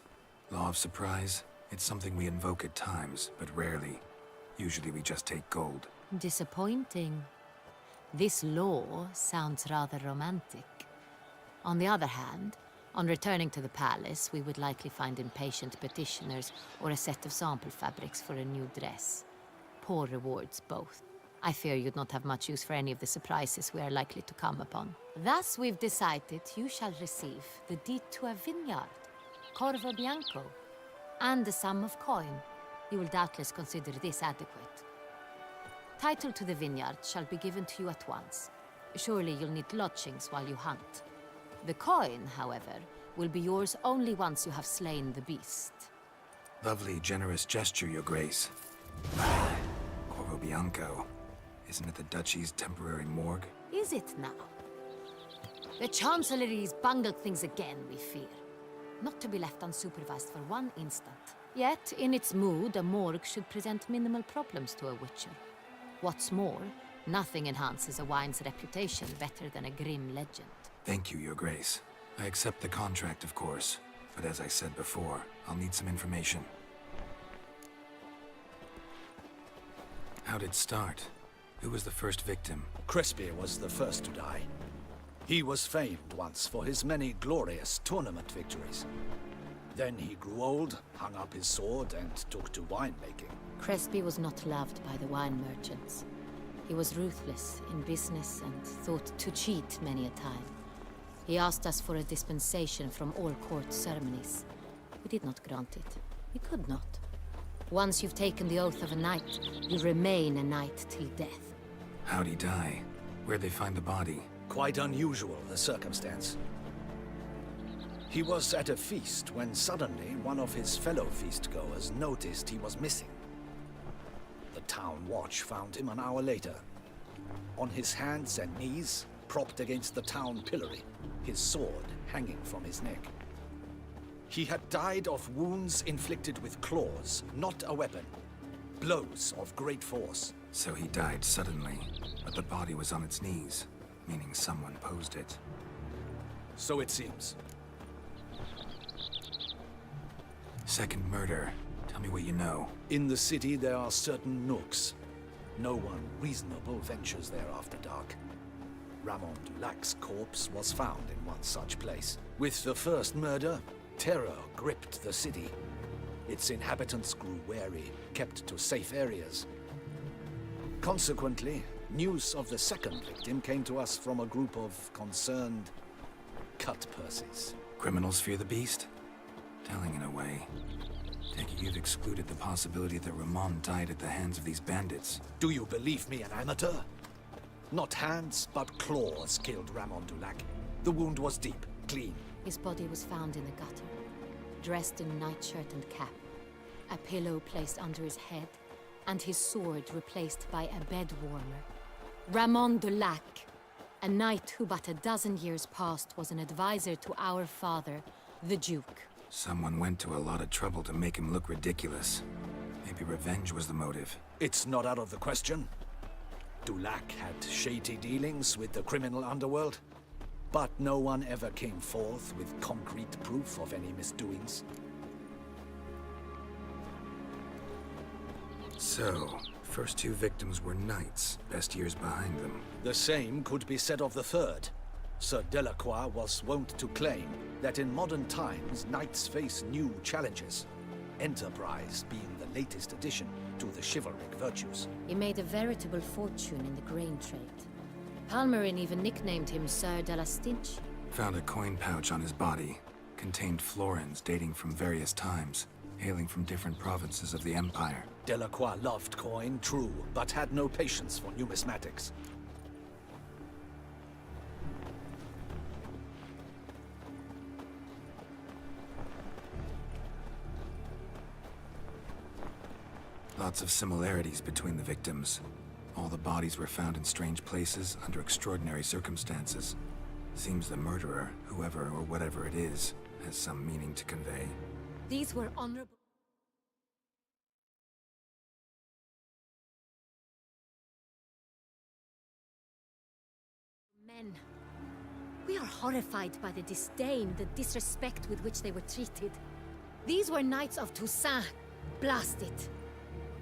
Law of surprise, it's something we invoke at times, but rarely. Usually we just take gold. Disappointing. This law sounds rather romantic. On the other hand, on returning to the palace, we would likely find impatient petitioners or a set of sample fabrics for a new dress. Poor rewards, both. I fear you'd not have much use for any of the surprises we are likely to come upon. Thus, we've decided you shall receive the deed to a vineyard, Corvo Bianco, and the sum of coin. You will doubtless consider this adequate. Title to the vineyard shall be given to you at once. Surely you'll need lodgings while you hunt. The coin, however, will be yours only once you have slain the beast. Lovely, generous gesture, Your Grace. Corvo Bianco. Isn't it the Duchy's temporary morgue? Is it now? The Chancellery's bungled things again, we fear. Not to be left unsupervised for one instant. Yet, in its mood, a morgue should present minimal problems to a witcher. What's more, nothing enhances a wine's reputation better than a grim legend. Thank you, Your Grace. I accept the contract, of course. But as I said before, I'll need some information. How'd it start? Who was the first victim? Crespi was the first to die. He was famed once for his many glorious tournament victories. Then he grew old, hung up his sword, and took to winemaking. Crespi was not loved by the wine merchants. He was ruthless in business and thought to cheat many a time. He asked us for a dispensation from all court ceremonies. We did not grant it. We could not. Once you've taken the oath of a knight, you remain a knight till death. How'd he die? Where'd they find the body? Quite unusual, the circumstance. He was at a feast when suddenly one of his fellow feastgoers noticed he was missing. The town watch found him an hour later. On his hands and knees, propped against the town pillory, his sword hanging from his neck. He had died of wounds inflicted with claws, not a weapon. Blows of great force. So he died suddenly, but the body was on its knees, meaning someone posed it. So it seems. Second murder. Tell me what you know. In the city there are certain nooks. No one reasonable ventures there after dark. Ramon Dulac's corpse was found in one such place. With the first murder, terror gripped the city. Its inhabitants grew wary, kept to safe areas. Consequently, news of the second victim came to us from a group of concerned cut-purses. Criminals fear the beast? Telling in a way. Take it you've excluded the possibility that Ramon died at the hands of these bandits. Do you believe me an amateur? Not hands, but claws killed Ramon Dulac. The wound was deep, clean. His body was found in the gutter, dressed in nightshirt and cap, a pillow placed under his head, and his sword replaced by a bed warmer. Ramon Dulac, a knight who but a dozen years past was an advisor to our father, the Duke. Someone went to a lot of trouble to make him look ridiculous. Maybe revenge was the motive. It's not out of the question. Dulac had shady dealings with the criminal underworld, but no one ever came forth with concrete proof of any misdoings. So, first two victims were knights, best years behind them. The same could be said of the third. Sir Delacroix was wont to claim that in modern times, knights face new challenges, enterprise being the latest addition to the chivalric virtues. He made a veritable fortune in the grain trade. Palmerin even nicknamed him Sir de la Stinch. Found a coin pouch on his body. contained florins dating from various times, hailing from different provinces of the Empire. Delacroix loved coin, true, but had no patience for numismatics. Lots of similarities between the victims. All the bodies were found in strange places under extraordinary circumstances. Seems the murderer, whoever or whatever it is, has some meaning to convey. These were honorable... men. We are horrified by the disdain, the disrespect with which they were treated. These were Knights of Toussaint. Blast it.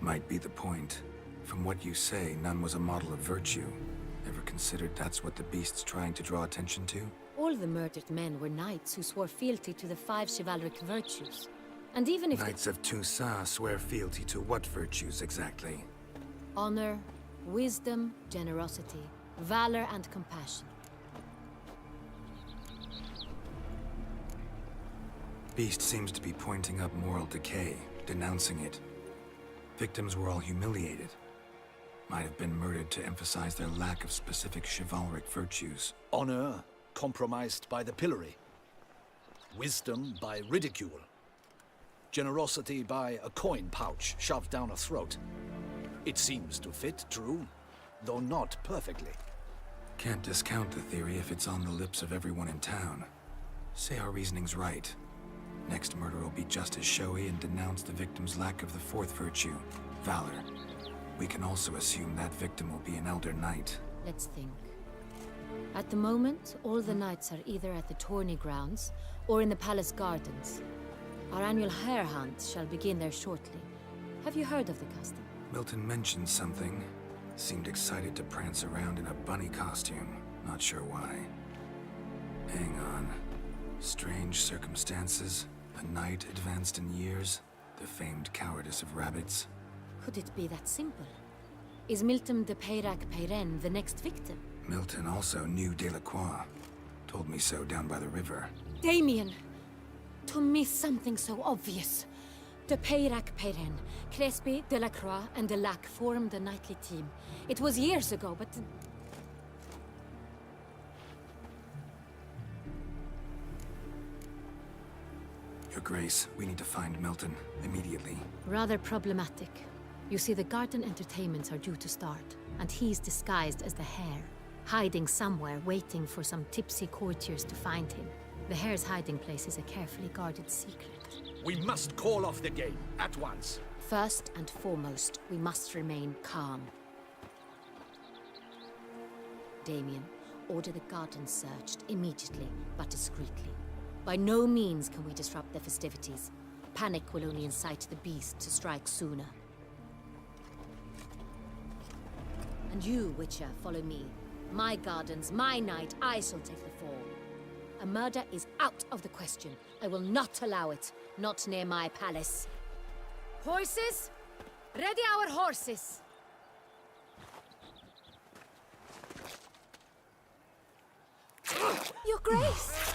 Might be the point. From what you say, none was a model of virtue. Ever considered that's what the beast's trying to draw attention to? All the murdered men were knights who swore fealty to the 5 chivalric virtues. And even if... Knights of Toussaint swear fealty to what virtues exactly? Honor, wisdom, generosity, valor, and compassion. Beast seems to be pointing up moral decay, denouncing it. Victims were all humiliated. Might have been murdered to emphasize their lack of specific chivalric virtues. Honor compromised by the pillory. Wisdom by ridicule. Generosity by a coin pouch shoved down a throat. It seems to fit, true, though not perfectly. Can't discount the theory if it's on the lips of everyone in town. Say our reasoning's right. Next murder will be just as showy and denounce the victim's lack of the 4th virtue, valor. We can also assume that victim will be an elder knight. Let's think. At the moment, all the knights are either at the tourney grounds or in the palace gardens. Our annual hare hunt shall begin there shortly. Have you heard of the custom? Milton mentioned something. Seemed excited to prance around in a bunny costume. Not sure why. Hang on. Strange circumstances. A knight advanced in years. The famed cowardice of rabbits. Could it be that simple? Is Milton de Peyrac-Peyren the next victim? Milton also knew Delacroix. Told me so down by the river. Damien! To miss something so obvious. De Peyrac-Peyren, Crespi, Delacroix, and Delac formed a knightly team. It was years ago, but... Your Grace, we need to find Milton, immediately. Rather problematic. You see, the garden entertainments are due to start, and he's disguised as the Hare, hiding somewhere, waiting for some tipsy courtiers to find him. The Hare's hiding place is a carefully guarded secret. We must call off the game, at once. First and foremost, we must remain calm. Damien, order the garden searched immediately, but discreetly. By no means can we disrupt the festivities. Panic will only incite the beast to strike sooner. And you, Witcher, follow me. My gardens, my night, I shall take the fall. A murder is out of the question. I will not allow it. Not near my palace. Horses? Ready our horses! Your Grace!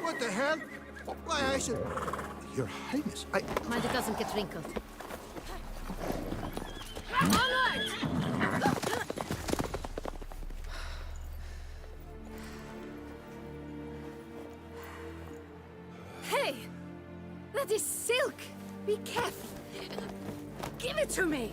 What the hell? Why, I should... Your Highness, Mind it doesn't get wrinkled. Onward! Hey! That is silk! Be careful! Give it to me!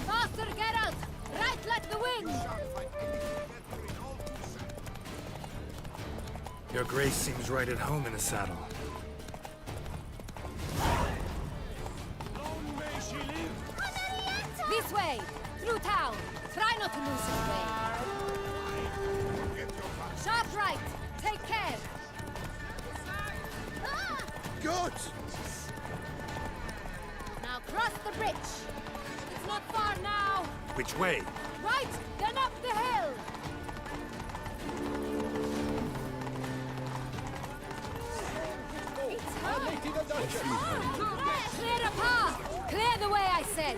Faster, Geralt! Right like the wind! Your Grace seems right at home in the saddle. This way! Through town! Try not to lose your way! Sharp right! Take care! Good! Now cross the bridge! It's not far now! Which way? Right! right, then up the hill! It's clear a path! Clear the way, I said!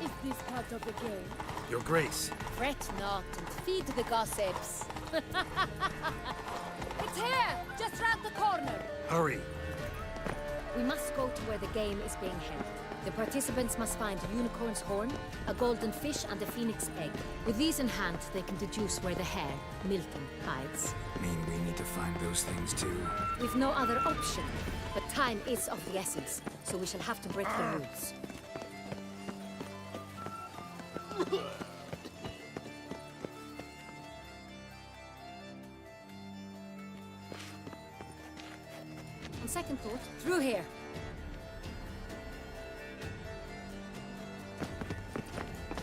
Is this part of the game? Your Grace. Fret not and feed the gossips. It's here! Just round the corner! Hurry. We must go to where the game is being held. The participants must find a unicorn's horn, a golden fish, and a phoenix egg. With these in hand, they can deduce where the hare, Milton, hides. Mean we need to find those things too? We've no other option. But time is of the essence, so we shall have to break the rules. On second thought, through here.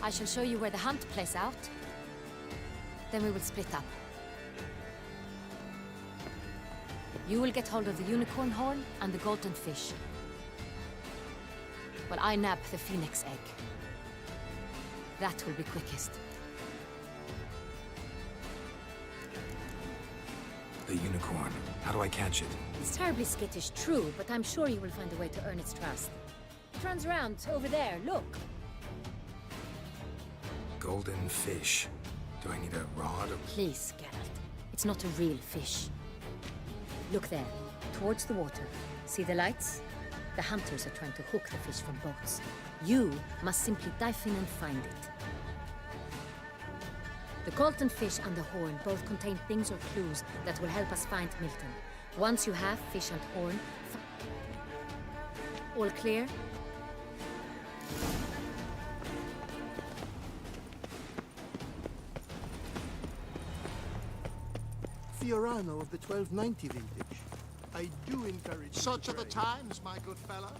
I shall show you where the hunt plays out. Then we will split up. You will get hold of the unicorn horn and the golden fish, while I nab the phoenix egg. That will be quickest. The unicorn. How do I catch it? It's terribly skittish, true, but I'm sure you will find a way to earn its trust. It runs around over there, look. Golden fish. Do I need a rod or... Please, Geralt. It's not a real fish. Look there, towards the water. See the lights? The hunters are trying to hook the fish from boats. You must simply dive in and find it. The golden fish and the horn both contain things or clues that will help us find Milton. Once you have fish and horn... All clear? Fiorano of the 1290 vintage. I do encourage... Such are the times, my good fellow.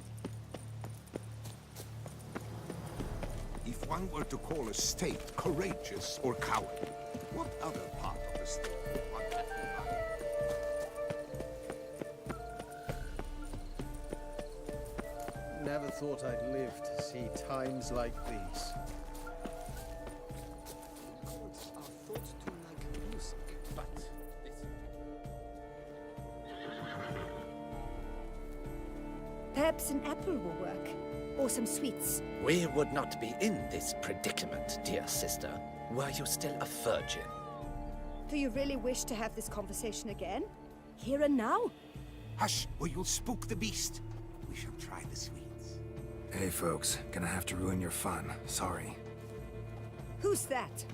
If one were to call a state courageous or cowardly, what other part of the state would one have in mind? Never thought I'd live to see times like these. Gods are thought to like music, but Perhaps an apple will work. Or some sweets. We would not be in this predicament, dear sister, were you still a virgin. Do you really wish to have this conversation again? Here and now? Hush, or you'll spook the beast. We shall try the sweets. Hey folks, gonna have to ruin your fun. Sorry. Who's that?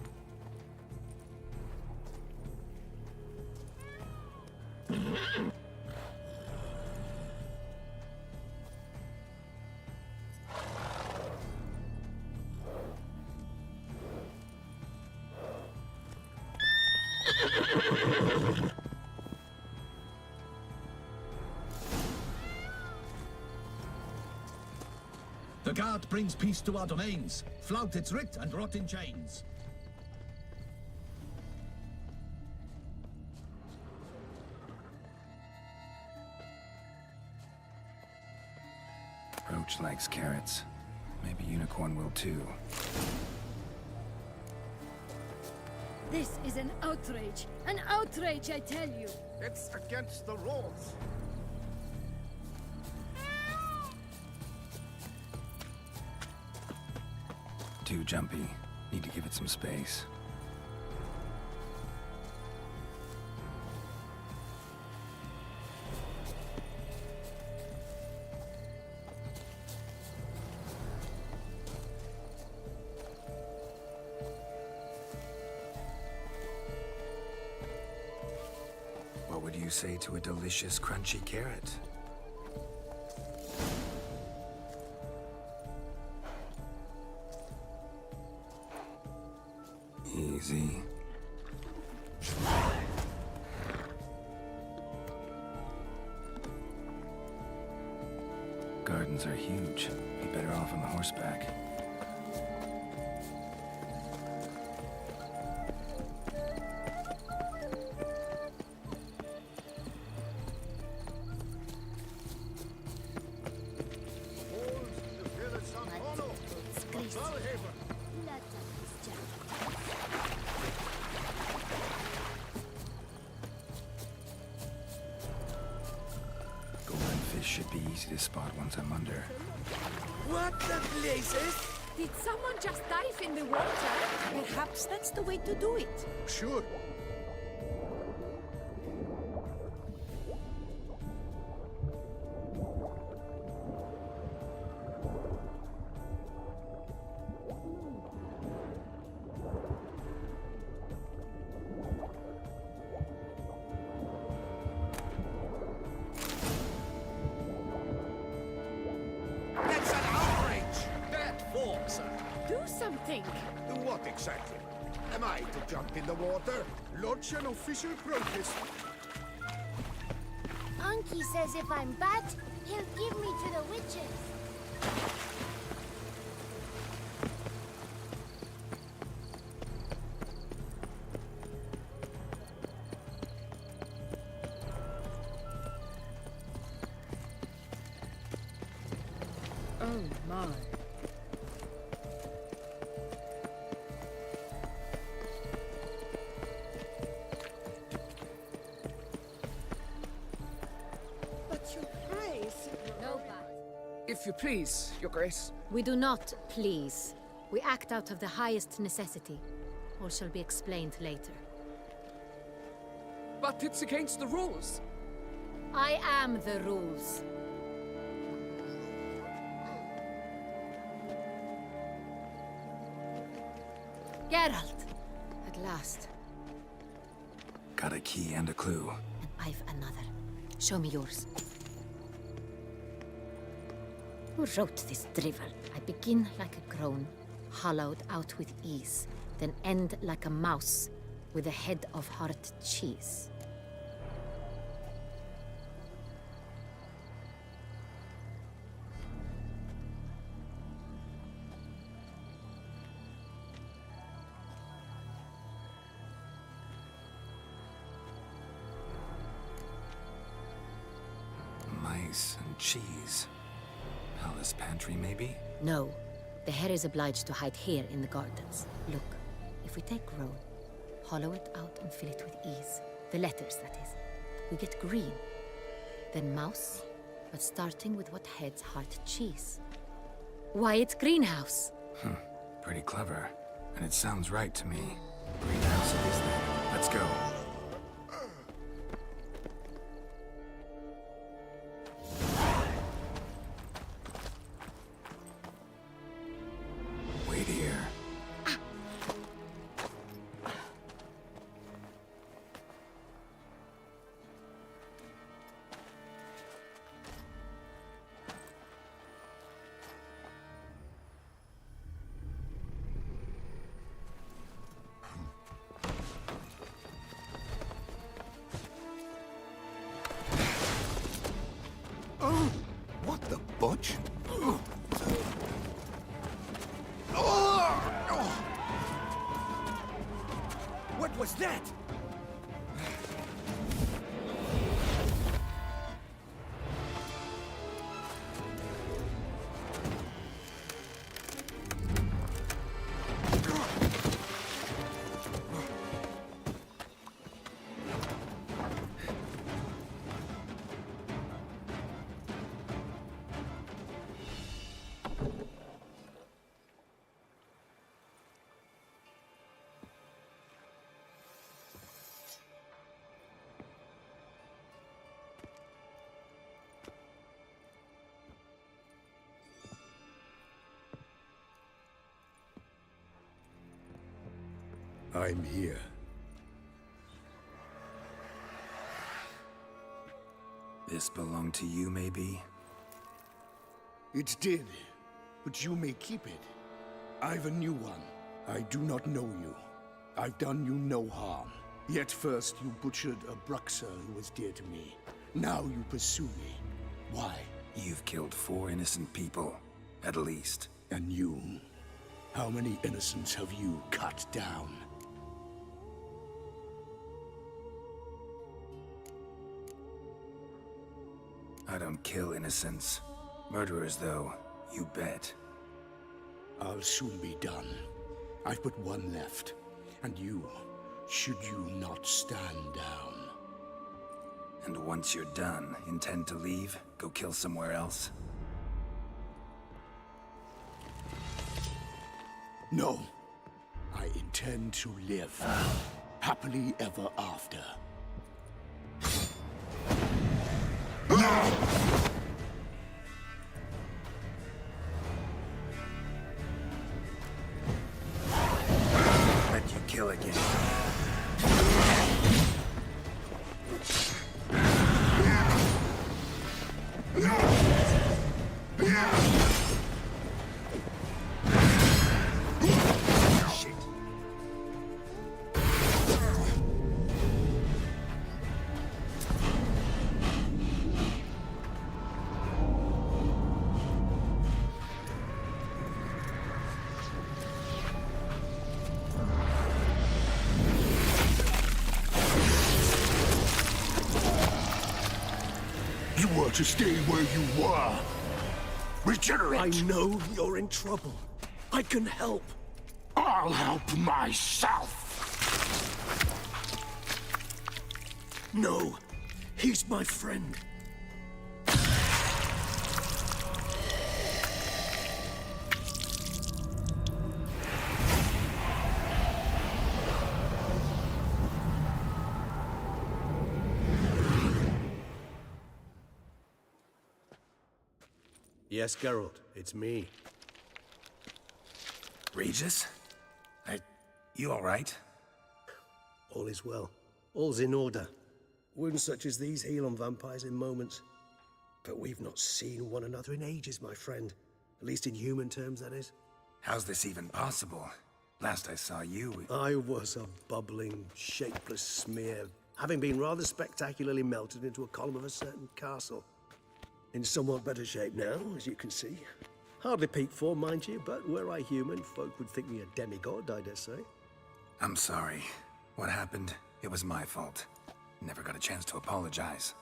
The guard brings peace to our domains. Flout its writ and rot in chains. Roach likes carrots. Maybe Unicorn will too. This is an outrage. An outrage, I tell you. It's against the rules. Too jumpy. Need to give it some space. What would you say to a delicious, crunchy carrot? Easy. Gardens are huge. Be better off on the horseback. Easy to spot once I'm under. What the blazes? Did someone just dive in the water? Perhaps that's the way to do it. Sure. That's an outrage! That fork, sir. Do something! Do what exactly? Am I to jump in the water? Lodge an official protest. Anki says if I'm bad, he'll give me to the witches. Oh my. But your grace... No, but If you please, Your Grace. we do not please. We act out of the highest necessity. All shall be explained later. But it's against the rules. I am the rules. Geralt! At last. Got a key and a clue. And I've another. Show me yours. Who wrote this drivel? I begin like a crone, hollowed out with ease, then end like a mouse, with a head of hard cheese. Mice and cheese. Palace pantry, maybe? No, the hare is obliged to hide here in the gardens. Look, if we take roan, hollow it out and fill it with ease, the letters, that is, we get green. Then mouse, but starting with what heads hard cheese. Why, it's greenhouse. Pretty clever. And it sounds right to me. Greenhouse it is then. Let's go. Wait here. Oh! What the butch? What was that? I'm here. This belonged to you, maybe? It did, but you may keep it. I've a new one. I do not know you. I've done you no harm. Yet first you butchered a Bruxer who was dear to me. Now you pursue me. Why? You've killed 4 innocent people, at least. And you? How many innocents have you cut down? I don't kill innocents. Murderers, though, you bet. I'll soon be done. I've but one left. And you, should you not stand down. And once you're done, intend to leave? Go kill somewhere else? No. I intend to live. Happily ever after. Let you kill again. You were to stay where you were. Regenerate! I know you're in trouble. I can help. I'll help myself. No, he's my friend. Yes, Geralt, it's me. Regis? You alright? All is well. All's in order. Wounds such as these heal on vampires in moments. But we've not seen one another in ages, my friend. At least in human terms, that is. How's this even possible? Last I saw you... I was a bubbling, shapeless smear, having been rather spectacularly melted into a column of a certain castle. In somewhat better shape now, as you can see. Hardly peak form, mind you, but were I human, folk would think me a demigod, I dare say. I'm sorry. What happened? It was my fault. Never got a chance to apologize.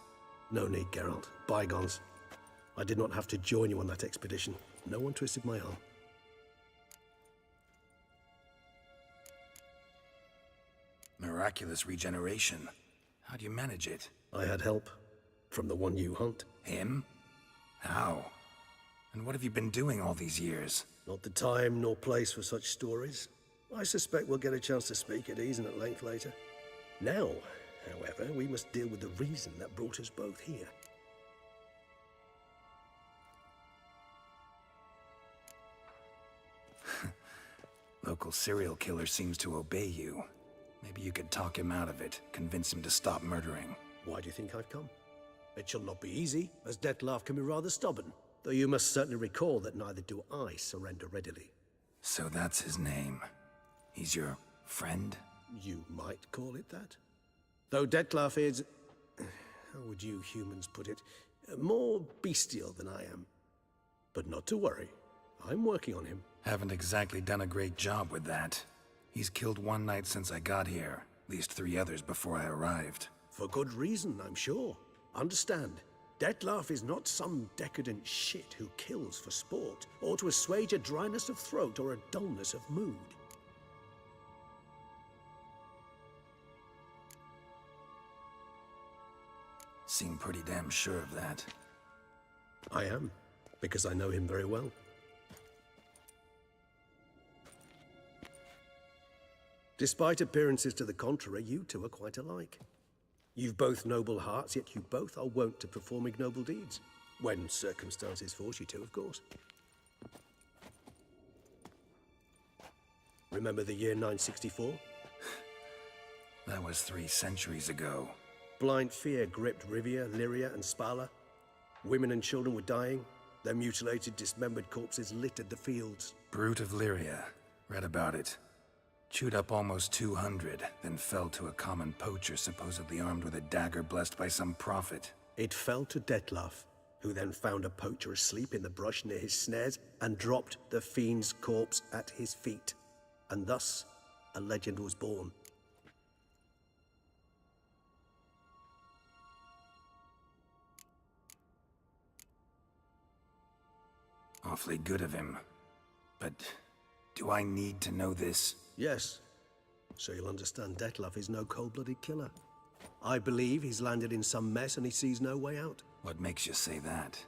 No need, Geralt. Bygones. I did not have to join you on that expedition. No one twisted my arm. Miraculous regeneration. How do you manage it? I had help. From the one you hunt. Him? How? And what have you been doing all these years? Not the time nor place for such stories. I suspect we'll get a chance to speak at ease and at length later. Now, however, we must deal with the reason that brought us both here. Local serial killer seems to obey you. Maybe you could talk him out of it, convince him to stop murdering. Why do you think I've come? It shall not be easy, as Dettlaff can be rather stubborn. Though you must certainly recall that neither do I surrender readily. So that's his name. He's your friend? You might call it that. Though Dettlaff is... how would you humans put it? More bestial than I am. But not to worry. I'm working on him. Haven't exactly done a great job with that. He's killed one knight since I got here. At least 3 others before I arrived. For good reason, I'm sure. Understand, Dettlaff is not some decadent shit who kills for sport, or to assuage a dryness of throat or a dullness of mood. Seem pretty damn sure of that. I am, because I know him very well. Despite appearances to the contrary, you two are quite alike. You've both noble hearts, yet you both are wont to perform ignoble deeds. When circumstances force you to, of course. Remember the year 964? That was 3 centuries ago. Blind fear gripped Rivia, Lyria, and Spala. Women and children were dying. Their mutilated, dismembered corpses littered the fields. Brute of Lyria. Read about it. Chewed up almost 200, then fell to a common poacher supposedly armed with a dagger blessed by some prophet. It fell to Dettlaff, who then found a poacher asleep in the brush near his snares and dropped the fiend's corpse at his feet. And thus, a legend was born. Awfully good of him. But do I need to know this? Yes. So you'll understand Dettlaff is no cold-blooded killer. I believe he's landed in some mess and he sees no way out. What makes you say that?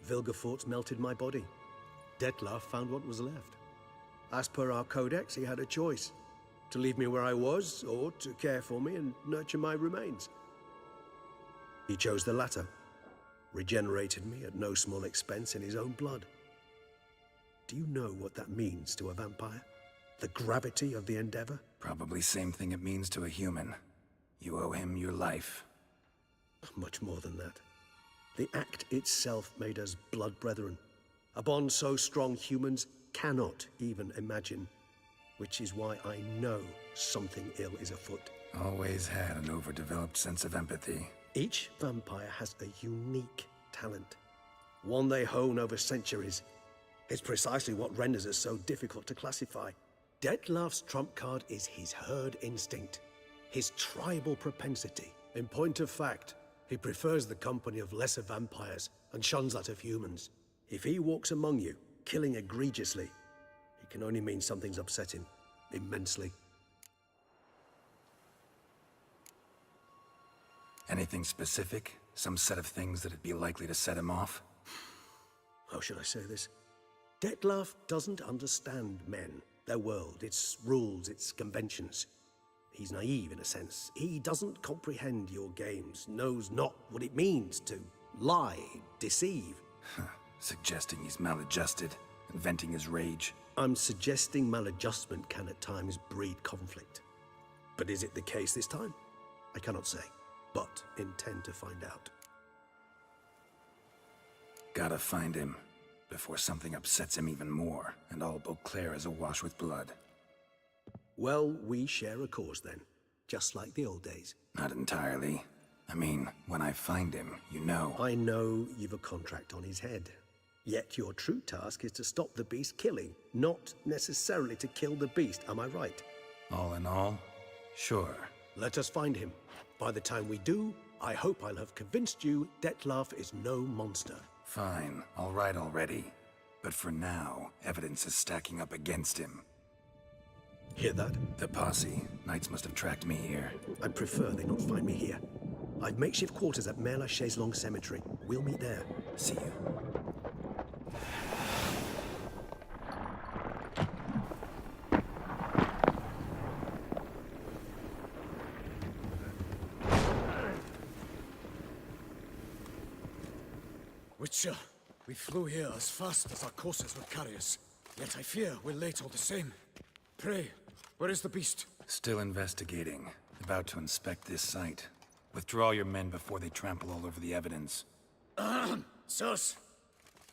Vilgefortz melted my body. Dettlaff found what was left. As per our codex, he had a choice. To leave me where I was, or to care for me and nurture my remains. He chose the latter. Regenerated me at no small expense in his own blood. Do you know what that means to a vampire? The gravity of the endeavor? Probably same thing it means to a human. You owe him your life. Much more than that. The act itself made us blood brethren. A bond so strong humans cannot even imagine. Which is why I know something ill is afoot. Always had an overdeveloped sense of empathy. Each vampire has a unique talent. One they hone over centuries. It's precisely what renders us so difficult to classify. Dettlaff's trump card is his herd instinct. His tribal propensity. In point of fact, he prefers the company of lesser vampires and shuns that of humans. If he walks among you, killing egregiously, it can only mean something's upset him, immensely. Anything specific? Some set of things that'd be likely to set him off? How should I say this? Dettlaff doesn't understand men, their world, its rules, its conventions. He's naive in a sense. He doesn't comprehend your games, knows not what it means to lie, deceive. Suggesting he's maladjusted, and venting his rage. I'm suggesting maladjustment can at times breed conflict. But is it the case this time? I cannot say, but intend to find out. Gotta find him, before something upsets him even more, and all Beauclair is awash with blood. Well, we share a cause then, just like the old days. Not entirely. I mean, when I find him, you know. I know you've a contract on his head. Yet your true task is to stop the beast killing, not necessarily to kill the beast, am I right? All in all, sure. Let us find him. By the time we do, I hope I'll have convinced you Dettlaff is no monster. Fine, all right already. But for now, evidence is stacking up against him. Hear that? The posse. Knights must have tracked me here. I prefer they not find me here. I've makeshift quarters at Mère Lachaise-Longue Cemetery. We'll meet there. See you. Witcher, we flew here as fast as our courses would carry us. Yet I fear we're late all the same. Pray, where is the beast? Still investigating. About to inspect this site. Withdraw your men before they trample all over the evidence. Sirs,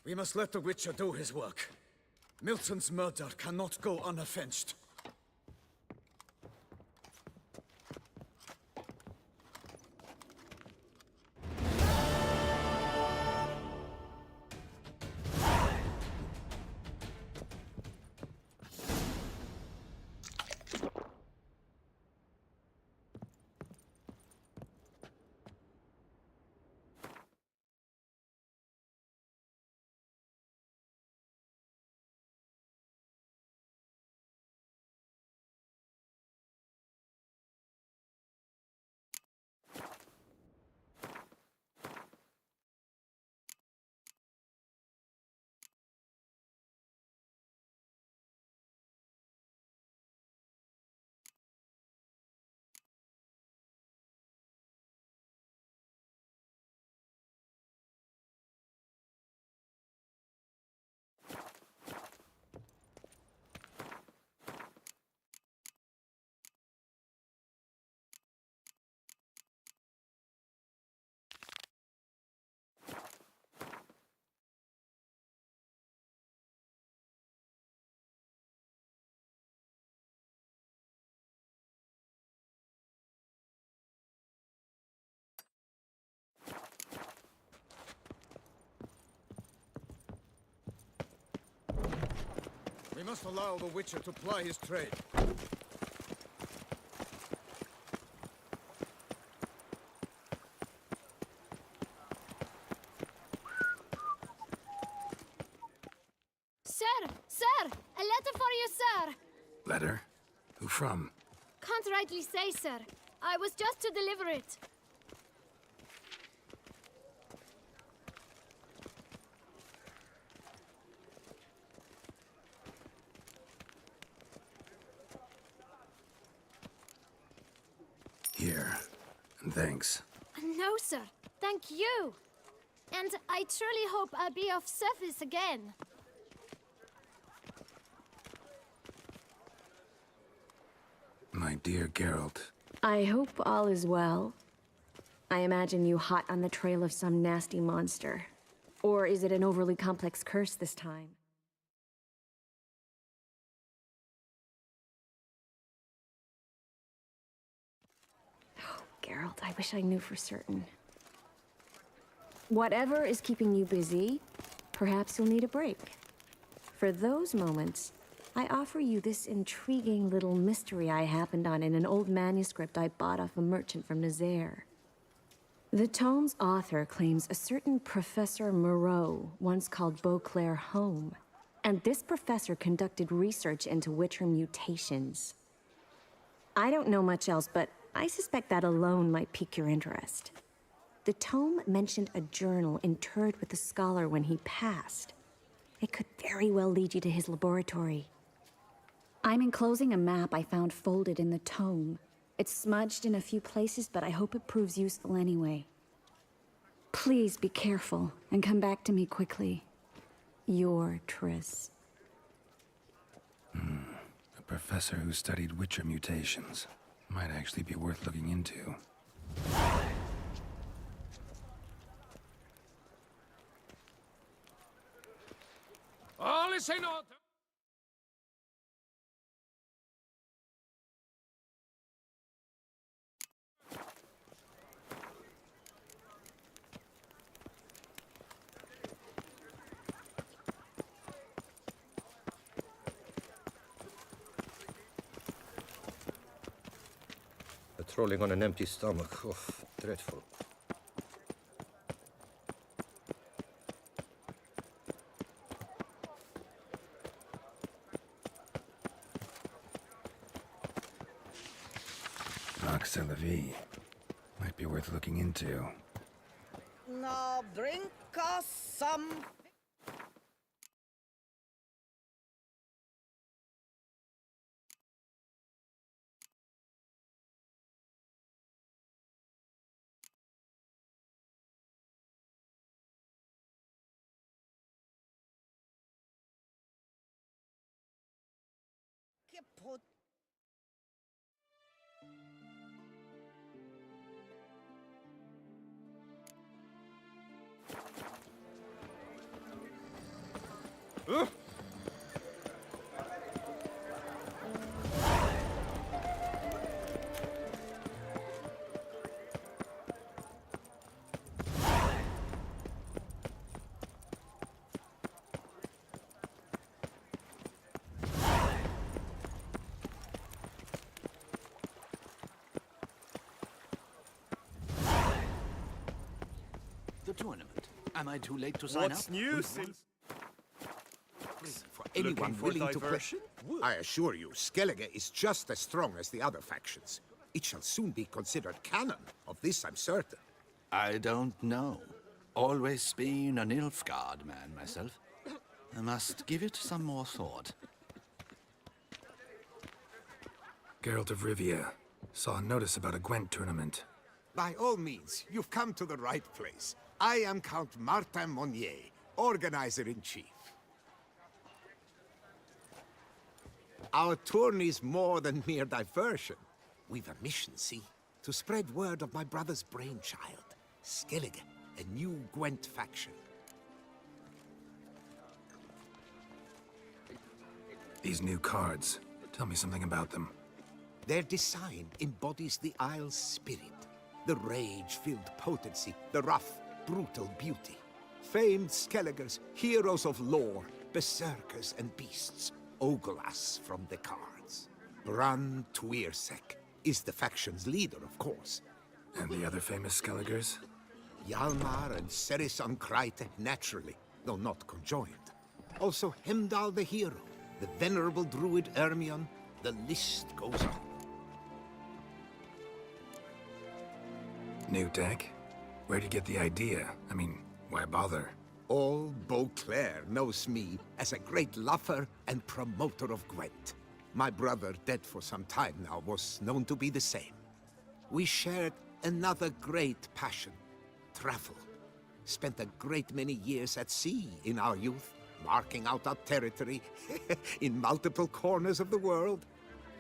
we must let the Witcher do his work. Milton's murder cannot go unavenged. We must allow the Witcher to ply his trade. Sir! Sir! A letter for you, sir! Letter? Who from? Can't rightly say, sir. I was just to deliver it. Here. And thanks. No, sir. Thank you. And I truly hope I'll be of service again. My dear Geralt. I hope all is well. I imagine you hot on the trail of some nasty monster. Or is it an overly complex curse this time? Oh, Geralt, I wish I knew for certain. Whatever is keeping you busy, perhaps you'll need a break. For those moments, I offer you this intriguing little mystery I happened on in an old manuscript I bought off a merchant from Nazaire. The tome's author claims a certain Professor Moreau once called Beauclair home, and this professor conducted research into Witcher mutations. I don't know much else, but I suspect that alone might pique your interest. The tome mentioned a journal interred with the scholar when he passed. It could very well lead you to his laboratory. I'm enclosing a map I found folded in the tome. It's smudged in a few places, but I hope it proves useful anyway. Please be careful and come back to me quickly. Your Triss. A professor who studied Witcher mutations. Might actually be worth looking into. All is in order. Patrolling on an empty stomach. Oh, dreadful. Nox a la Vie. Might be worth looking into. Now bring us some... Put... The tournament. Am I too late to sign up? What's new since... For anyone willing to play. I assure you, Skellige is just as strong as the other factions. It shall soon be considered canon. Of this I'm certain. I don't know. Always been a Nilfgaard man myself. I must give it some more thought. Geralt of Rivia. Saw a notice about a Gwent tournament. By all means, you've come to the right place. I am Count Martin Monnier, Organizer-in-Chief. Our tourney's more than mere diversion. We've a mission, see? To spread word of my brother's brainchild, Skellige, a new Gwent faction. These new cards. Tell me something about them. Their design embodies the Isle's spirit. The rage-filled potency, the rough, brutal beauty. Famed Skelligers, heroes of lore, berserkers and beasts, ogle us from the cards. Bran Tuirsek is the faction's leader, of course. And the other famous Skelligers? Hjalmar and Serisan Kreite, naturally, though not conjoined. Also Hemdall the hero, the venerable druid Ermion, the list goes on. New deck? Where'd you get the idea? I mean, why bother? All Beauclair knows me as a great lover and promoter of Gwent. My brother, dead for some time now, was known to be the same. We shared another great passion, travel. Spent a great many years at sea in our youth, marking out our territory in multiple corners of the world.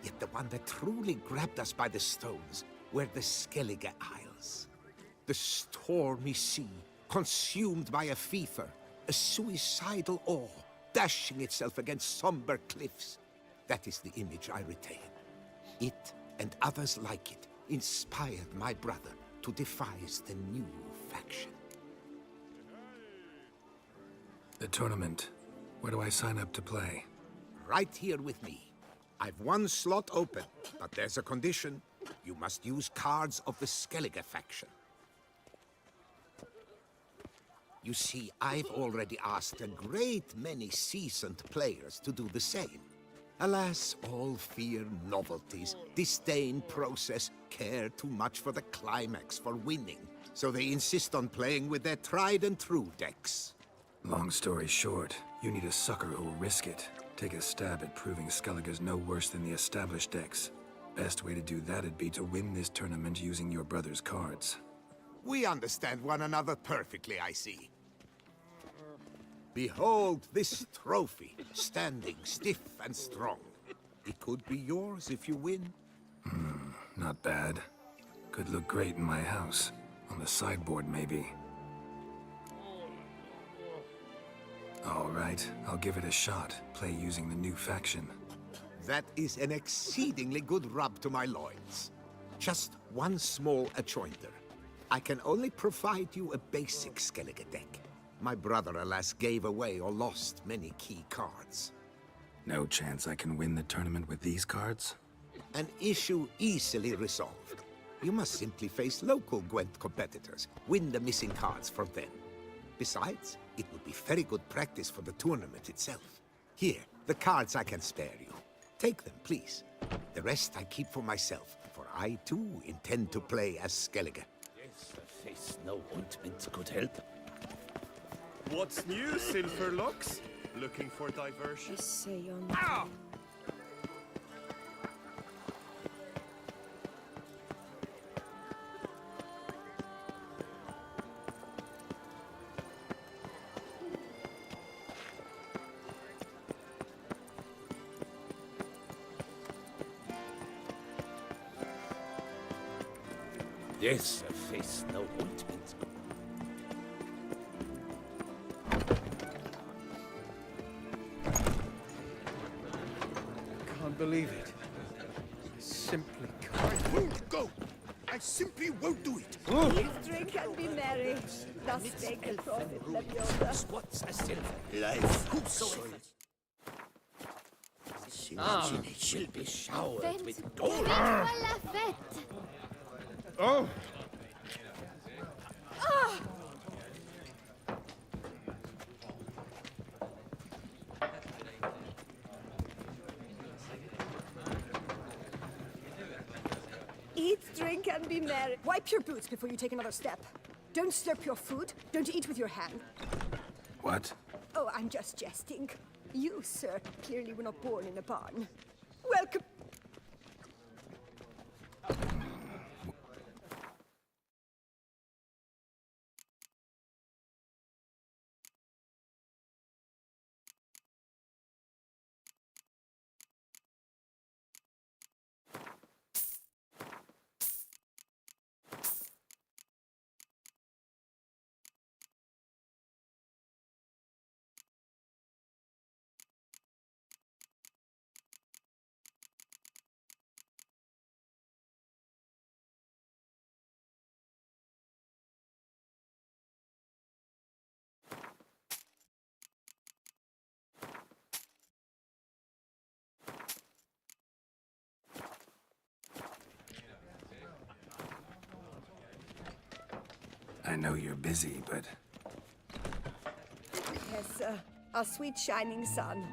Yet the one that truly grabbed us by the stones were the Skellige Isles. The stormy sea, consumed by a fever, a suicidal awe, dashing itself against somber cliffs. That is the image I retain. It, and others like it, inspired my brother to devise the new faction. The tournament. Where do I sign up to play? Right here with me. I've one slot open, but there's a condition. You must use cards of the Skellige faction. You see, I've already asked a great many seasoned players to do the same. Alas, all fear novelties, disdain process, care too much for the climax, for winning. So they insist on playing with their tried and true decks. Long story short, you need a sucker who'll risk it. Take a stab at proving Skellige's no worse than the established decks. Best way to do that'd be to win this tournament using your brother's cards. We understand one another perfectly, I see. Behold this trophy, standing stiff and strong. It could be yours if you win. Not bad. Could look great in my house. On the sideboard, maybe. All right, I'll give it a shot. Play using the new faction. That is an exceedingly good rub to my loins. Just one small adjoinder. I can only provide you a basic Skellige deck. My brother, alas, gave away or lost many key cards. No chance I can win the tournament with these cards? An issue easily resolved. You must simply face local Gwent competitors, win the missing cards from them. Besides, it would be very good practice for the tournament itself. Here, the cards I can spare you. Take them, please. The rest I keep for myself, for I too intend to play as Skellige. Yes, a face no ointment could help. What's new, Silverlocks? Looking for diversion? Ow! Yes, a face no ointment. Can't believe it. I simply can't. Won't go! I simply won't do it! Eat, drink, and be merry. Thus take a profit, Lebioda. What's a silver? Life, whoso Will be showered with gold. Vive la fête! Oh! Eat, drink, and be merry. Wipe your boots before you take another step. Don't slurp your food. Don't eat with your hand. What? Oh, I'm just jesting. You, sir, clearly were not born in a barn. Welcome. I know you're busy, but... Yes, sir. Our sweet shining sun.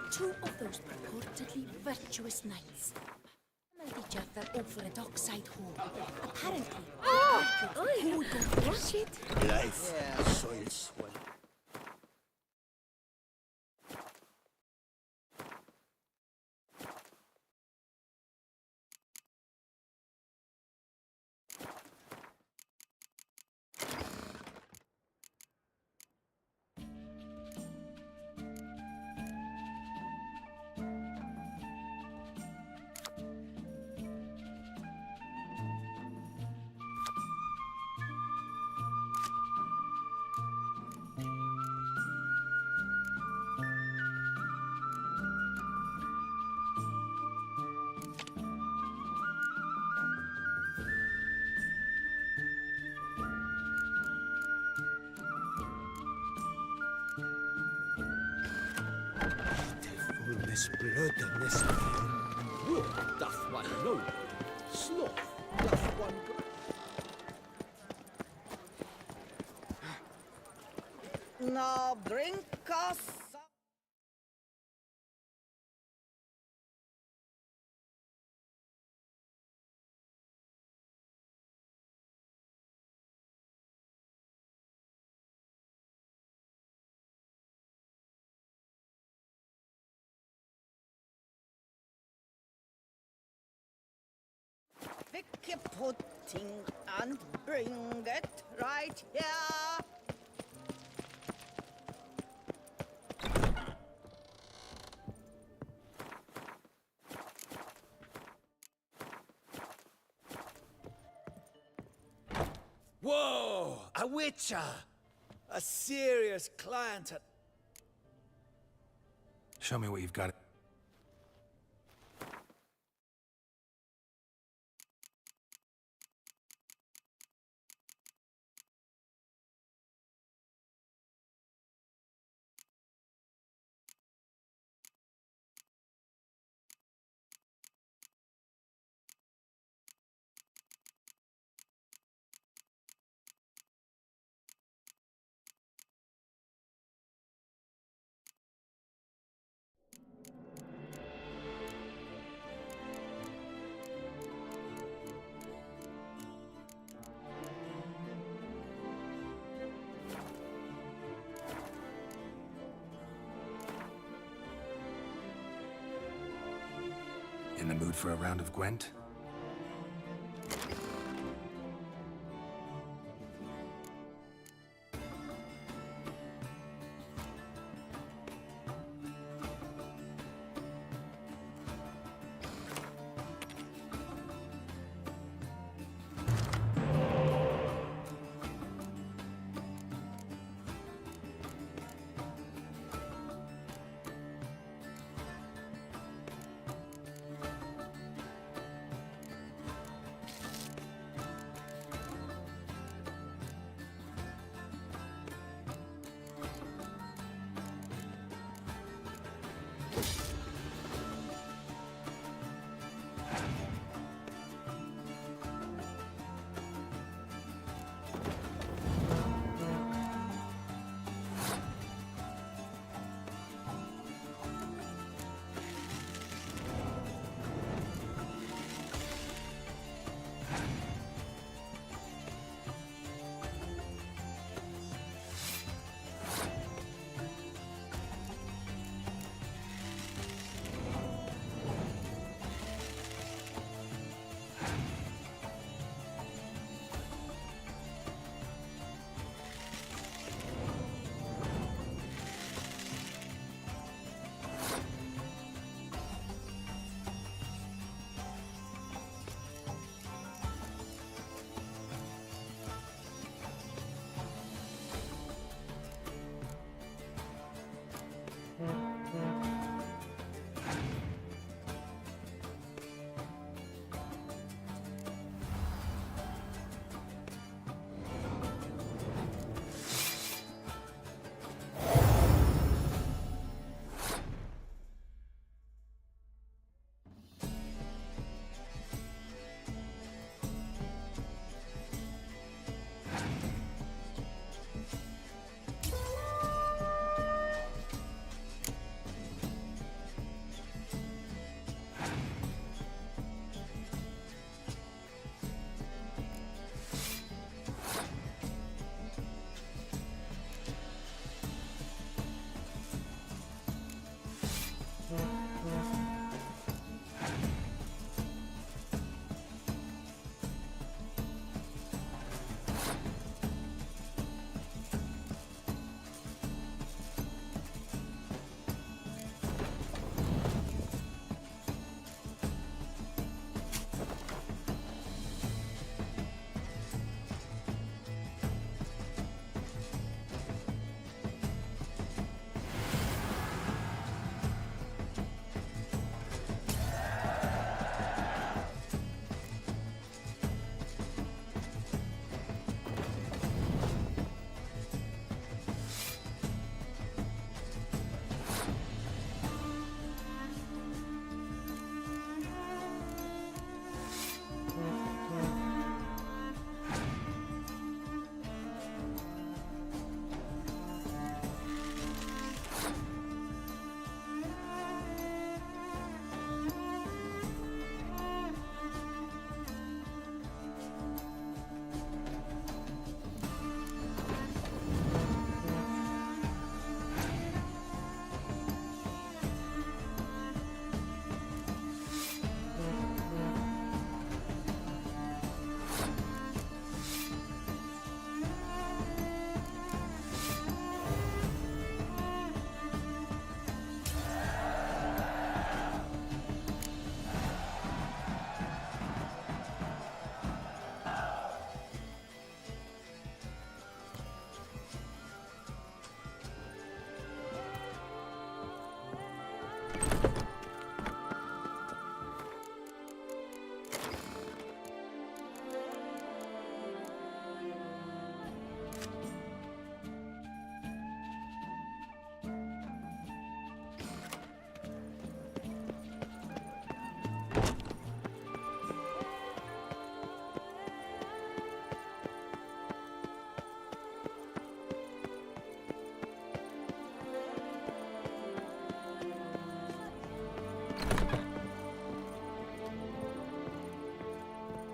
Two of those purportedly virtuous knights met each other over a dockside hole. Apparently, who would go first? Life, soil swell. Soulless blood and this War doth one know, sloth doth one go. Now drink us. Pick your pudding and bring it right here. Whoa! A witcher! A serious client at... Show me what you've got. In the mood for a round of Gwent?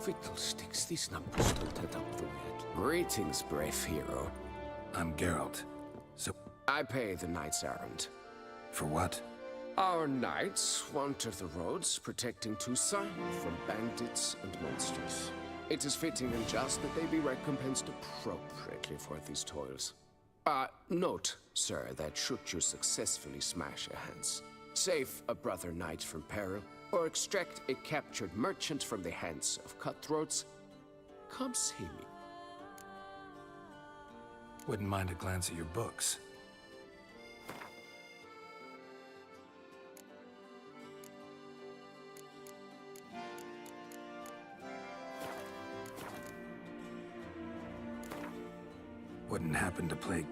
Fiddlesticks, these numbers don't add up the way it. Greetings, brave hero. I'm Geralt. So... I pay the knights errand. For what? Our knights wander the roads, protecting Toussaint from bandits and monsters. It is fitting and just that they be recompensed appropriately for these toils. Note, sir, that should you successfully smash a Hans, save a brother knight from peril, or extract a captured merchant from the hands of cutthroats, come see me. Wouldn't mind a glance at your books. Wouldn't happen to play...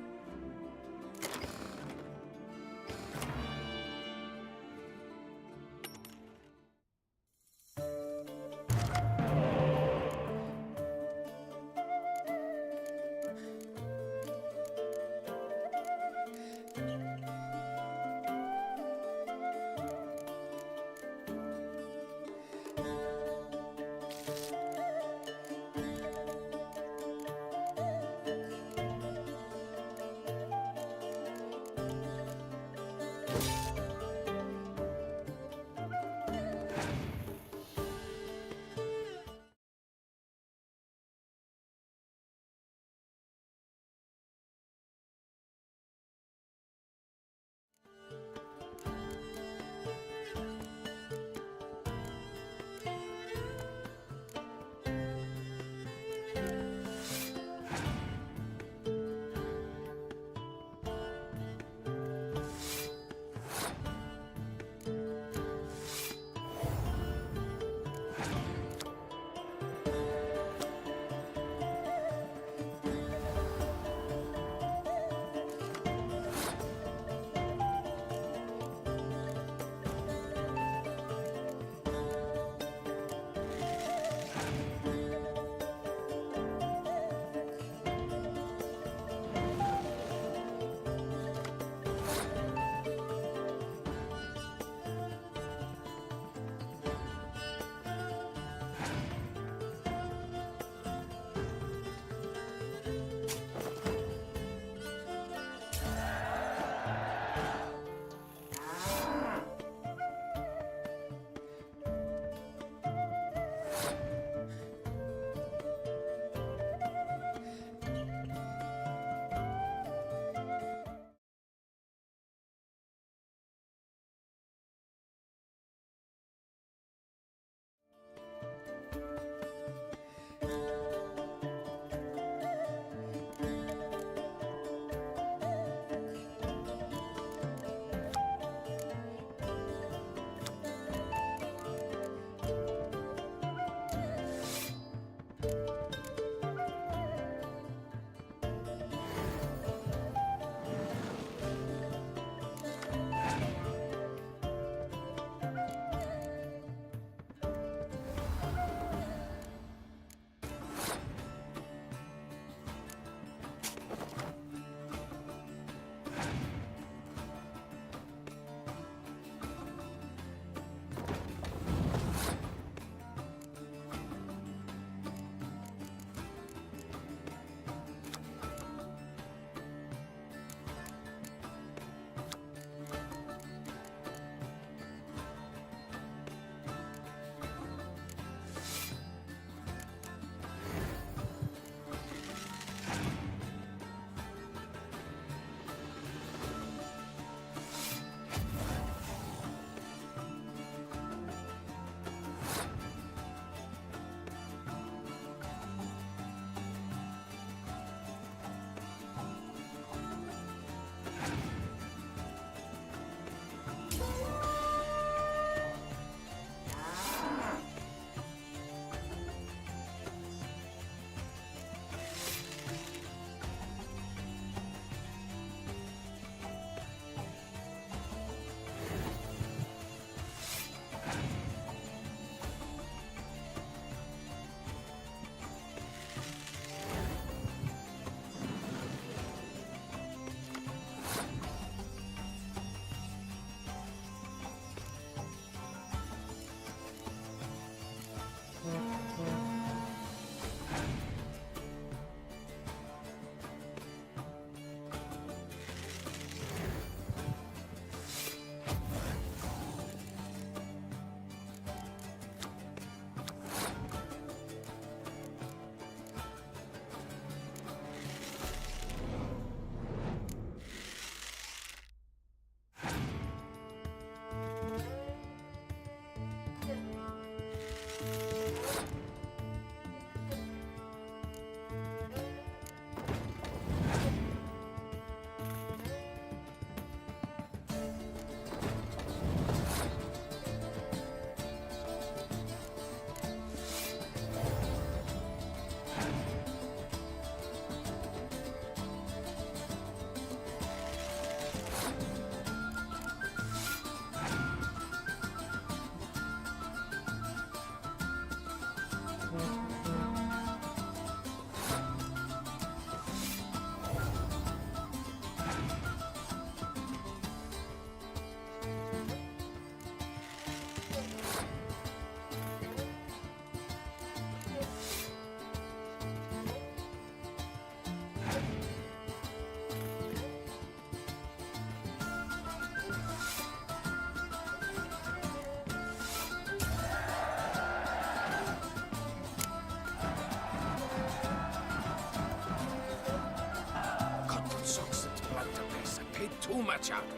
too much out of you.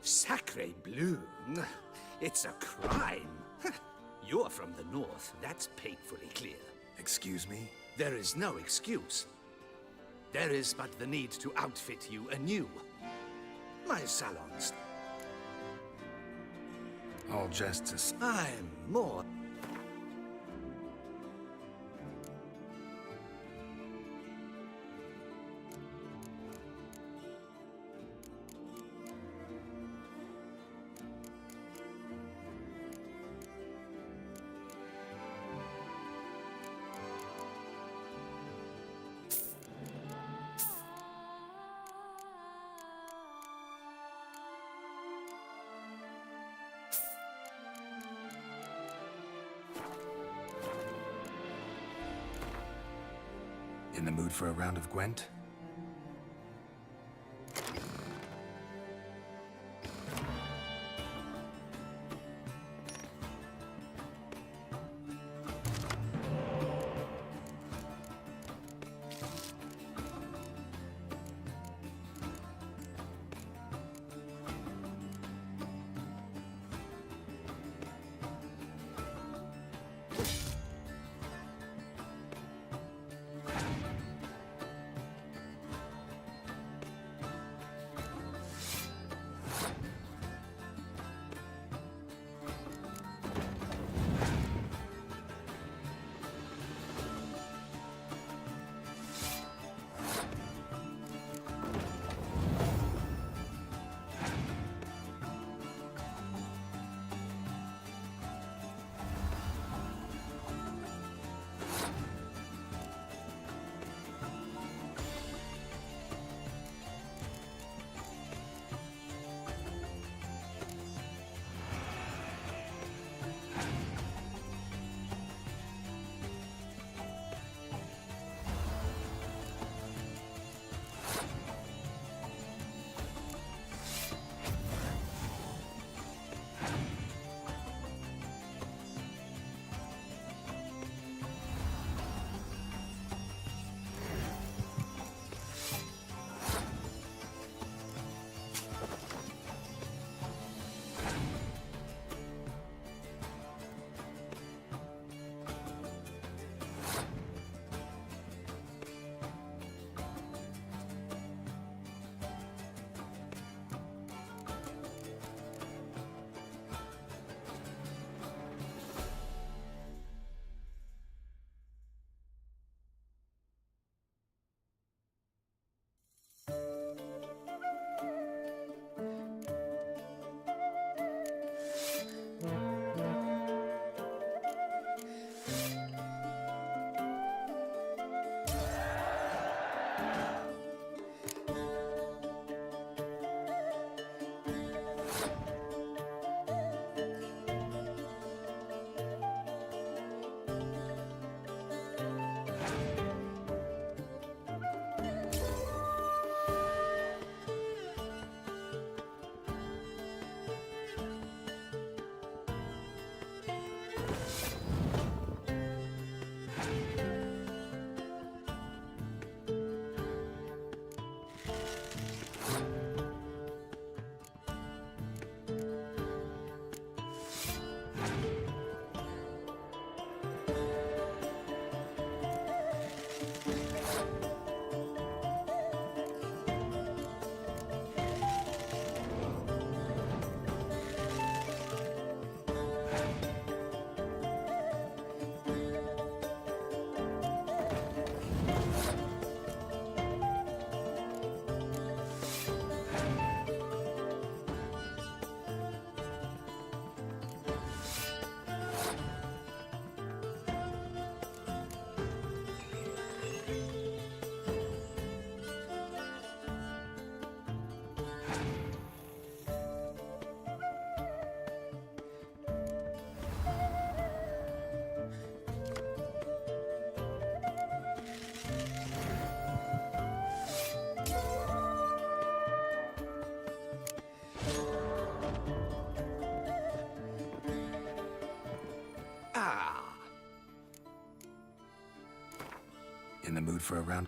Sacre bleu! It's a crime. You're from the north, that's painfully clear. Excuse me? There is no excuse. There is but the need to outfit you anew. My salons. All jests. I'm more. In the mood for a round of Gwent? mood for a round?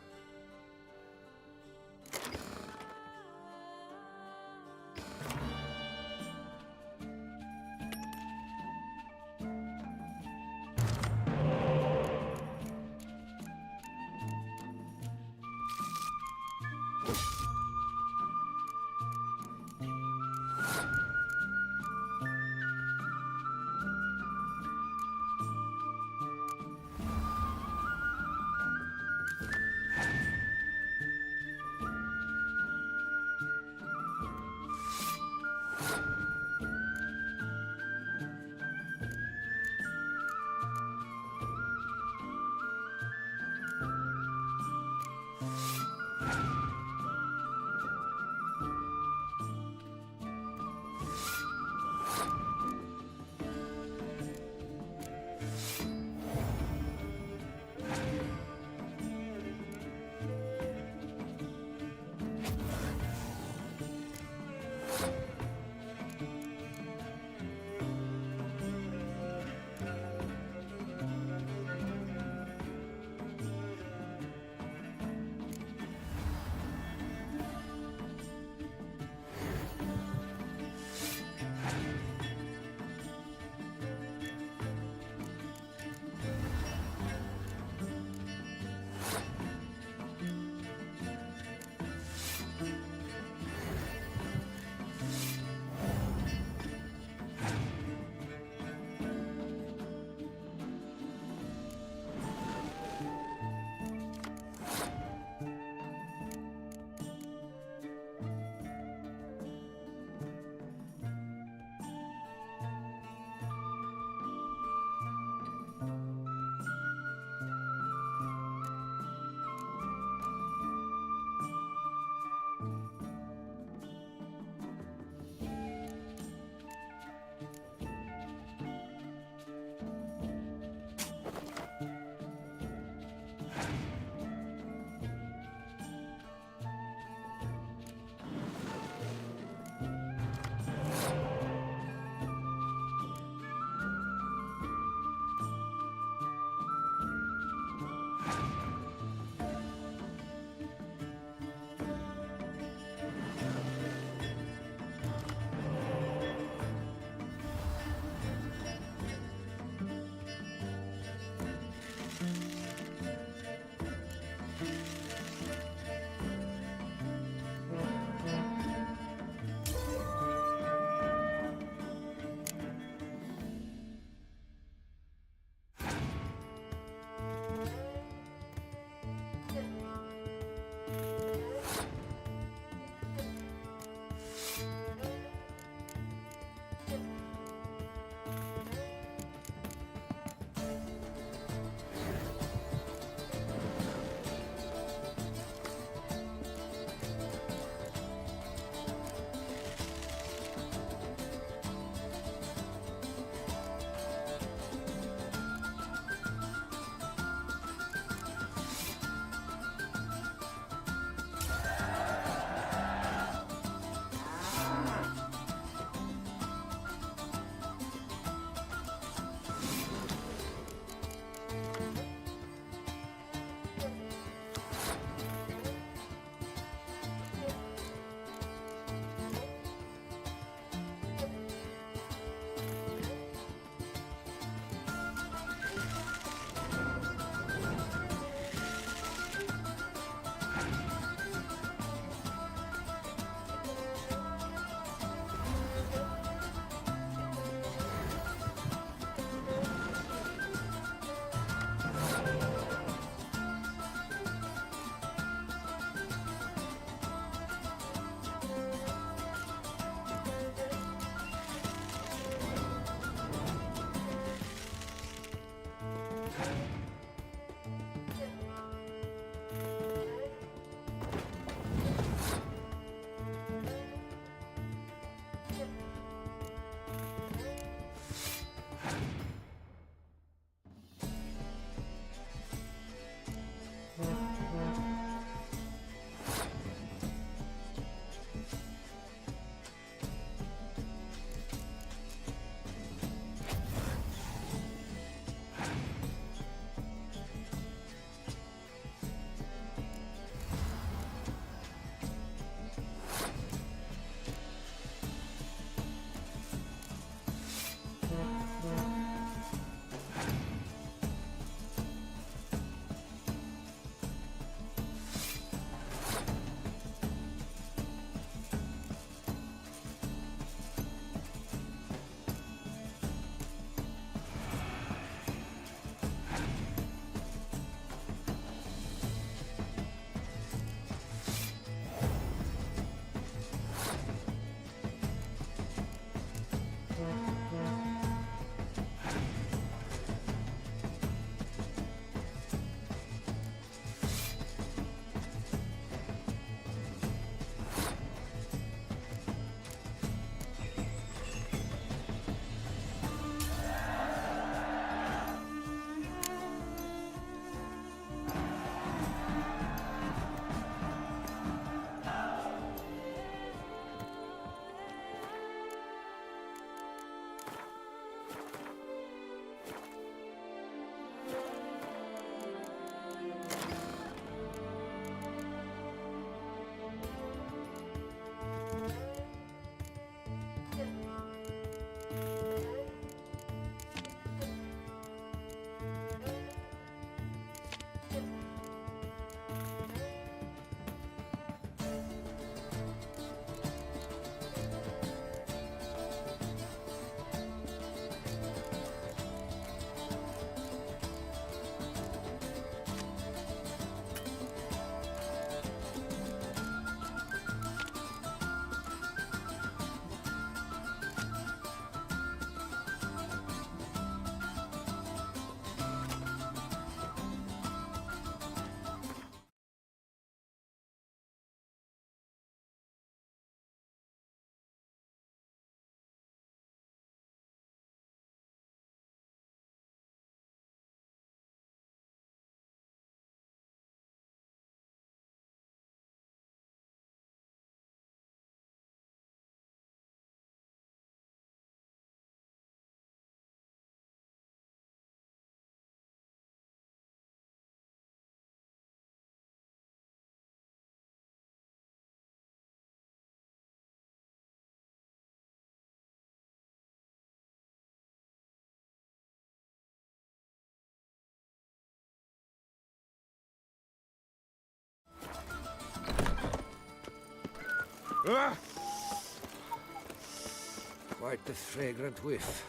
Quite the fragrant whiff.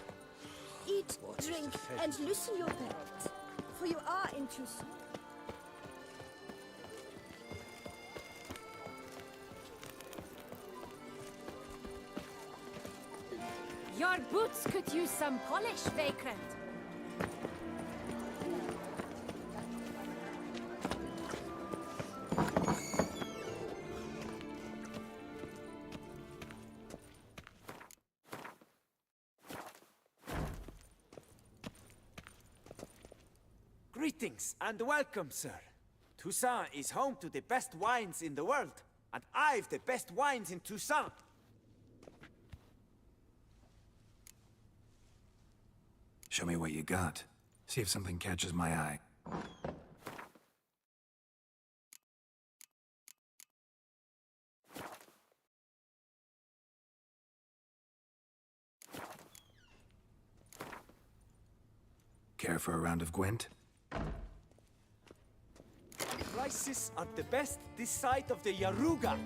Eat, drink, and loosen your belt, for you are in Toussaint. Your boots could use some polish, Vagrant. Greetings and welcome, sir. Toussaint is home to the best wines in the world, and I've the best wines in Toussaint. Show me what you got. See if something catches my eye. Care for a round of Gwent? Prices are the best this side of the Yaruga.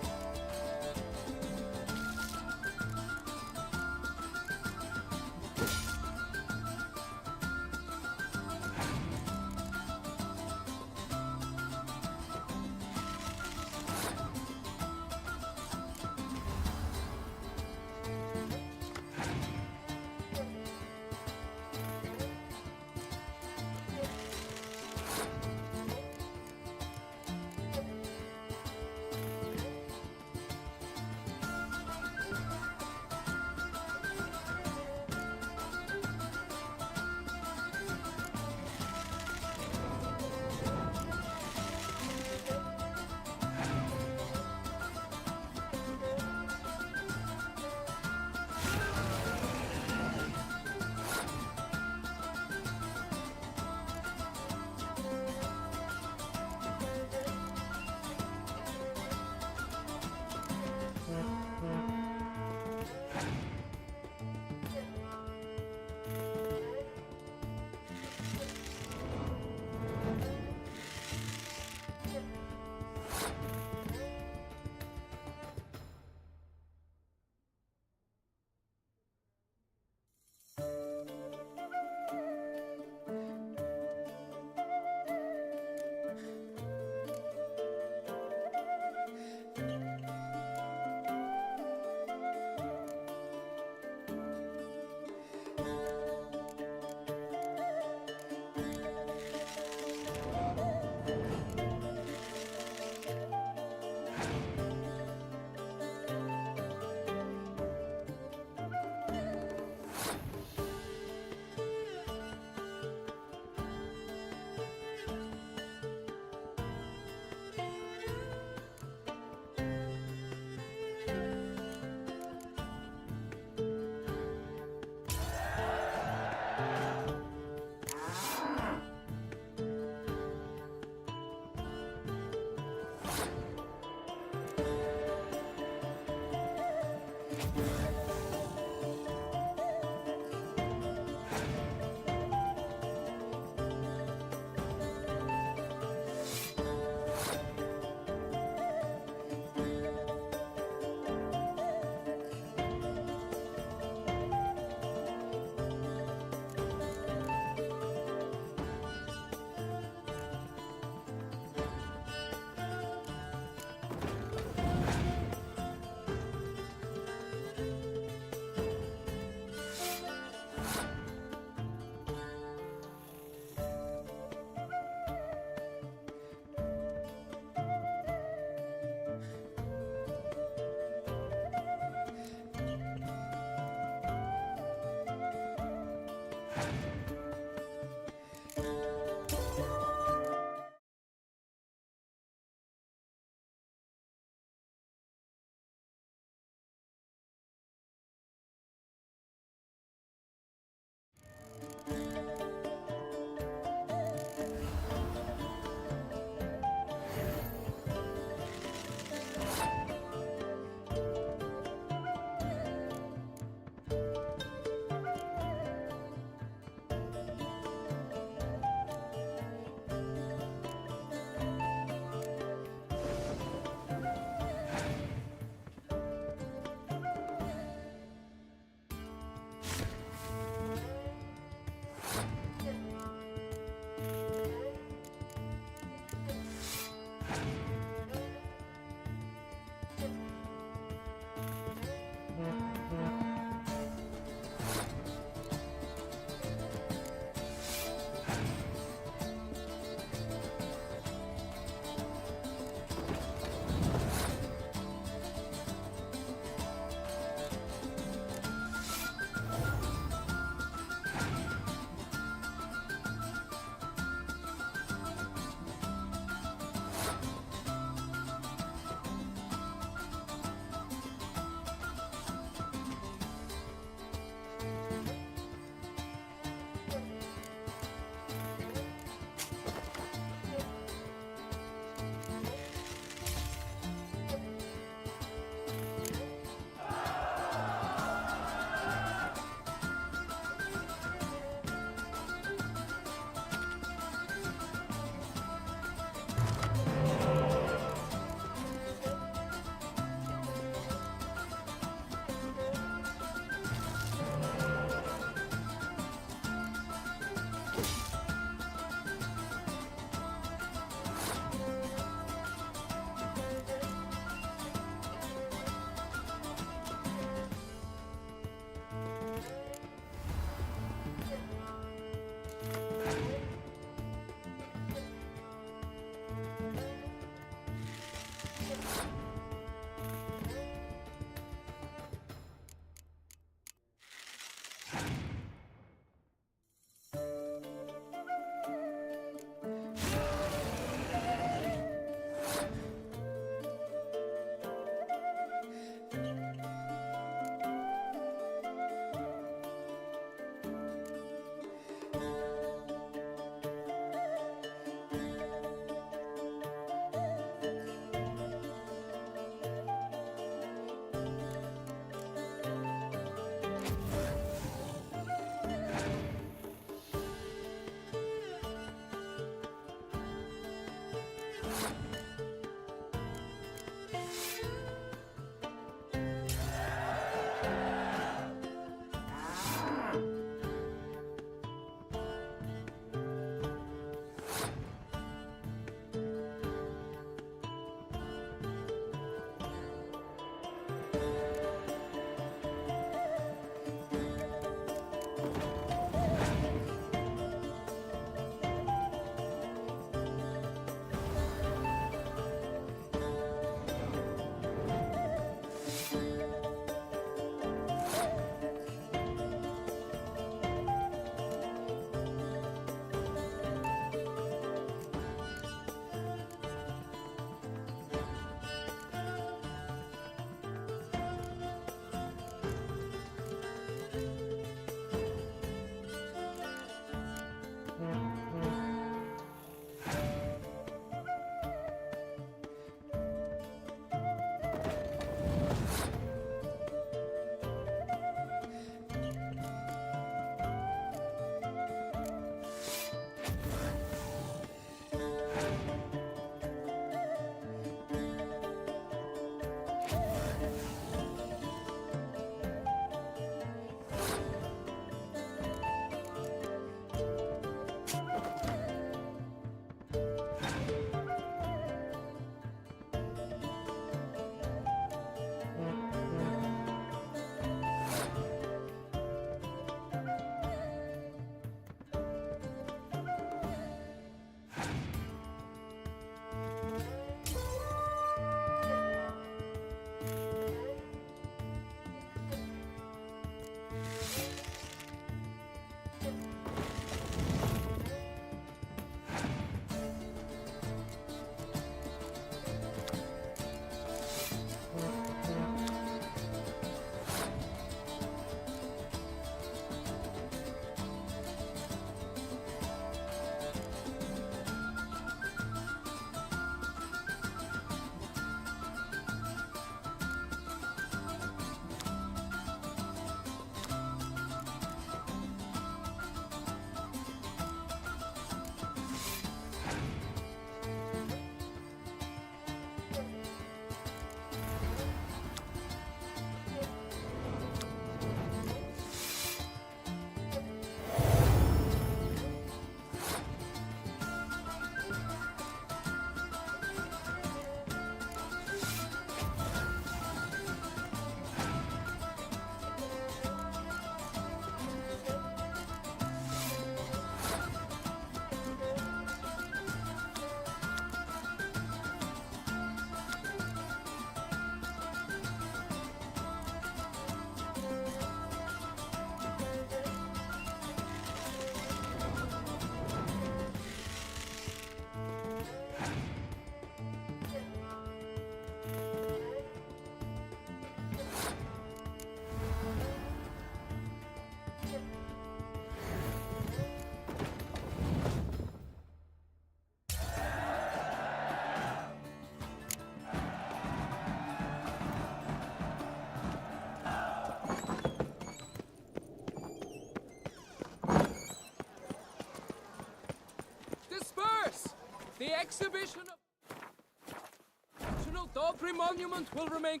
The exhibition of National Daubry Monument will remain.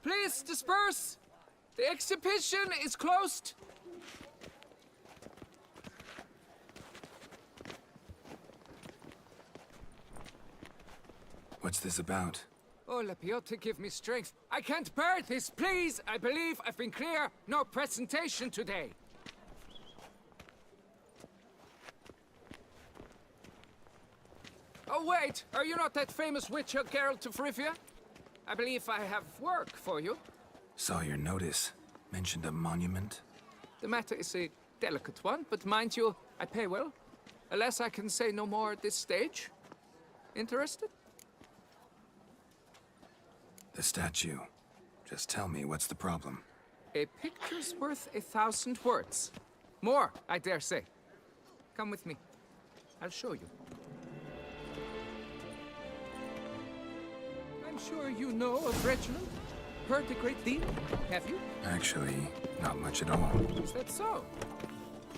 Please disperse. The exhibition is closed. What's this about? Oh, Lapiote, give me strength. I can't bear this, please. I believe I've been clear. No presentation today. Oh, wait! Are you not that famous witch, Geralt of Rivia? I believe I have work for you. Saw your notice. Mentioned a monument. The matter is a delicate one, but mind you, I pay well. Alas, I can say no more at this stage. Interested? The statue. Just tell me, what's the problem? A picture's worth 1,000 words. More, I dare say. Come with me. I'll show you. I'm sure you know of Reginald. Heard a great deal, have you? Actually, not much at all. Is that so?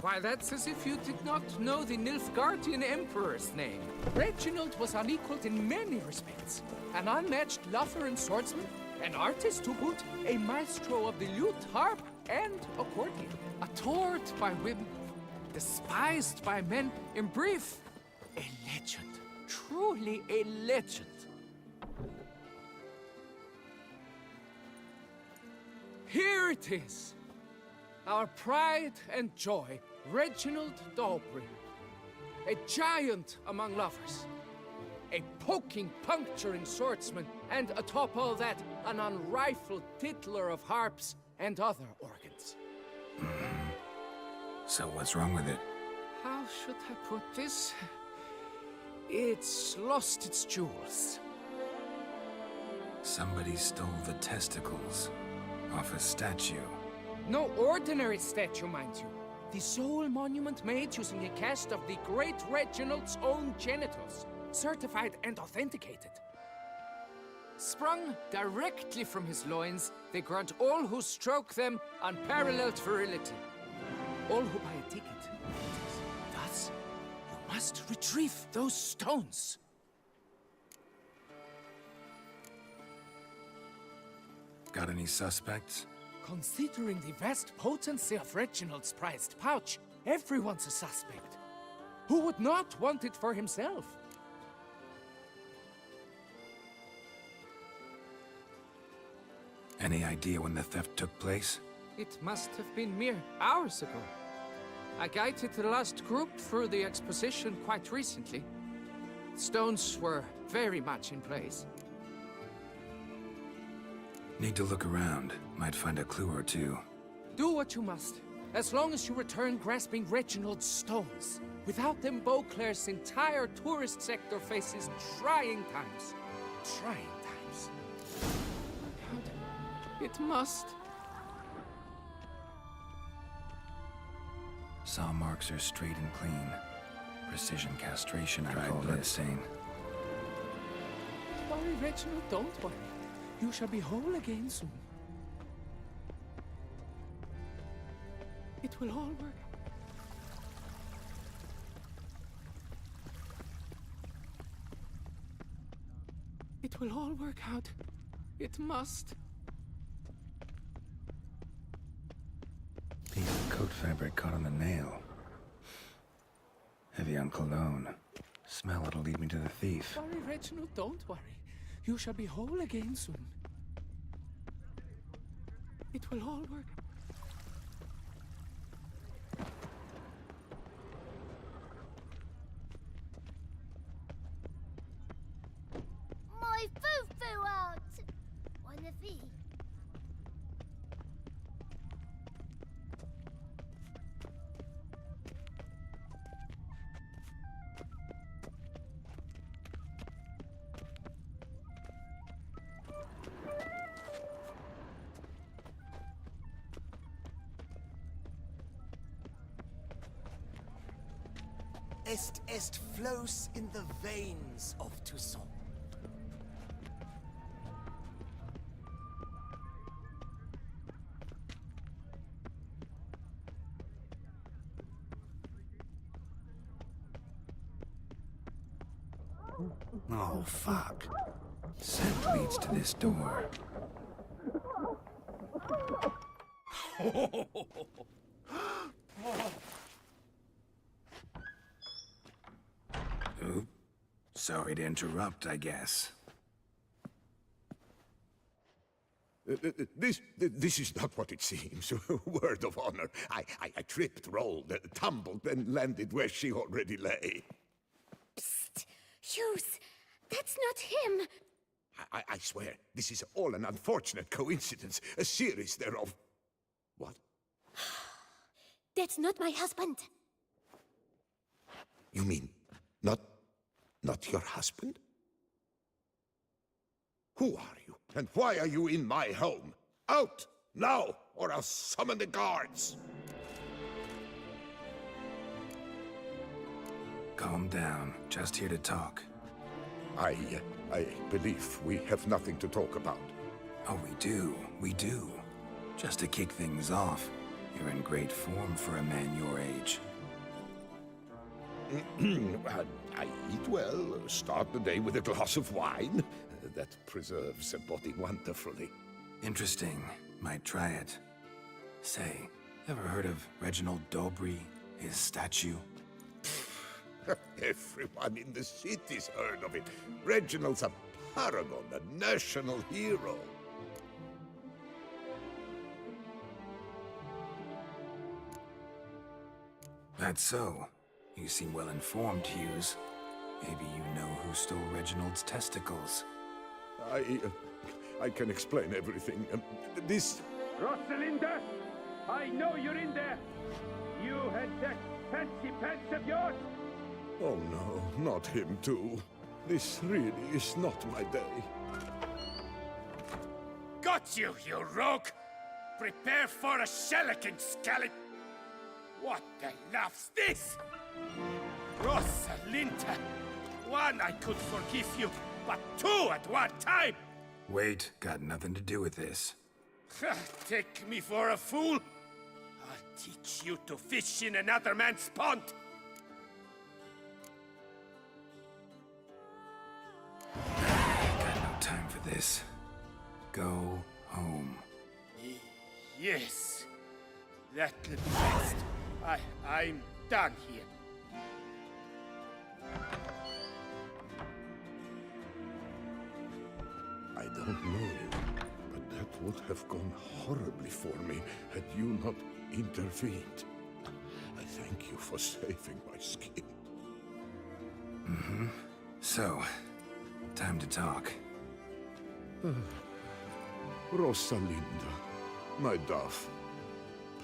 Why, that's as if you did not know the Nilfgaardian Emperor's name. Reginald was unequaled in many respects. An unmatched lover and swordsman, an artist to boot, a maestro of the lute, harp, and accordion. Adored by women, despised by men. In brief, a legend. Truly a legend. Here it is. Our pride and joy, Reginald Dalbury. A giant among lovers. A poking, puncturing swordsman, and atop all that, an unrifled tittler of harps and other organs. So what's wrong with it? How should I put this? It's lost its jewels. Somebody stole the testicles off a statue. No ordinary statue, mind you. The sole monument made using a cast of the great Reginald's own genitals, certified and authenticated. Sprung directly from his loins, they grant all who stroke them unparalleled virility. All who buy a ticket. Thus, you must retrieve those stones. Got any suspects? Considering the vast potency of Reginald's prized pouch, everyone's a suspect. Who would not want it for himself? Any idea when the theft took place? It must have been mere hours ago. I guided the last group through the exposition quite recently. Stones were very much in place. Need to look around. Might find a clue or two. Do what you must, as long as you return grasping Reginald's stones. Without them, Beauclair's entire tourist sector faces trying times. Trying times. It must. Saw marks are straight and clean. Precision castration, I call this. Worry, Reginald, don't worry. You shall be whole again soon. It will all work. It will all work out. It must. Piece of coat fabric caught on the nail. Heavy on cologne. Smell it'll lead me to the thief. Worry, Reginald, don't worry. You shall be whole again soon. It will all work. My foo-foo out! Wanna be? Est flows in the veins of Toussaint. Oh, fuck. Scent leads to this door. Oop. Sorry to interrupt, I guess. This is not what it seems. Word of honor. I tripped, rolled, tumbled, and landed where she already lay. Psst! Hughes! That's not him! I swear, this is all an unfortunate coincidence. A series thereof. What? That's not my husband! You mean, not your husband? Who are you, and why are you in my home? Out, now, or I'll summon the guards! Calm down. Just here to talk. I believe we have nothing to talk about. Oh, we do. We do. Just to kick things off, You're in great form for a man your age. I eat well, start the day with a glass of wine. That preserves a body wonderfully. Interesting. Might try it. Say, ever heard of Reginald Dobry, his statue? Everyone in the city's heard of it. Reginald's a paragon, a national hero. That's so. You seem well informed, Hughes. Maybe you know who stole Reginald's testicles. I can explain everything. This... Rosalinda, I know you're in there. You had that fancy pants of yours. Oh no, not him too. This really is not my day. Got you, you rogue! Prepare for a shellacking, scallop! What the laugh's this? Rosalinda! One, I could forgive you, but two at one time! Wait, got nothing to do with this. Take me for a fool? I'll teach you to fish in another man's pond! Got no time for this. Go home. Yes. That'll be best. I'm done here. I don't know you, but that would have gone horribly for me had you not intervened. I thank you for saving my skin. Mm-hmm. So, time to talk. Rosalinda, my dove,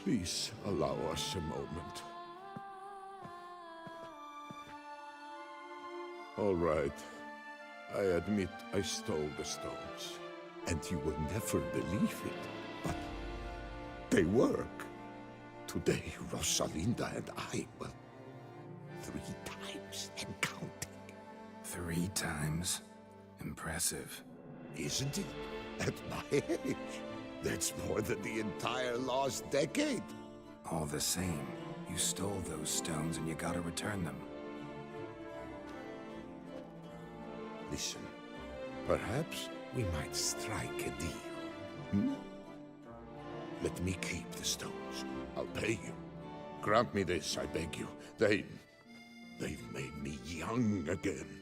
please allow us a moment. All right. I admit I stole the stones. And you will never believe it, but they work. Today, Rosalinda and I, well, 3 times and counting. 3 times? Impressive. Isn't it? At my age. That's more than the entire last decade. All the same, you stole those stones and you gotta return them. Listen, perhaps we might strike a deal. Hmm? Let me keep the stones. I'll pay you. Grant me this, I beg you. They've made me young again.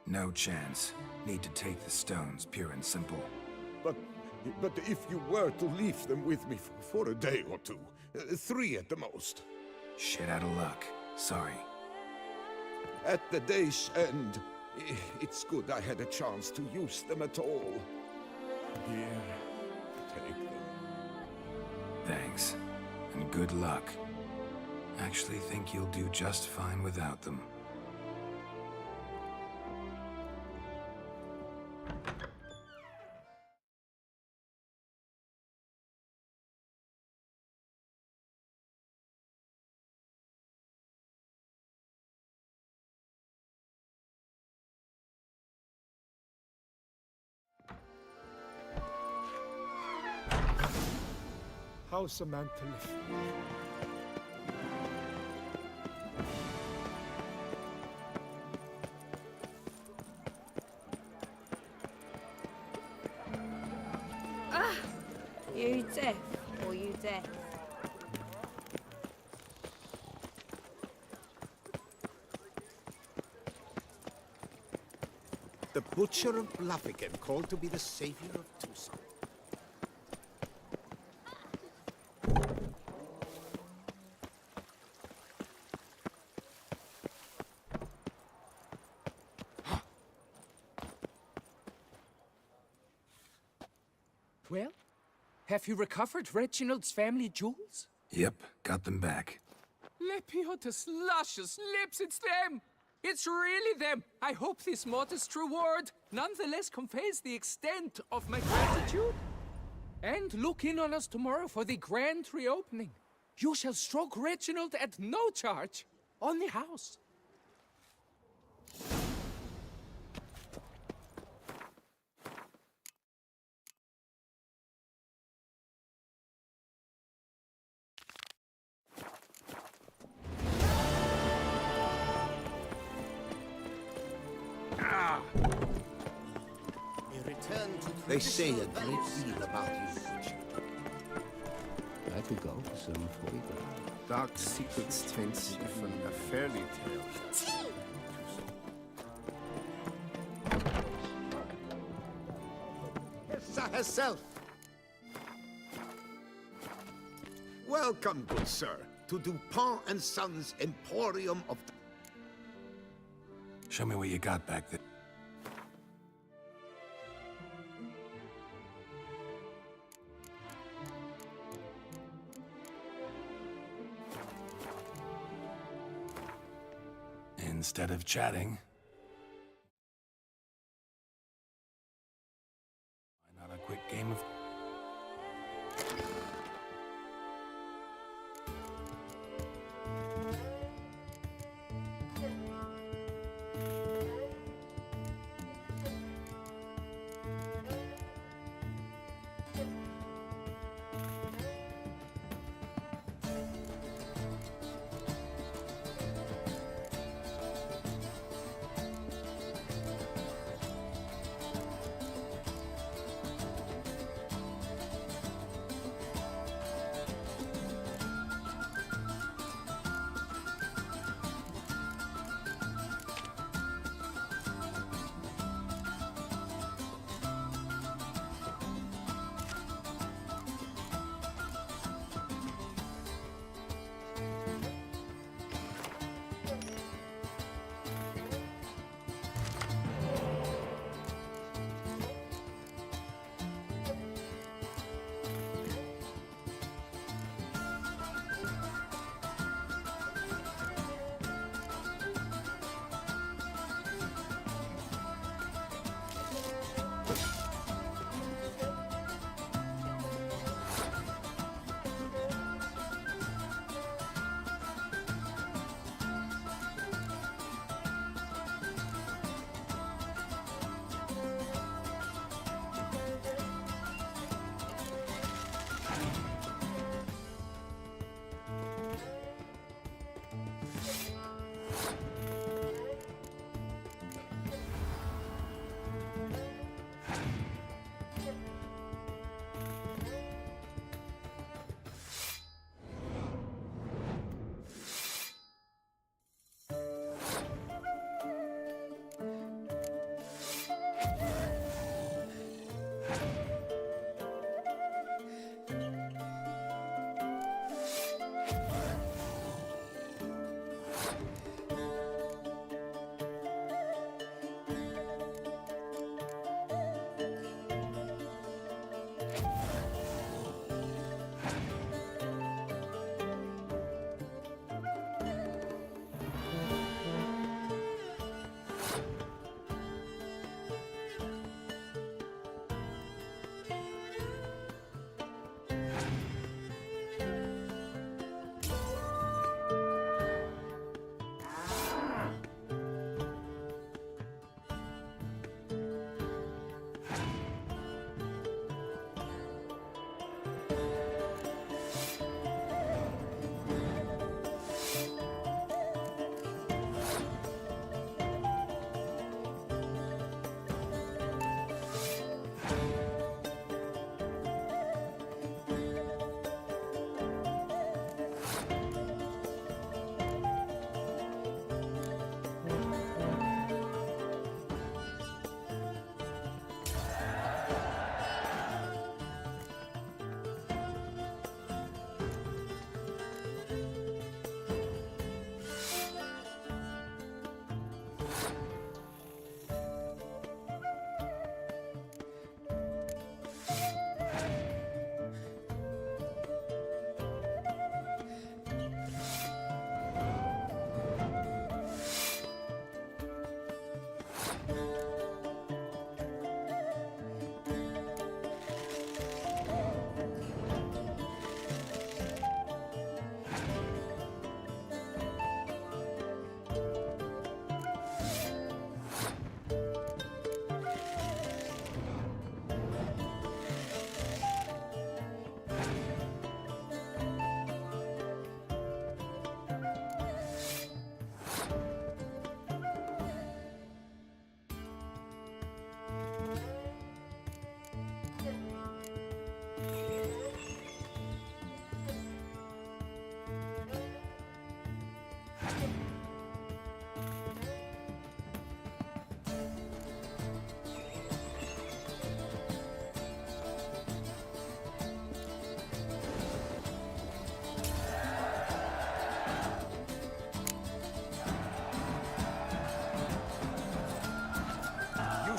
No chance. Need to take the stones, pure and simple. But if you were to leave them with me for a day or two, 3 at the most. Shit out of luck. Sorry. At the day's end, it's good I had a chance to use them at all. Here, take them. Thanks. And good luck. Actually think you'll do just fine without them. How's a man to live? You deaf or you deaf? The Butcher of Bluffican, called to be the savior of Tucson. Well, have you recovered Reginald's family jewels? Yep, got them back. Lepiotus luscious lips, it's them! It's really them! I hope this modest reward nonetheless conveys the extent of my gratitude. And look in on us tomorrow for the grand reopening. You shall stroke Reginald at no charge. On the house. They say a great deal about you, Richard. I could go some for you. Dark secrets taint even a fairy tale. Essa herself. Welcome, good sir, to Dupont and Sons Emporium of... Show me what you got back there. Instead of chatting, why not a quick game of...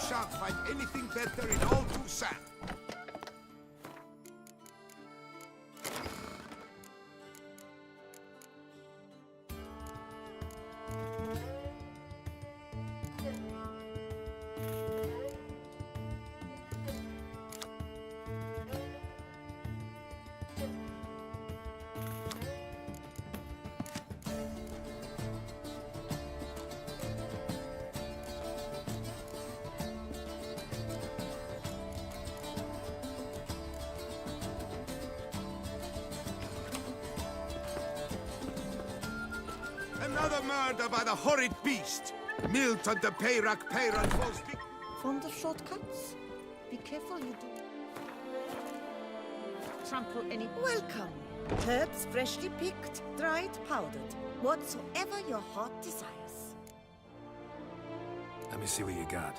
shan't find anything better in all Toussaint. Another murder by the horrid beast! Milton de Peyrac Peyran falls From the shortcuts? Be careful you do. Trample any. Welcome. Herbs freshly picked, dried, powdered. Whatsoever your heart desires. Let me see what you got.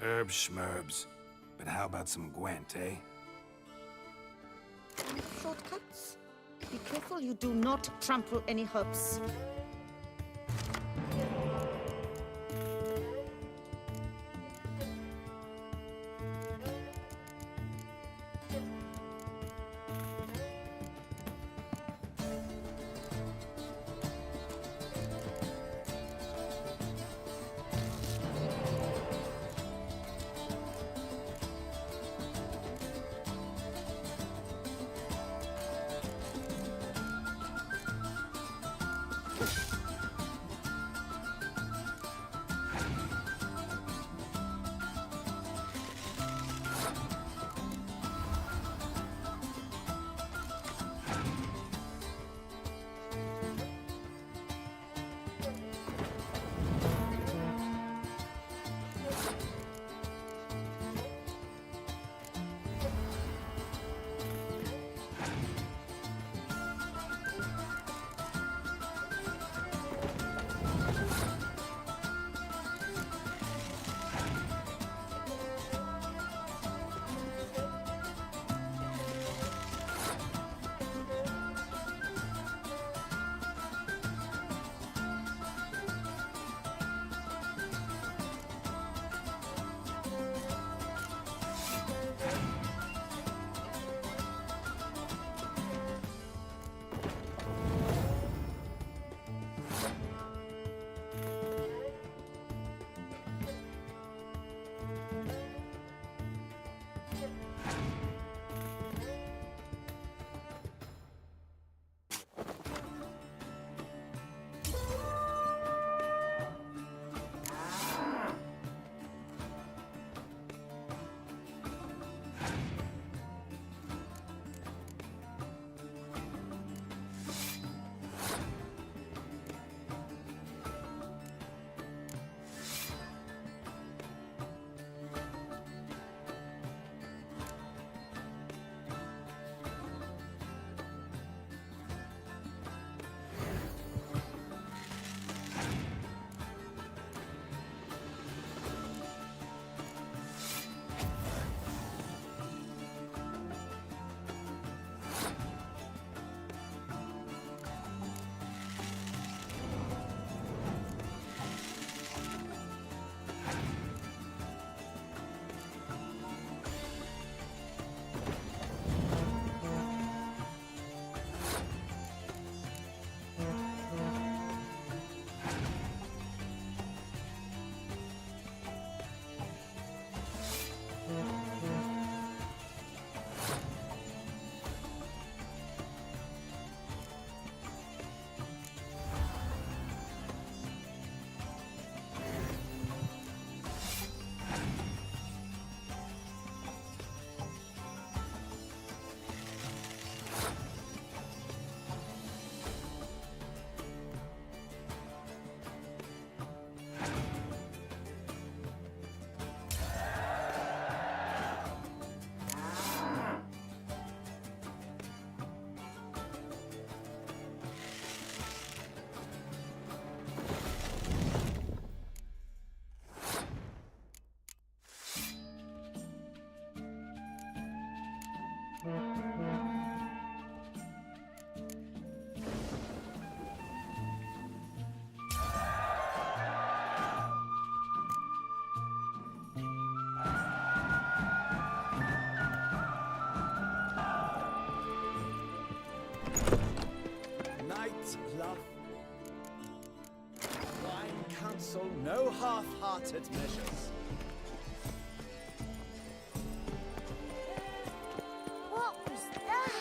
Herbs schmerbs. But how about some Gwent, eh? Shortcuts? Be careful you do not trample any herbs. council, no half-hearted measures. What was that?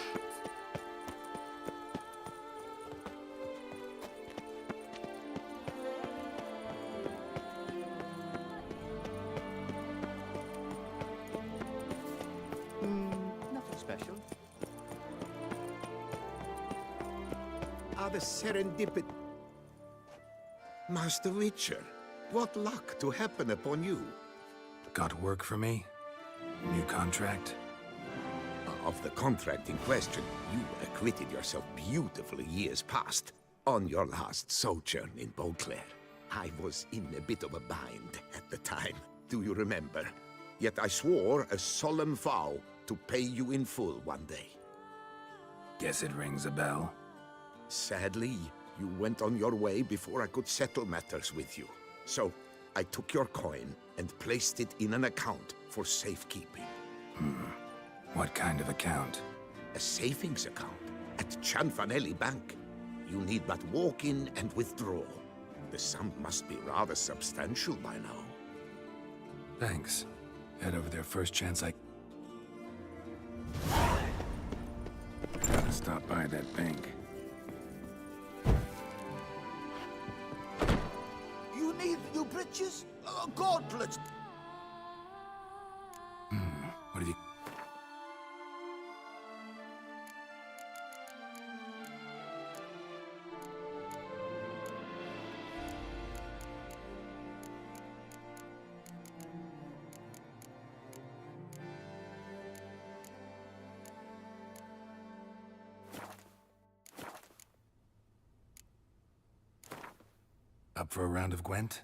Nothing special. The serendipity. Master Witcher, what luck to happen upon you. Got work for me? New contract? Of the contract in question, you acquitted yourself beautifully years past on your last sojourn in Beauclair. I was in a bit of a bind at the time, do you remember? Yet I swore a solemn vow to pay you in full one day. Guess it rings a bell. Sadly, you went on your way before I could settle matters with you. So, I took your coin and placed it in an account for safekeeping. What kind of account? A savings account at Cianfanelli Bank. You need but walk in and withdraw. The sum must be rather substantial by now. Thanks. Head over there first chance I... Gotta stop by that bank. You need new breeches? Gauntlets! What have you... Up for a round of Gwent?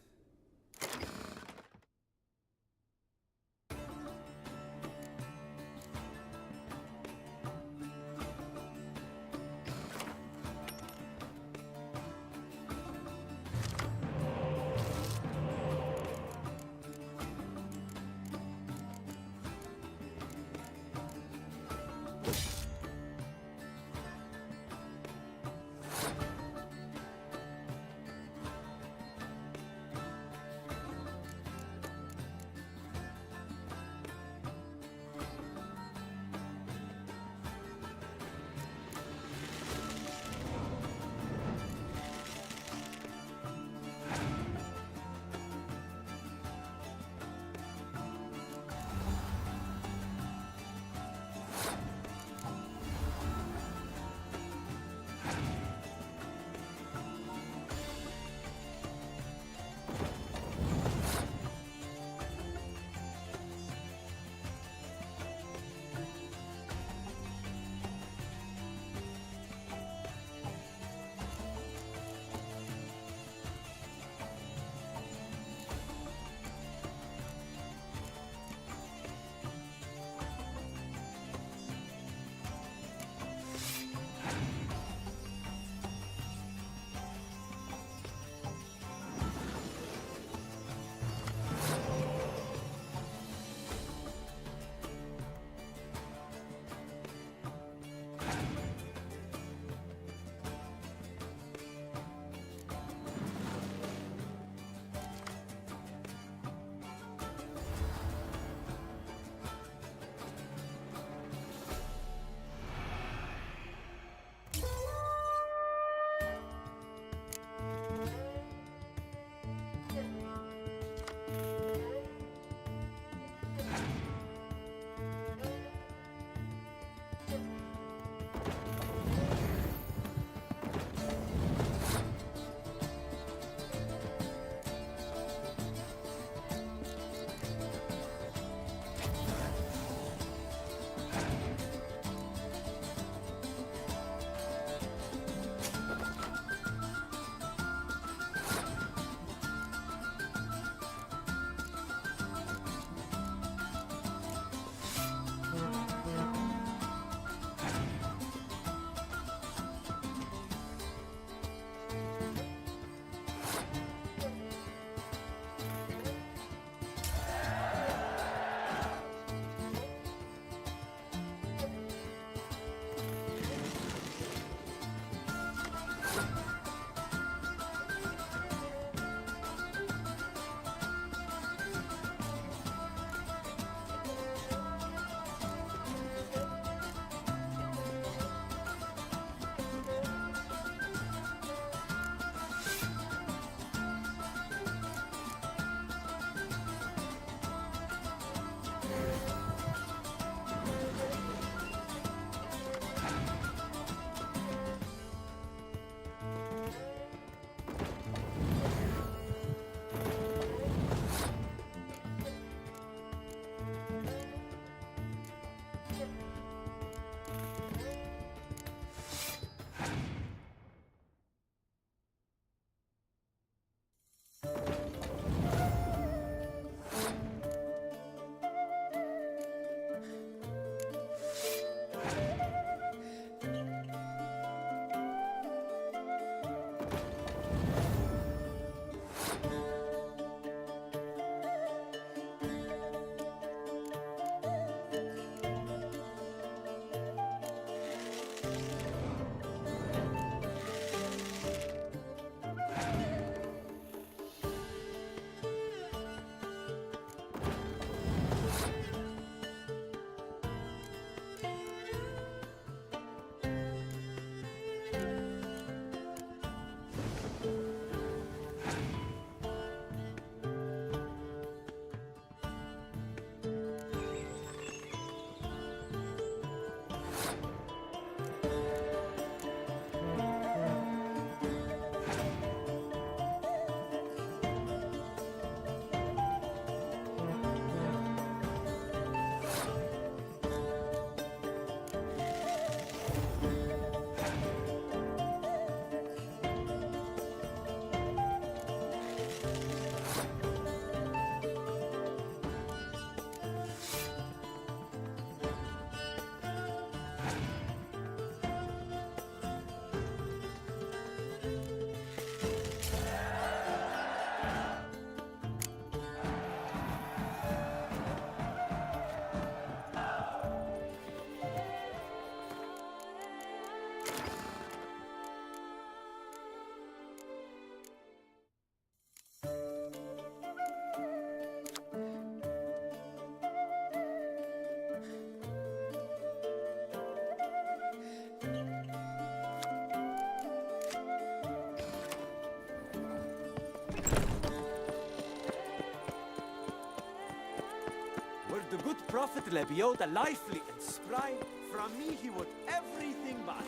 Prophet Lebio, the lively and spry, from me he would everything but.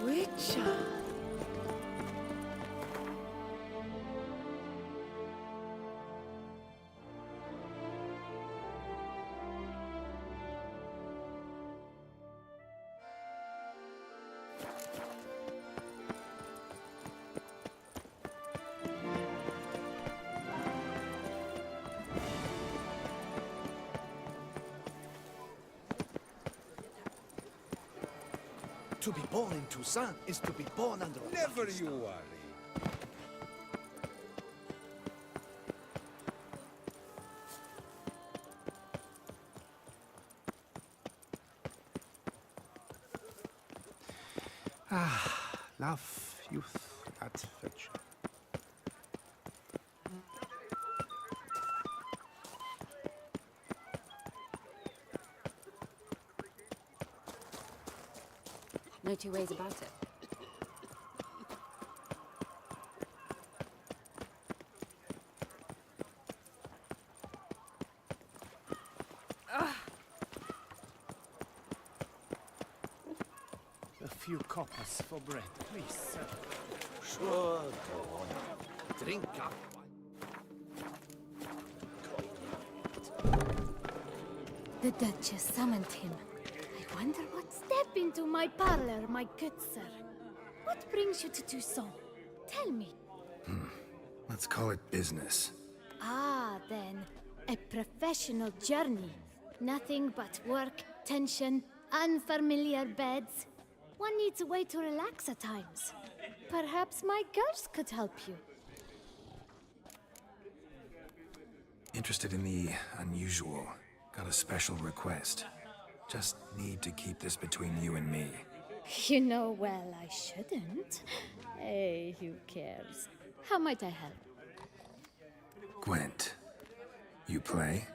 Witcher. To be born in Toussaint is to be born under a Never lucky you star. worry. Love, youth, adventure. No two ways about it. A few coppers for bread, please, sir. Sure, go on. Drink up. The Duchess summoned him. I wonder what... Step into my parlor, my good sir. What brings you to Toussaint? Tell me. Let's call it business. Ah, then. A professional journey. Nothing but work, tension, unfamiliar beds. One needs a way to relax at times. Perhaps my girls could help you. Interested in the unusual. Got a special request. Just need to keep this between you and me. You know well I shouldn't. Hey, who cares? How might I help? Gwent, you play?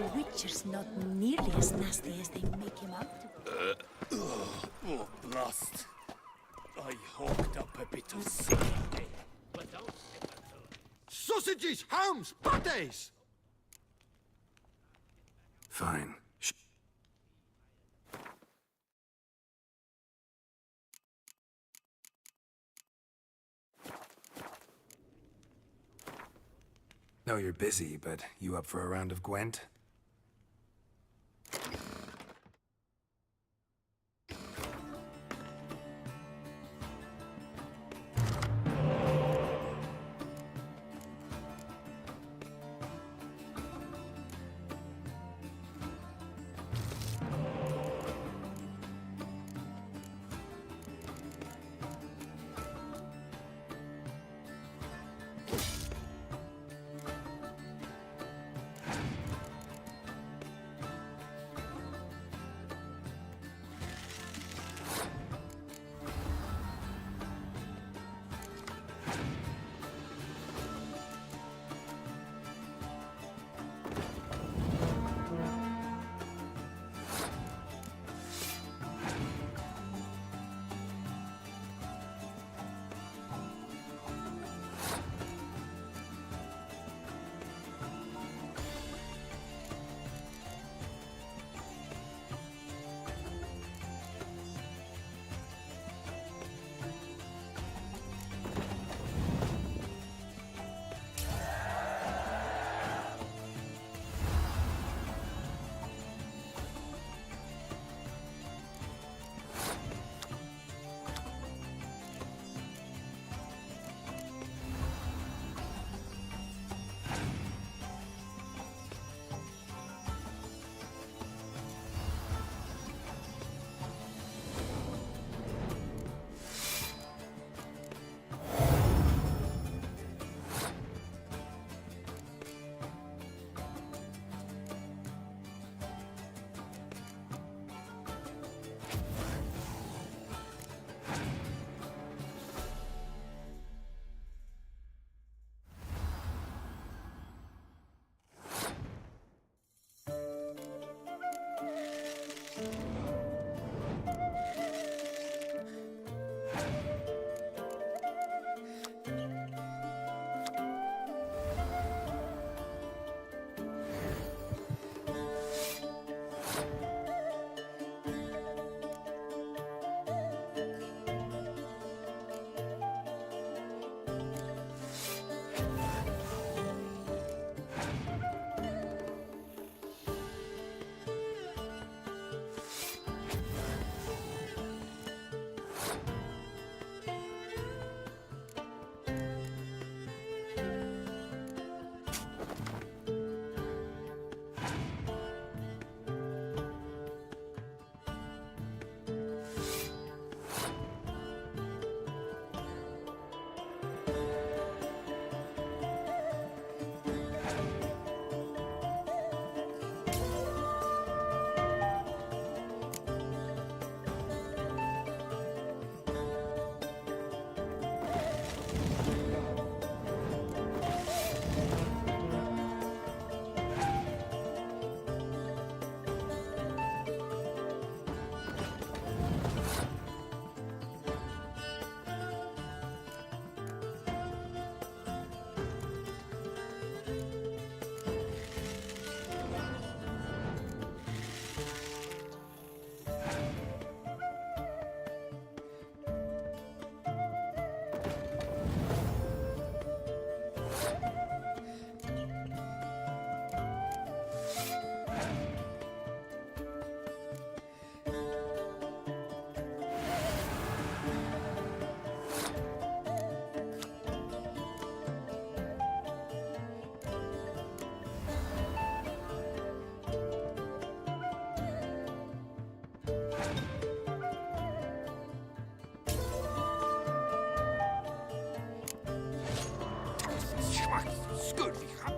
The Witcher's not nearly as nasty as they make him out to be. Oh, blast. I hawked up a bit of sick. But don't... Sausages, hams, pates! Fine. Shh. Know you're busy, but you up for a round of Gwent?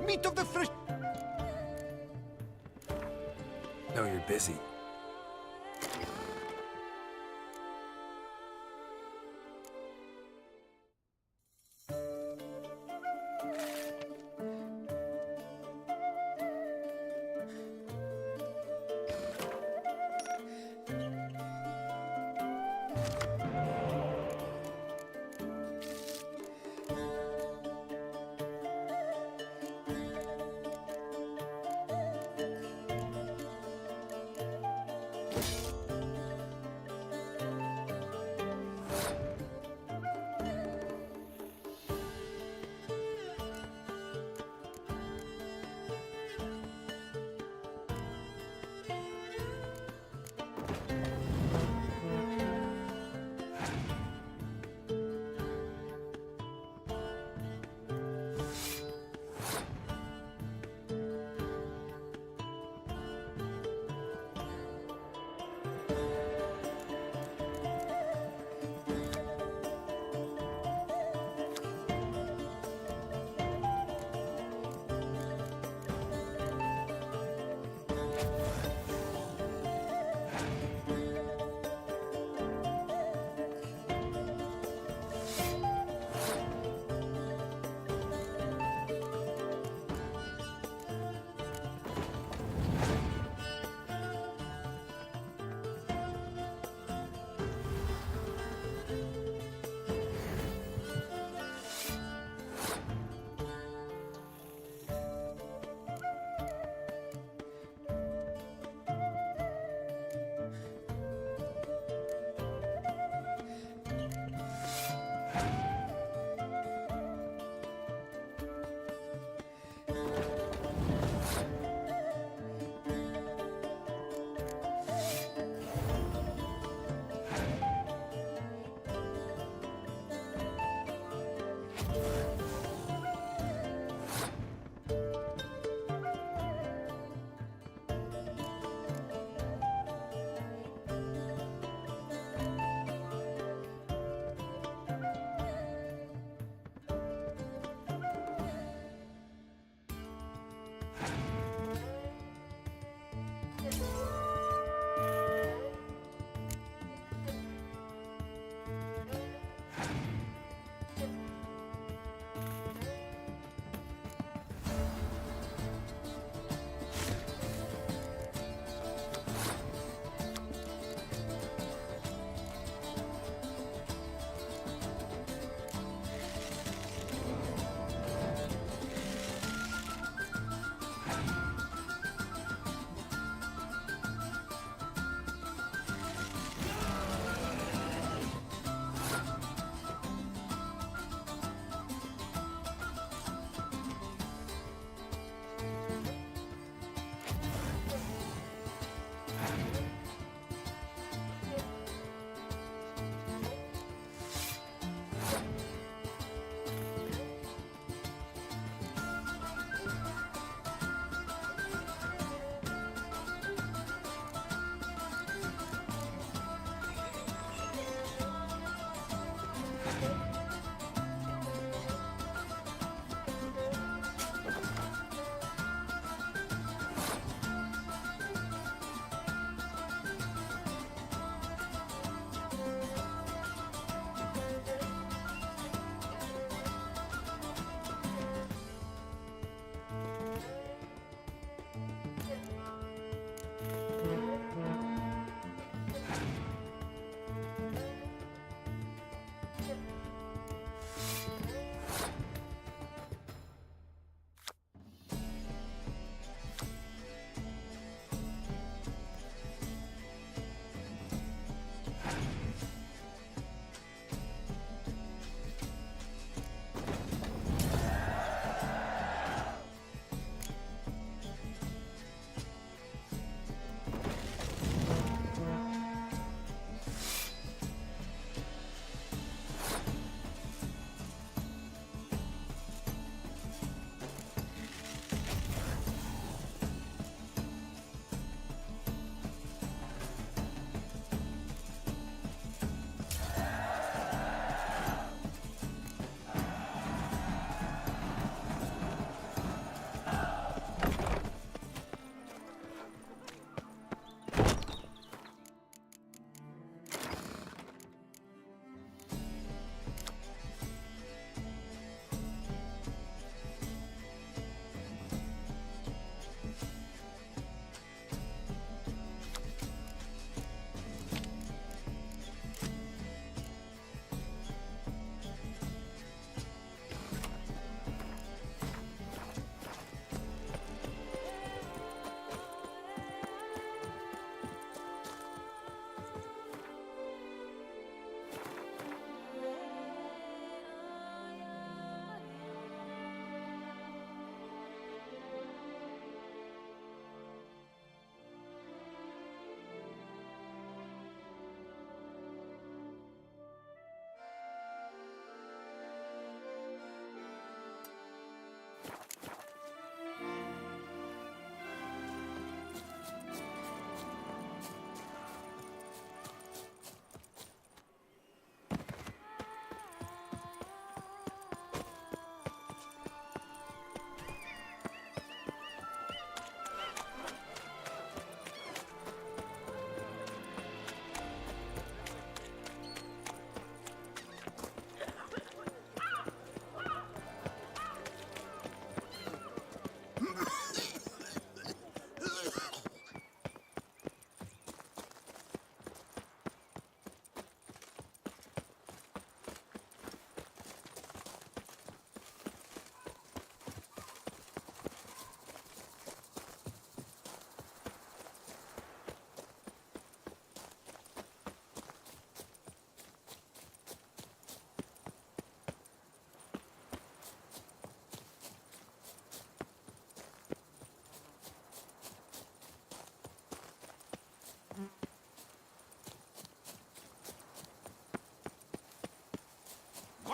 Meat of the fresh... Know you're busy.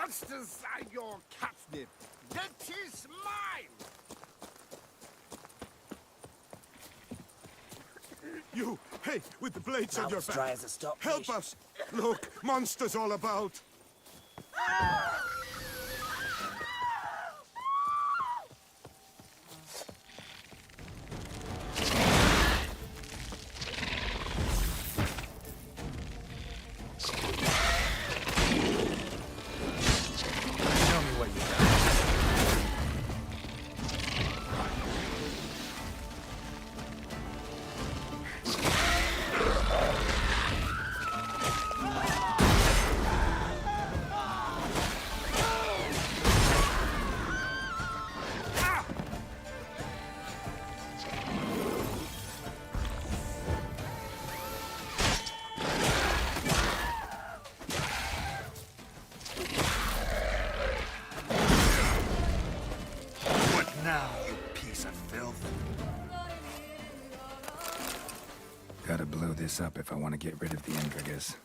Monsters are your catnip. That is mine! You, hey, with the blades on Mouth your as dry back. as a stockfish. Help us! Look, monsters all about. Gotta blow this up if I want to get rid of the Endrigas.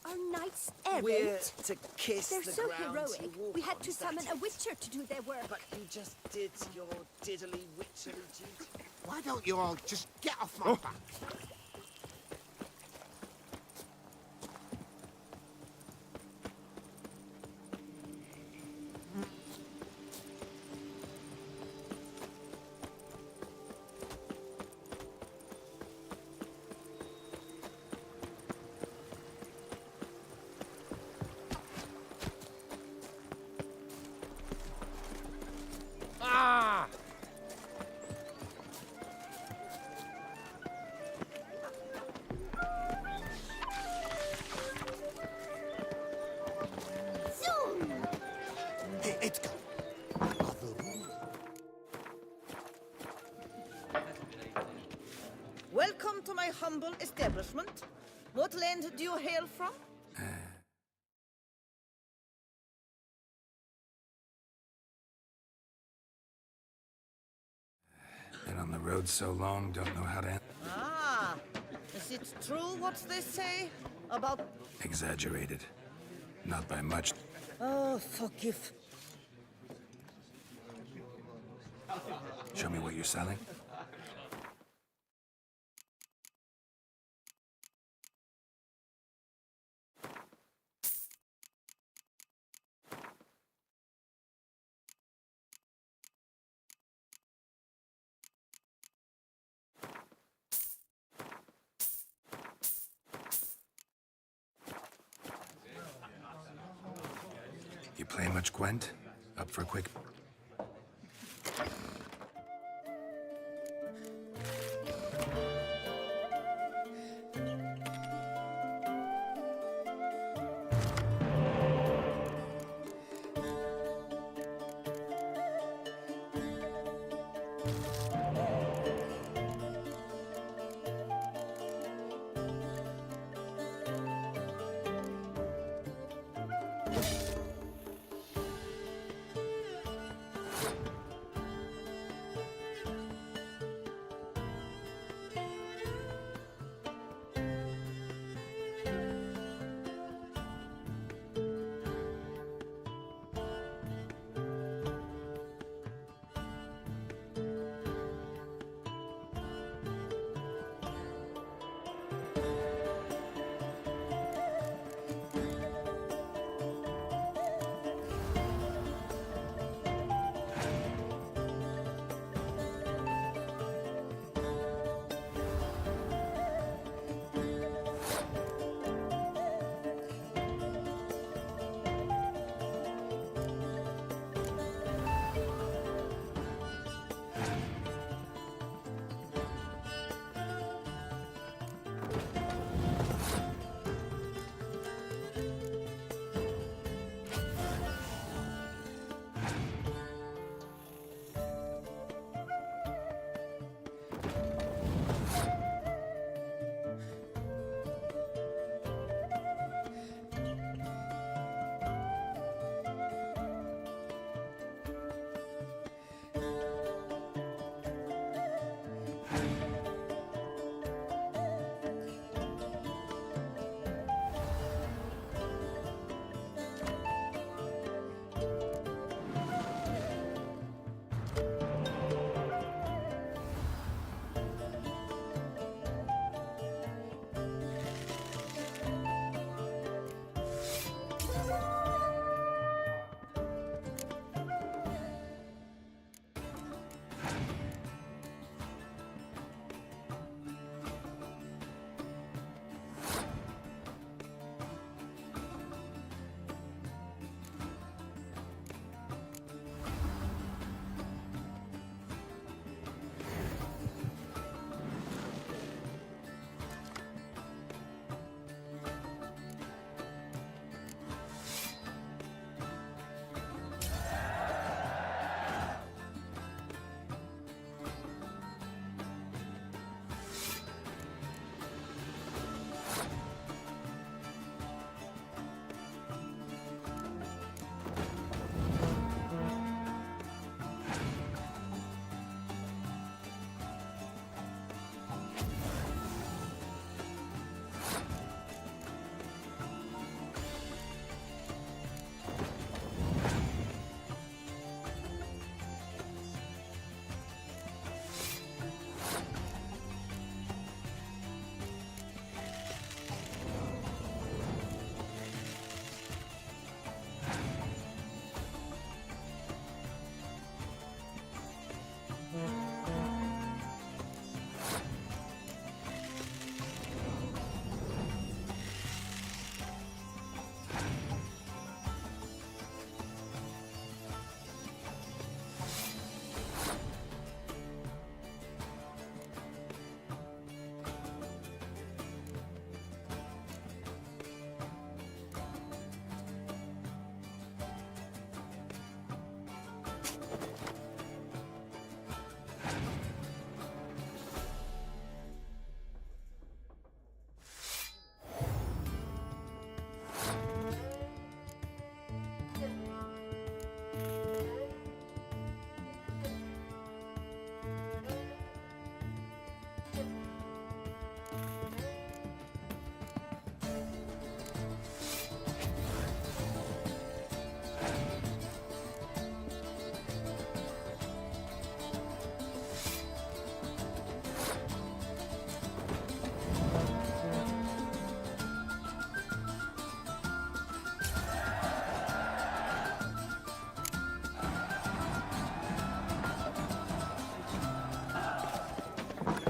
Are knights errant? We're to kiss They're the so ground heroic. you walk We had on, to is that summon a it? witcher to do their work. But you just did your diddly witchery duty. Why don't you all just get off my back? Ah! Zoom! Hey, Edgar. Welcome to my humble establishment. What land do you hail from? Been on the road so long, don't know how to... Ah, is it true what they say about... Exaggerated. Not by much. Oh, forgive. Show me what you're selling. You play much Gwent? Up for a quick...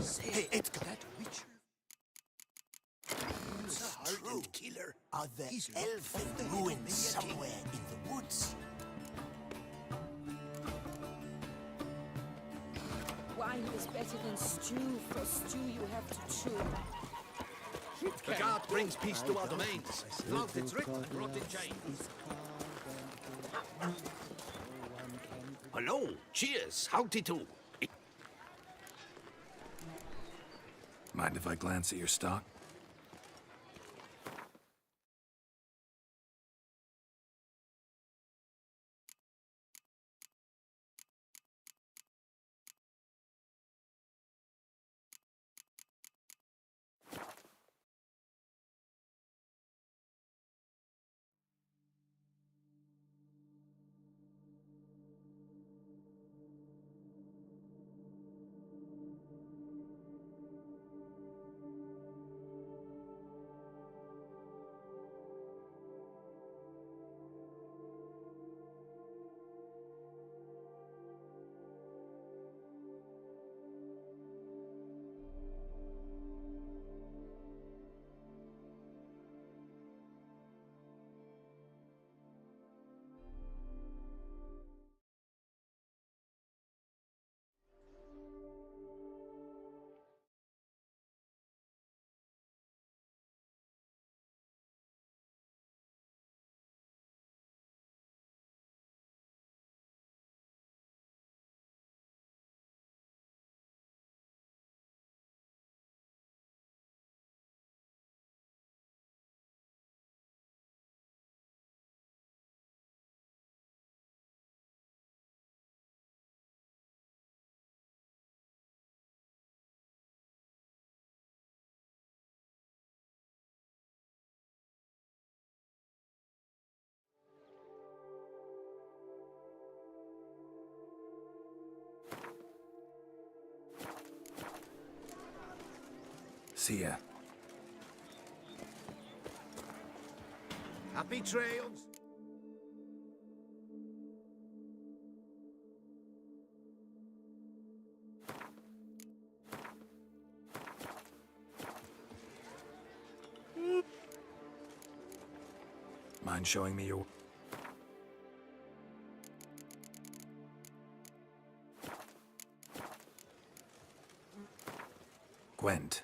Hey, Edgar. That witch. The hardened killer are the elfin ruins somewhere in the woods. Wine is better than stew. For stew, you have to chew. The guard brings peace to our domains. Flout its writ, brought in chains. Hello, cheers, howdy do. Mind if I glance at your stock? See ya. Happy trails. Mind showing me your... Gwent.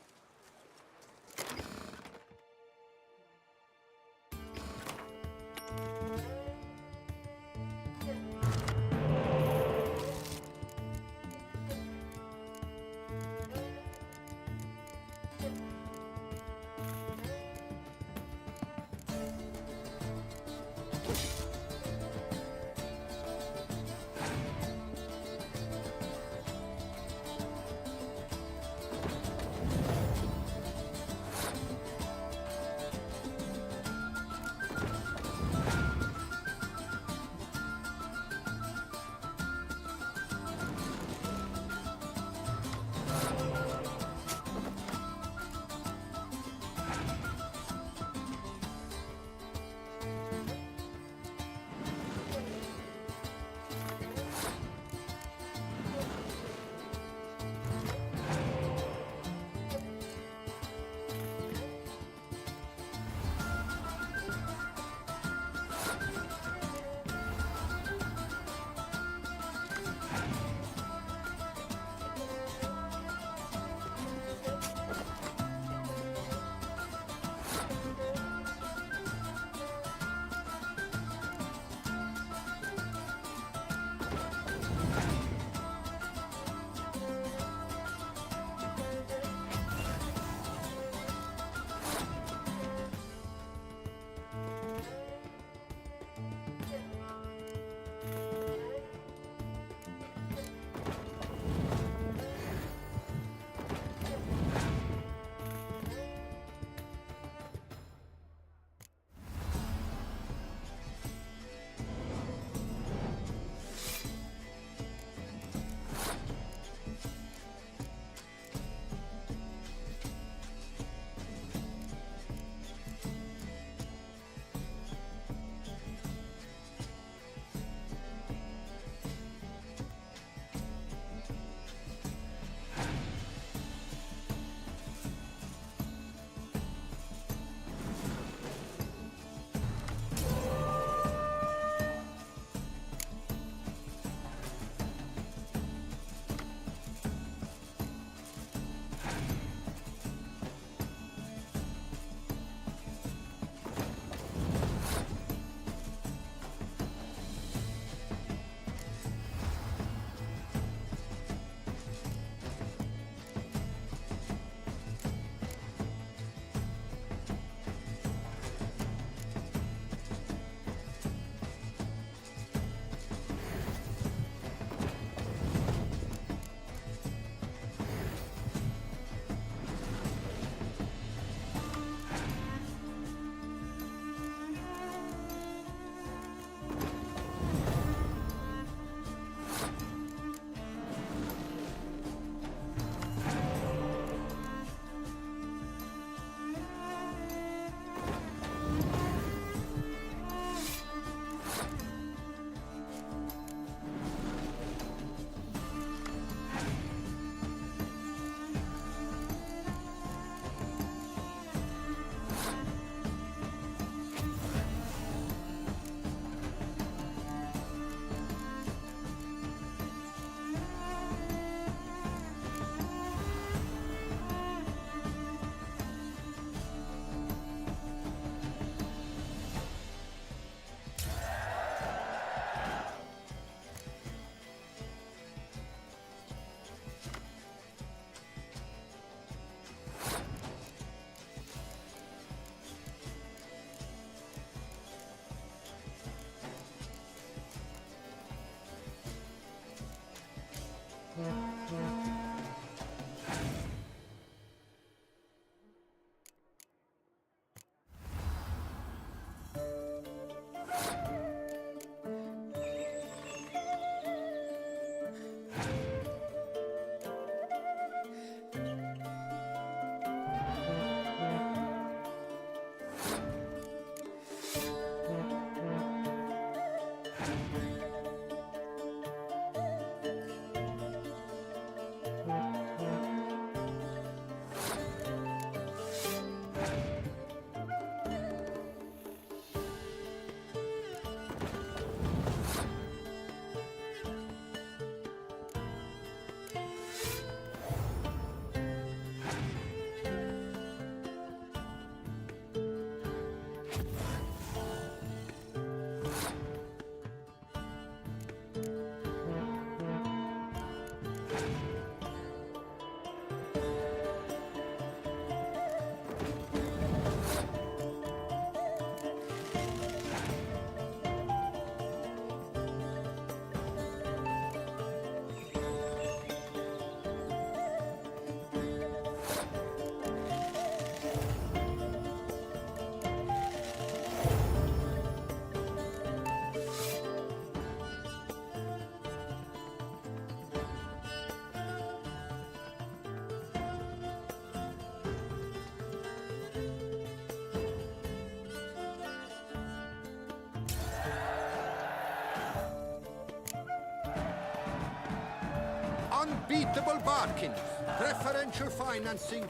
Unbeatable bargain. Preferential financing.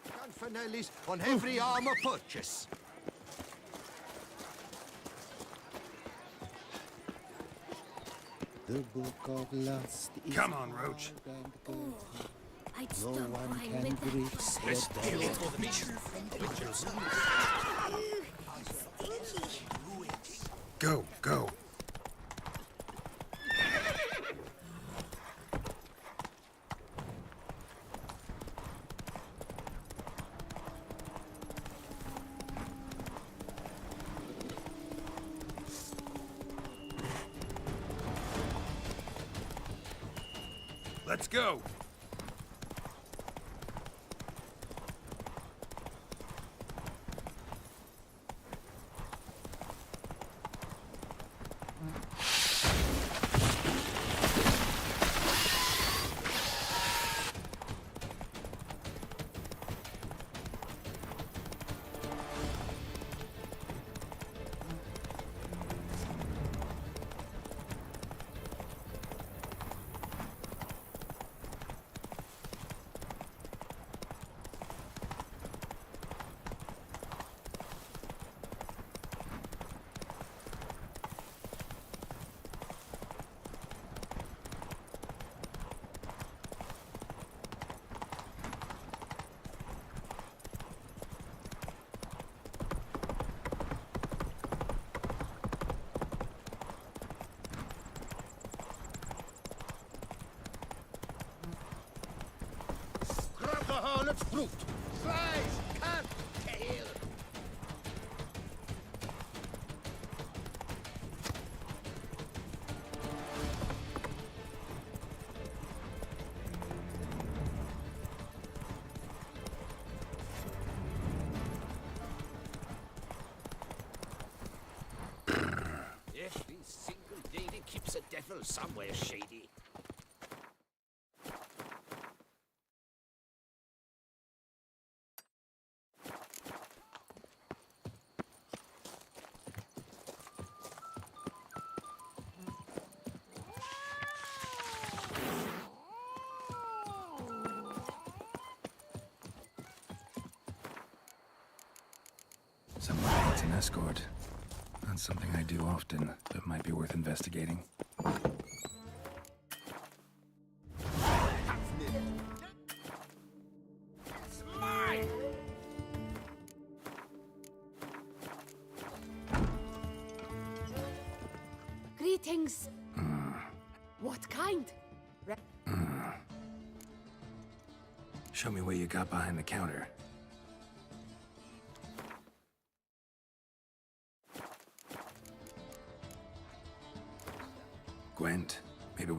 Canfanellis on every armor purchase. The Book of Lust is Come on, Roach. I'd No stop one crying can with that. reach Let's the kill it dawn. for the mission. Witches. Go, go. Let's go. Grab the harlot's fruit. Flies can't tail. Every single lady keeps a devil somewhere shady. Someone needs an escort. Not something I do often, but might be worth investigating. It's mine! Greetings. What kind? Show me what you got behind the counter. Gwent, maybe...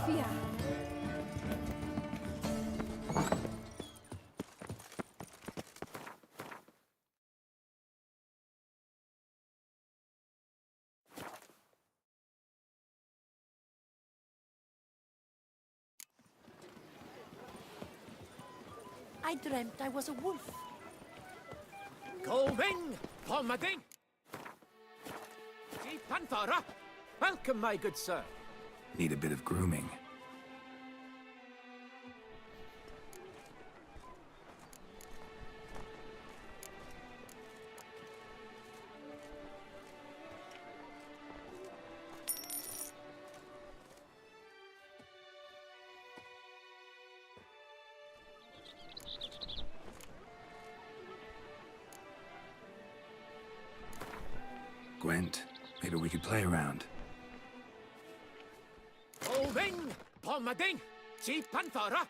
fear. I dreamt I was a wolf. Going, Pomading! See, Panthara! Welcome, my good sir. Need a bit of grooming. Gwent, maybe we could play around. Going, Pomading! See, Panthara!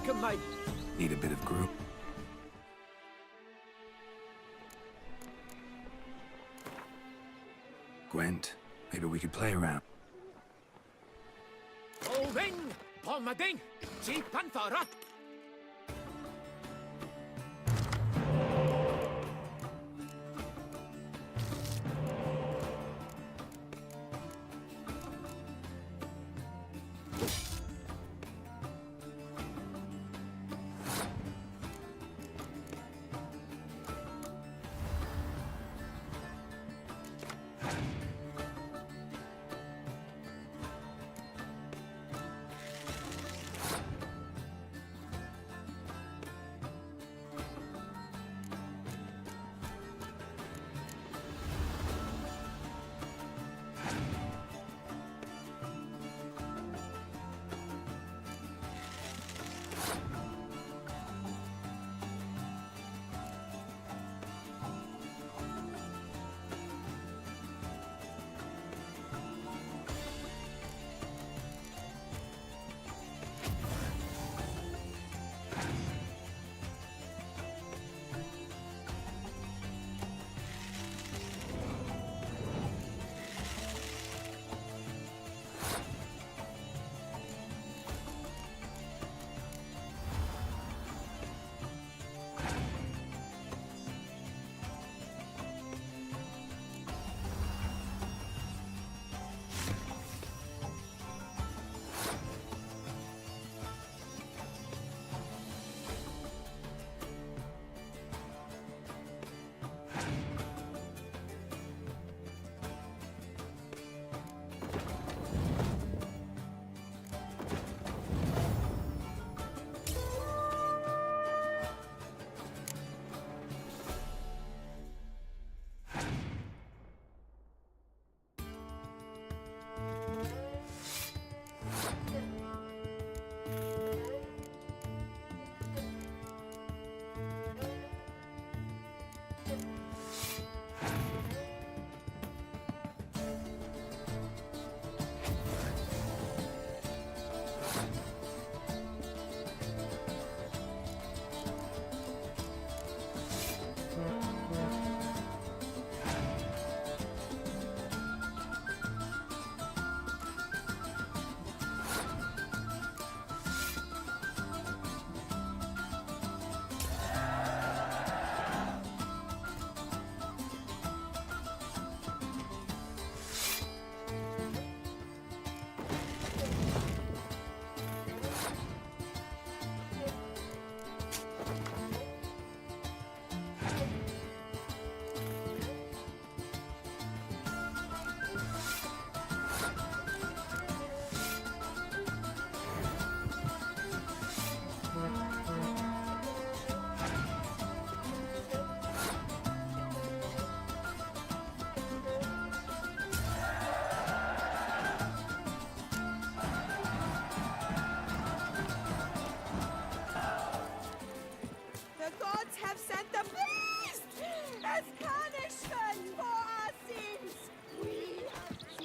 welcome, my... Need a bit of group. Gwent, maybe we could play around. Oving! Pommading! Jeep and Fara!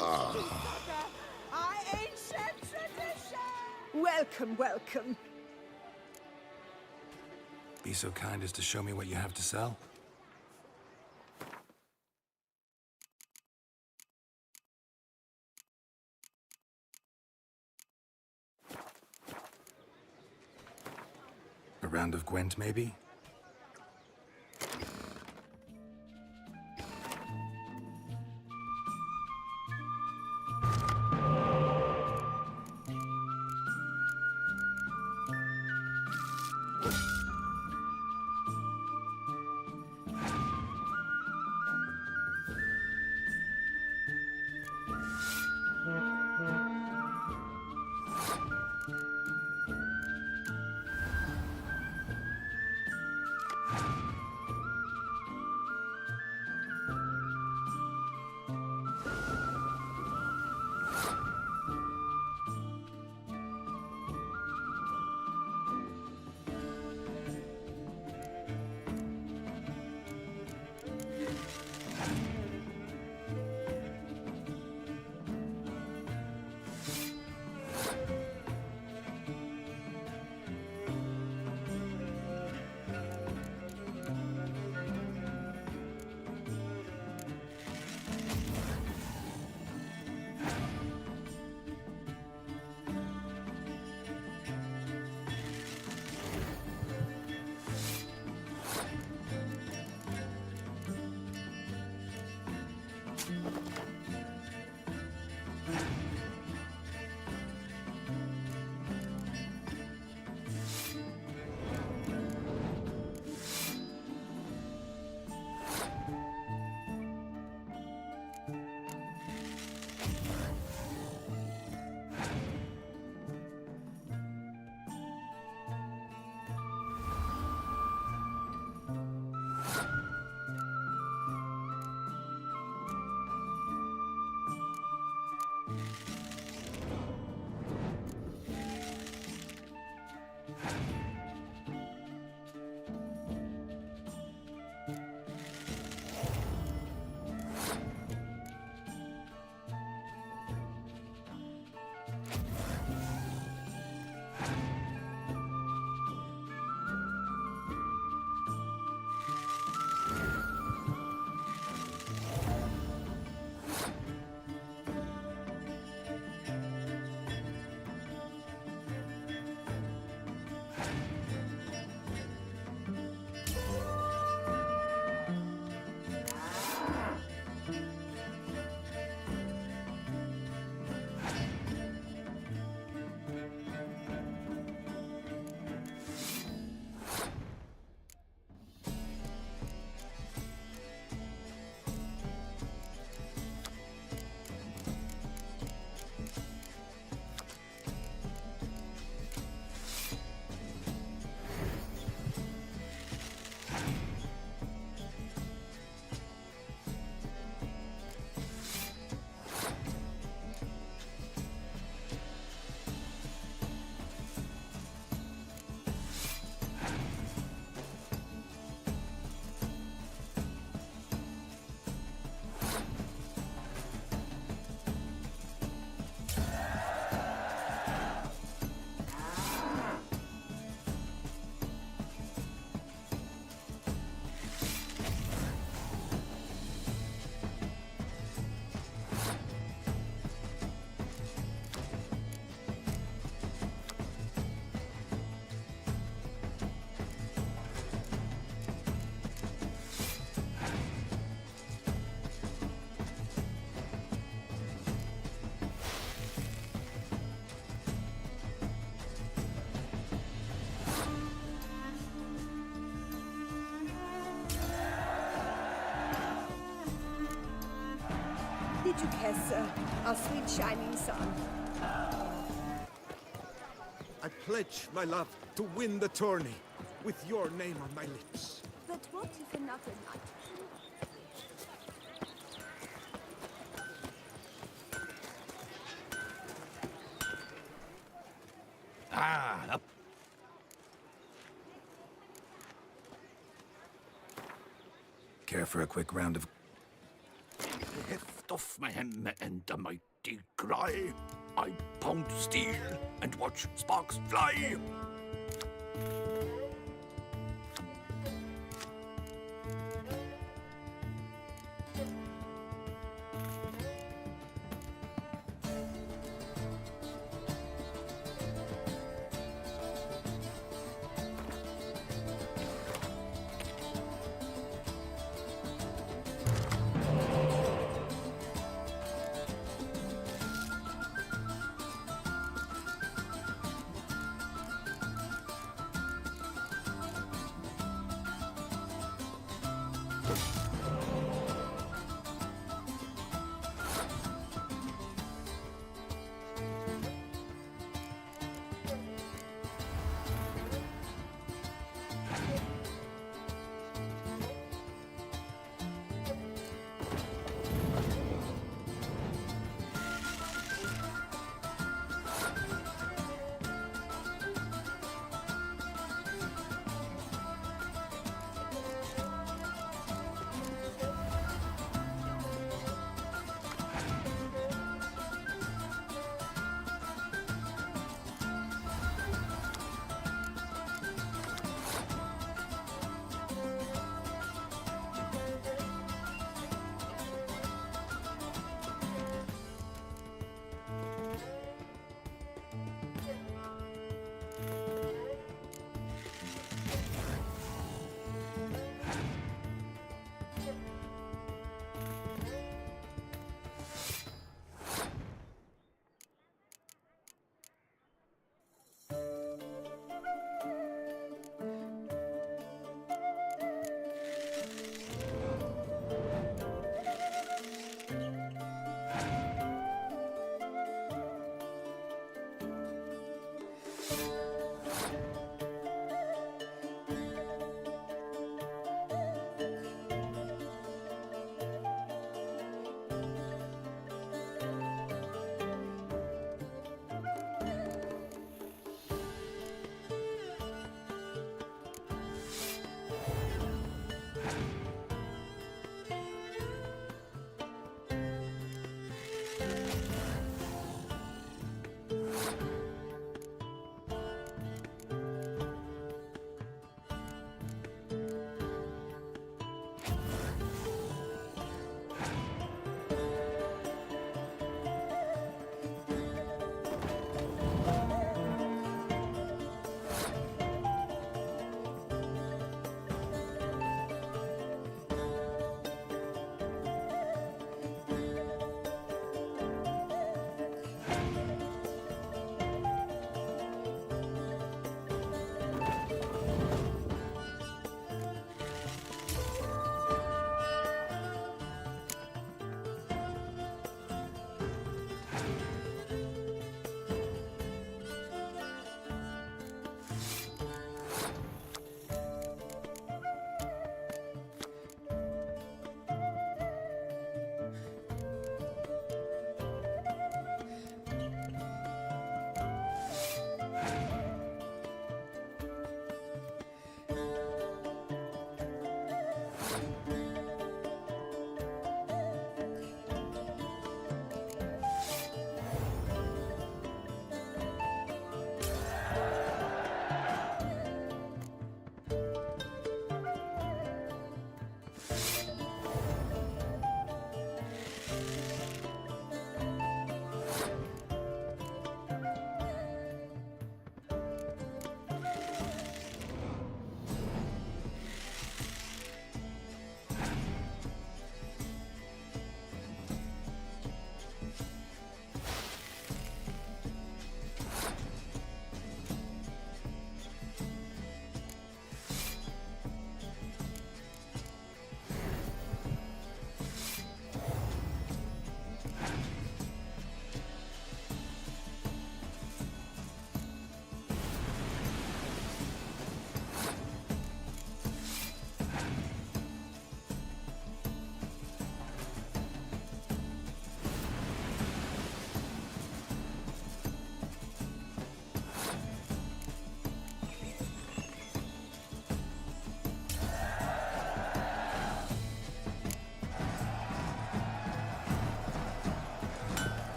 Our ancient tradition! Welcome, welcome. Be so kind as to show me what you have to sell? A round of Gwent, maybe? you care, sir. Our sweet shining sun. I pledge my love to win the tourney with your name on my lips. But what if another night? Up. Care for a quick round of... Heft off my hem and a mighty cry. I pound steel and watch sparks fly.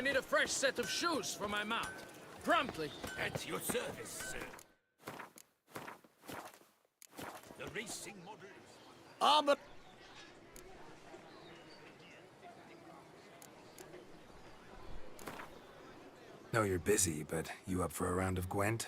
I need a fresh set of shoes for my mount. Promptly. At your service, sir. The racing model is... Armor! Know you're busy, but you up for a round of Gwent?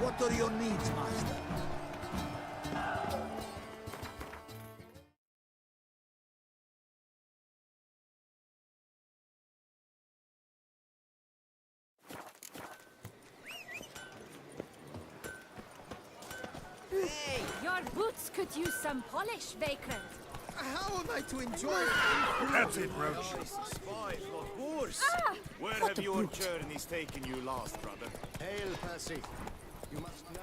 What are your needs, Master? Hey, your boots could use some polish, Vagrant. How am I to enjoy That's it, Roach. Spies, not boars. Where have your journeys taken you last, brother? Hail, Percy. You must know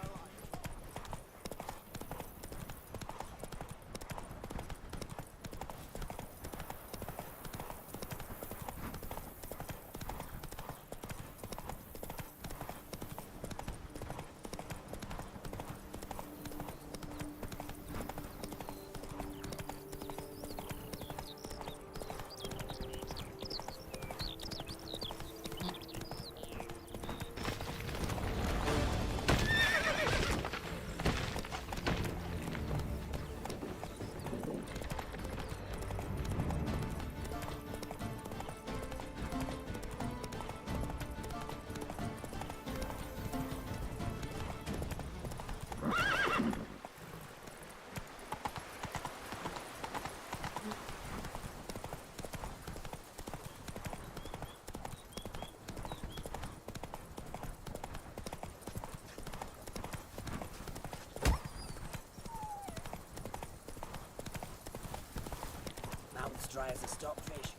dry as a stockfish.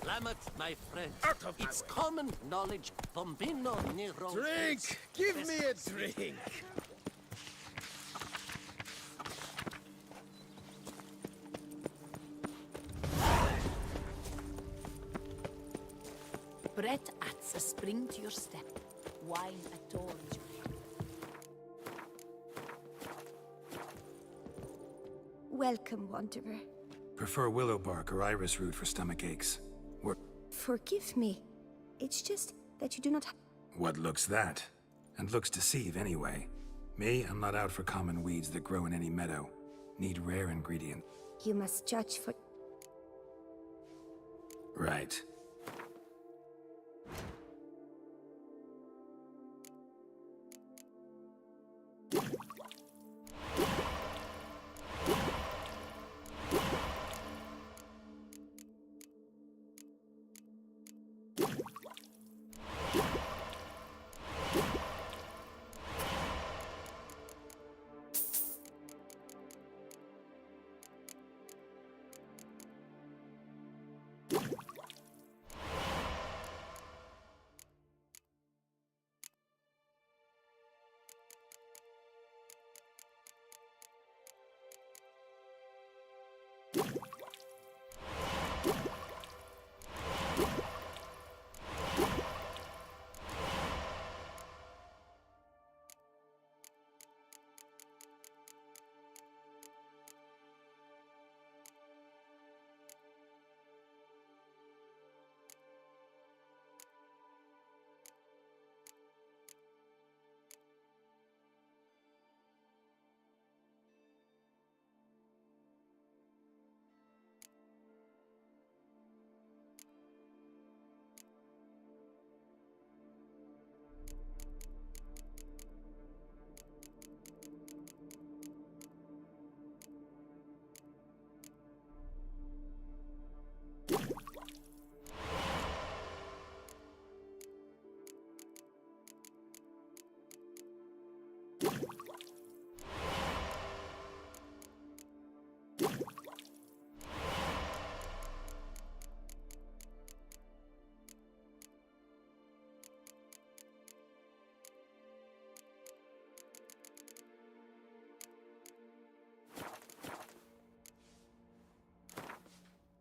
Lamet, my friend. It's common knowledge. Bombino Nero. Drink! Give me a drink! Bread adds a spring to your step. Wine adorns your head. Welcome, Wanderer. Prefer willow bark or iris root for stomach aches. Forgive me. It's just that you do not What looks that? And looks deceive anyway. Me, I'm not out for common weeds that grow in any meadow. Need rare ingredient. You must judge for... Right.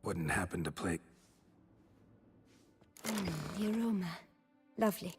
Wouldn't happen to play... The aroma. Lovely.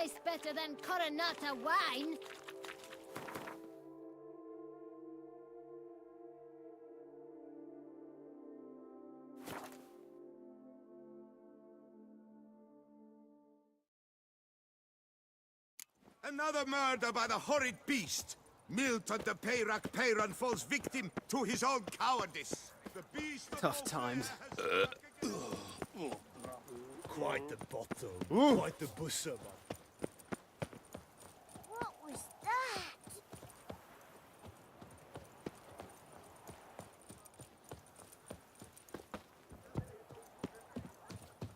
tastes better than Coronata wine. Another murder by the horrid beast! Milton the Peyrac Peyran falls victim to his own cowardice. The beast of Tough times. Quite the bottom. Quite the busser, What was that?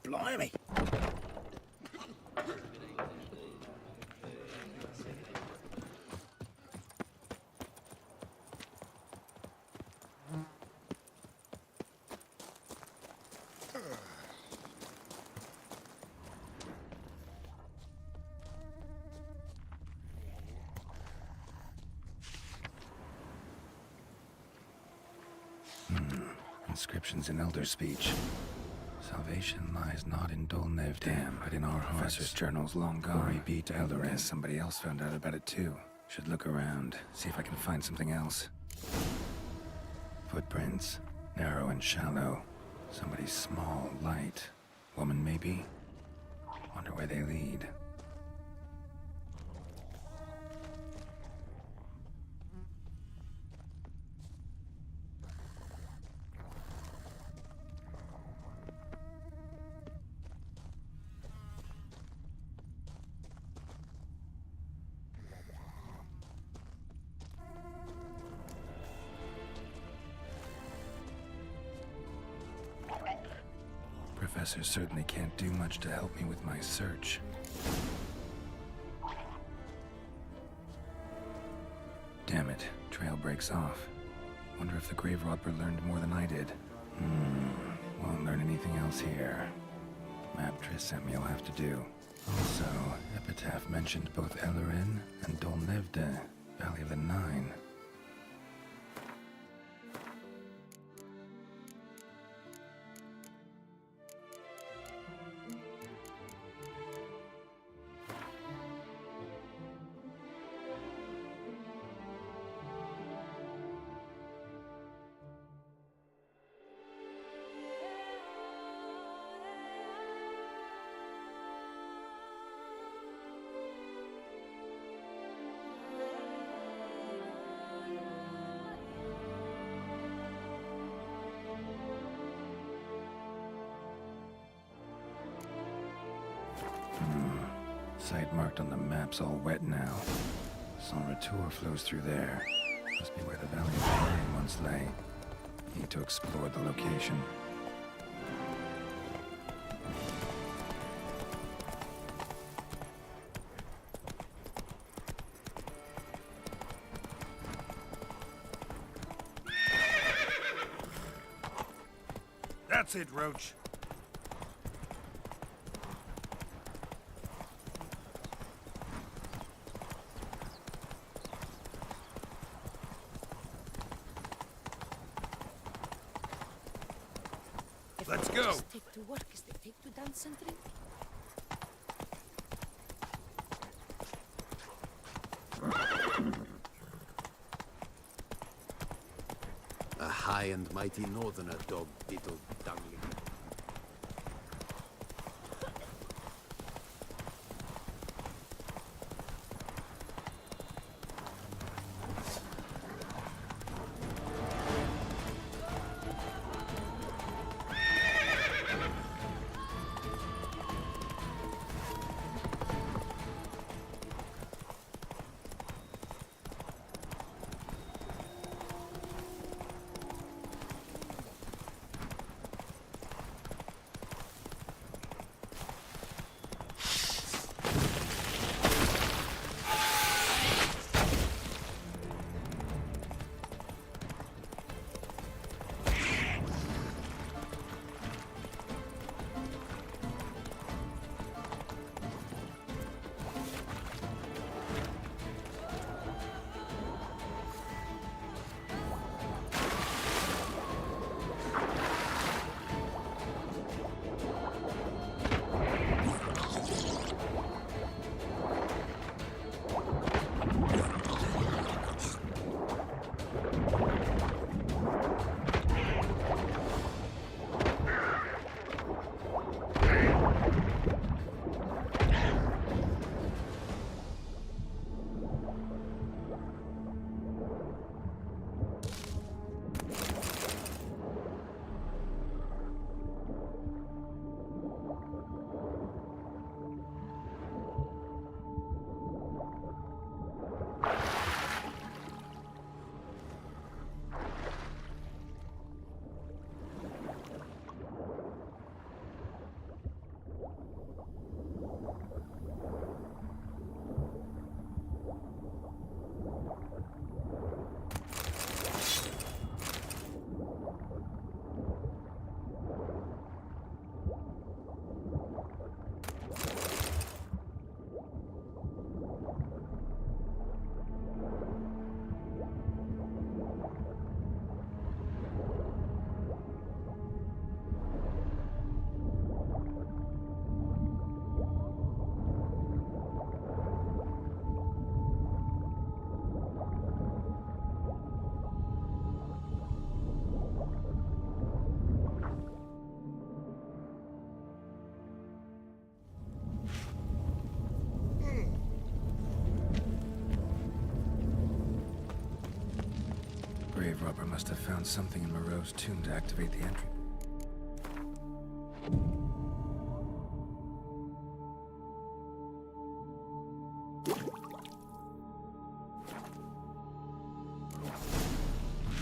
Blimey. Inscriptions in Elder speech. Salvation lies not in Dol Nevdam, but in our hearts. Professor's journal's long gone. Glory be to Eldoran. Somebody else found out about it too. Should look around, see if I can find something else. Footprints, narrow and shallow. Somebody's small, light. Woman maybe? Wonder where they lead. Professor certainly can't do much to help me with my search. Damn it, trail breaks off. Wonder if the grave robber learned more than I did. Won't learn anything else here. Map Triss sent me will have to do. Also, Epitaph mentioned both Ellerin and Dol Nevde, Valley of the Nine. Site marked on the map's all wet now. San Retour flows through there. Must be where the Valley of Pain once lay. Need to explore the location. That's it, Roach. Let's go. As take to work as they take to dance and drink. A high and mighty northerner, dog diddle dangling. Robber must have found something in Moreau's tomb to activate the entry.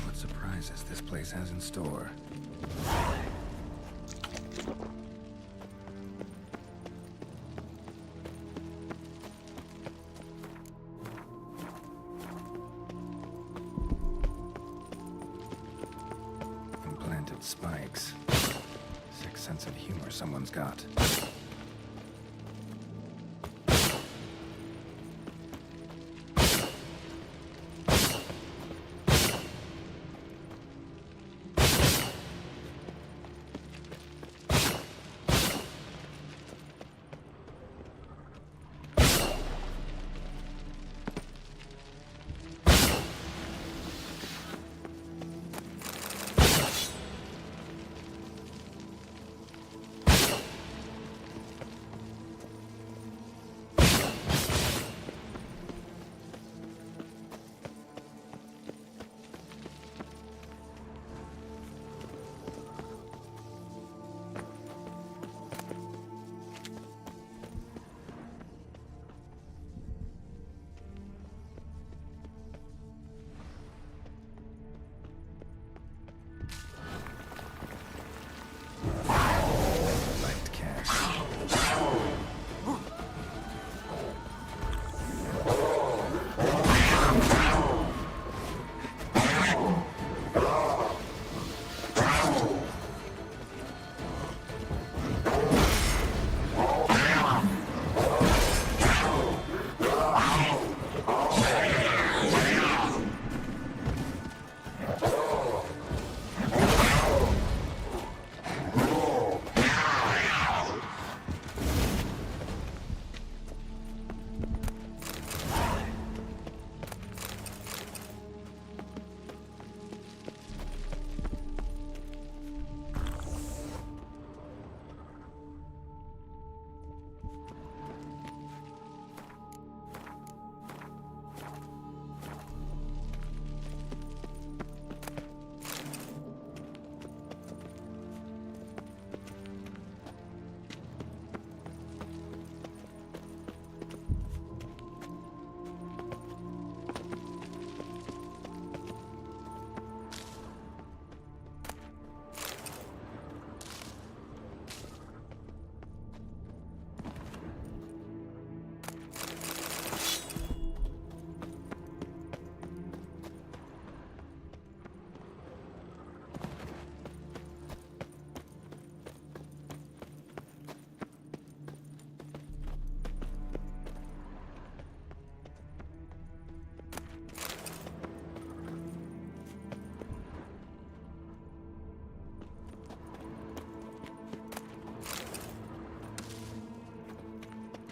What surprises this place has in store? Implanted spikes. Sick sense of humor someone's got.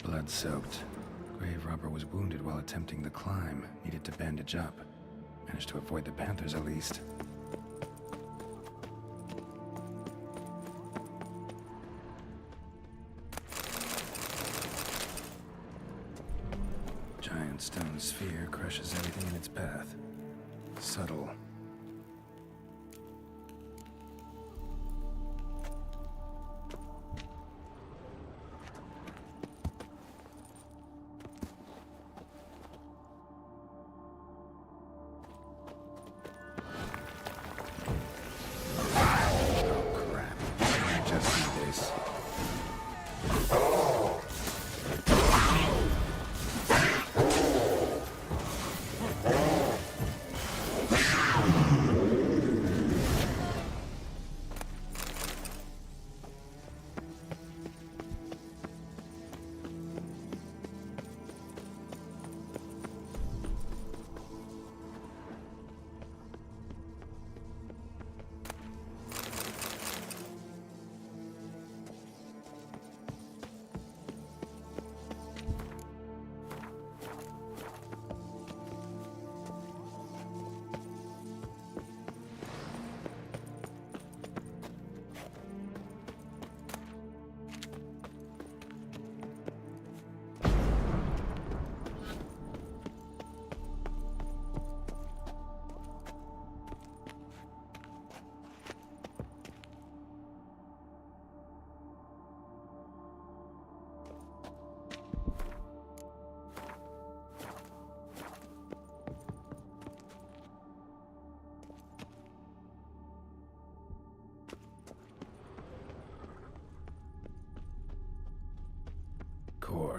Blood-soaked. Grave robber was wounded while attempting the climb. Needed to bandage up. Managed to avoid the Panthers at least. Giant stone sphere crushes everything in its path. Subtle.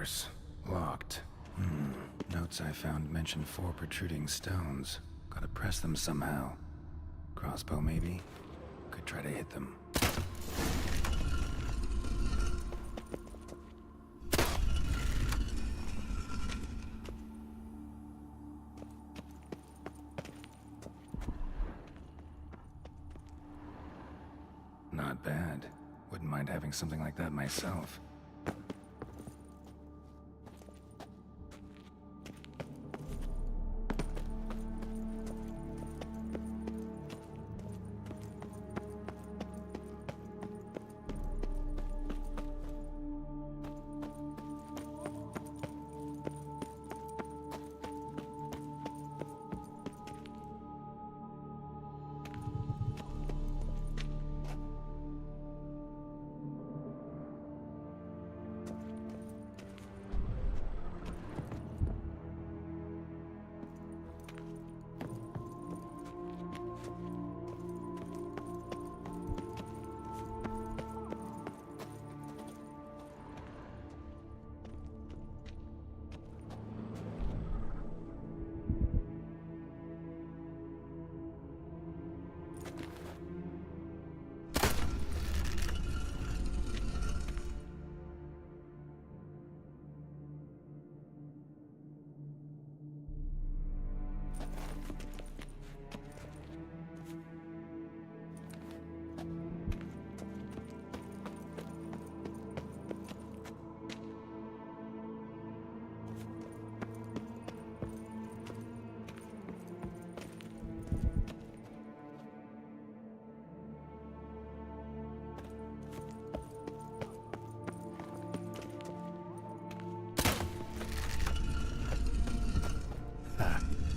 course. Locked. Notes I found mention 4 protruding stones. Gotta press them somehow. Crossbow, maybe? Could try to hit them. Not bad. Wouldn't mind having something like that myself.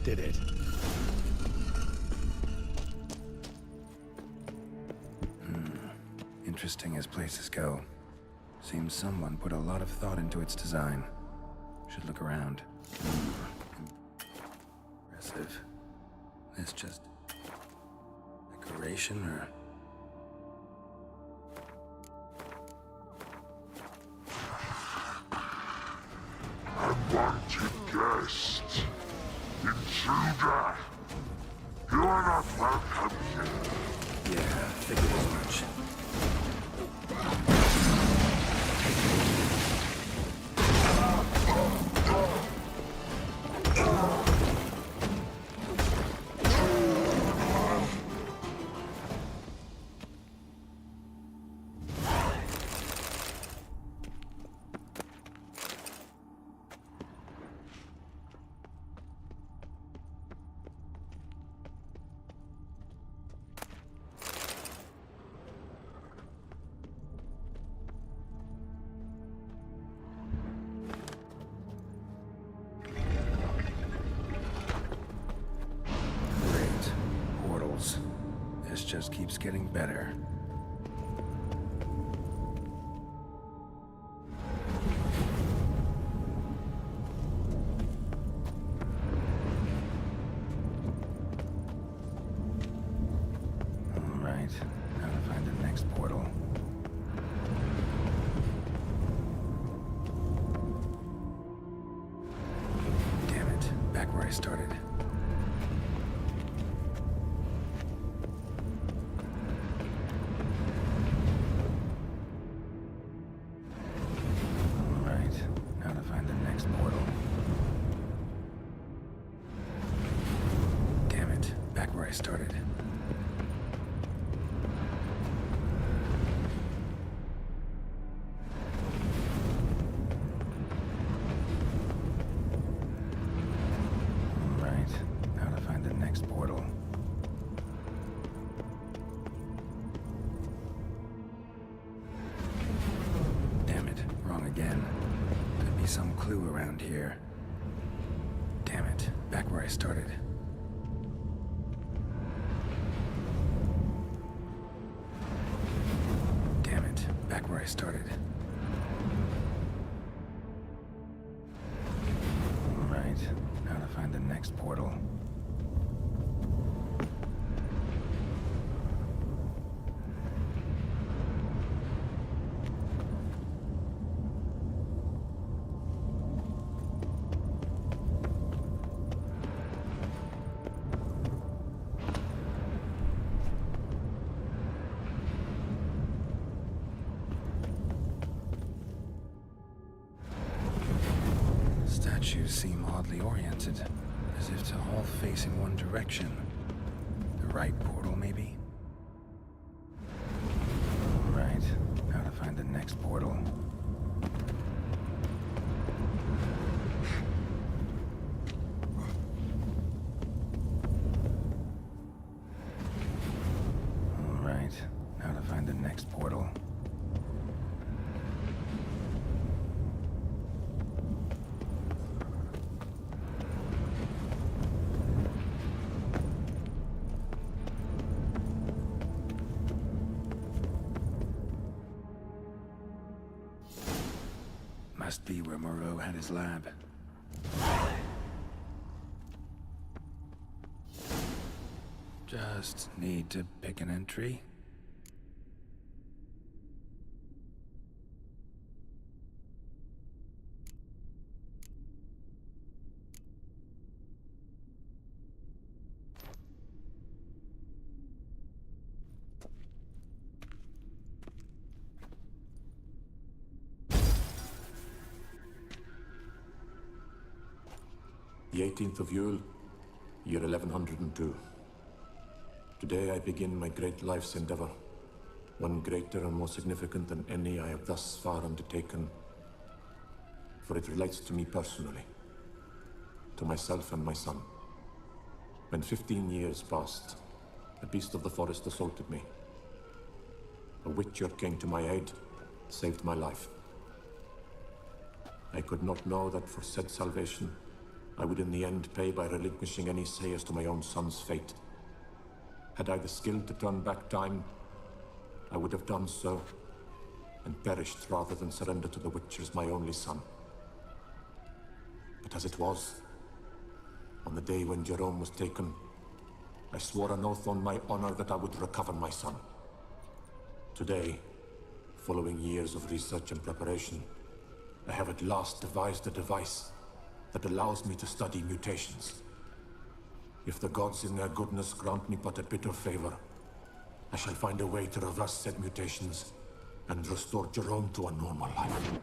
Did it. Interesting as places go. Seems someone put a lot of thought into its design. Should look around. Impressive. This just decoration or... Unwanted guest. Intruder! You are not welcome here. Yeah, figured as much. This just keeps getting better. All right, now to find the next portal. Damn it, back where I started. Where I started. All right, now to find the next portal. Damn it, wrong again. Could be some clue around here. Damn it, back where I started. Back where I started. All right, now to find the next portal. seem oddly oriented, as if to all face in one direction. The right portal, maybe? Right. How to find the next portal. Alright. How to find the next portal. Must be where Moreau had his lab. Just need to pick an entry. The 18th of Yule, year 1102. Today I begin my great life's endeavor, one greater and more significant than any I have thus far undertaken, for it relates to me personally, to myself and my son. When 15 years passed, a beast of the forest assaulted me. A witcher came to my aid, saved my life. I could not know that for said salvation, I would in the end pay by relinquishing any say as to my own son's fate. Had I the skill to turn back time, I would have done so, and perished rather than surrender to the Witchers my only son. But as it was, on the day when Jerome was taken, I swore an oath on my honor that I would recover my son. Today, following years of research and preparation, I have at last devised a device that allows me to study mutations. If the gods in their goodness grant me but a bit of favor, I shall find a way to reverse said mutations and restore Jerome to a normal life.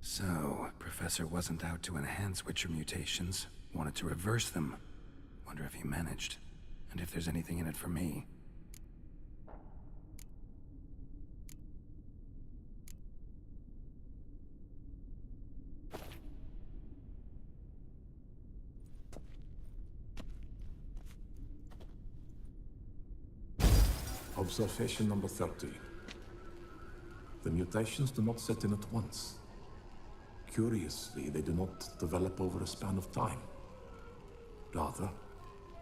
So, Professor wasn't out to enhance Witcher mutations, wanted to reverse them. Wonder if he managed, and if there's anything in it for me. Observation number 30. The mutations do not set in at once. Curiously, they do not develop over a span of time. Rather,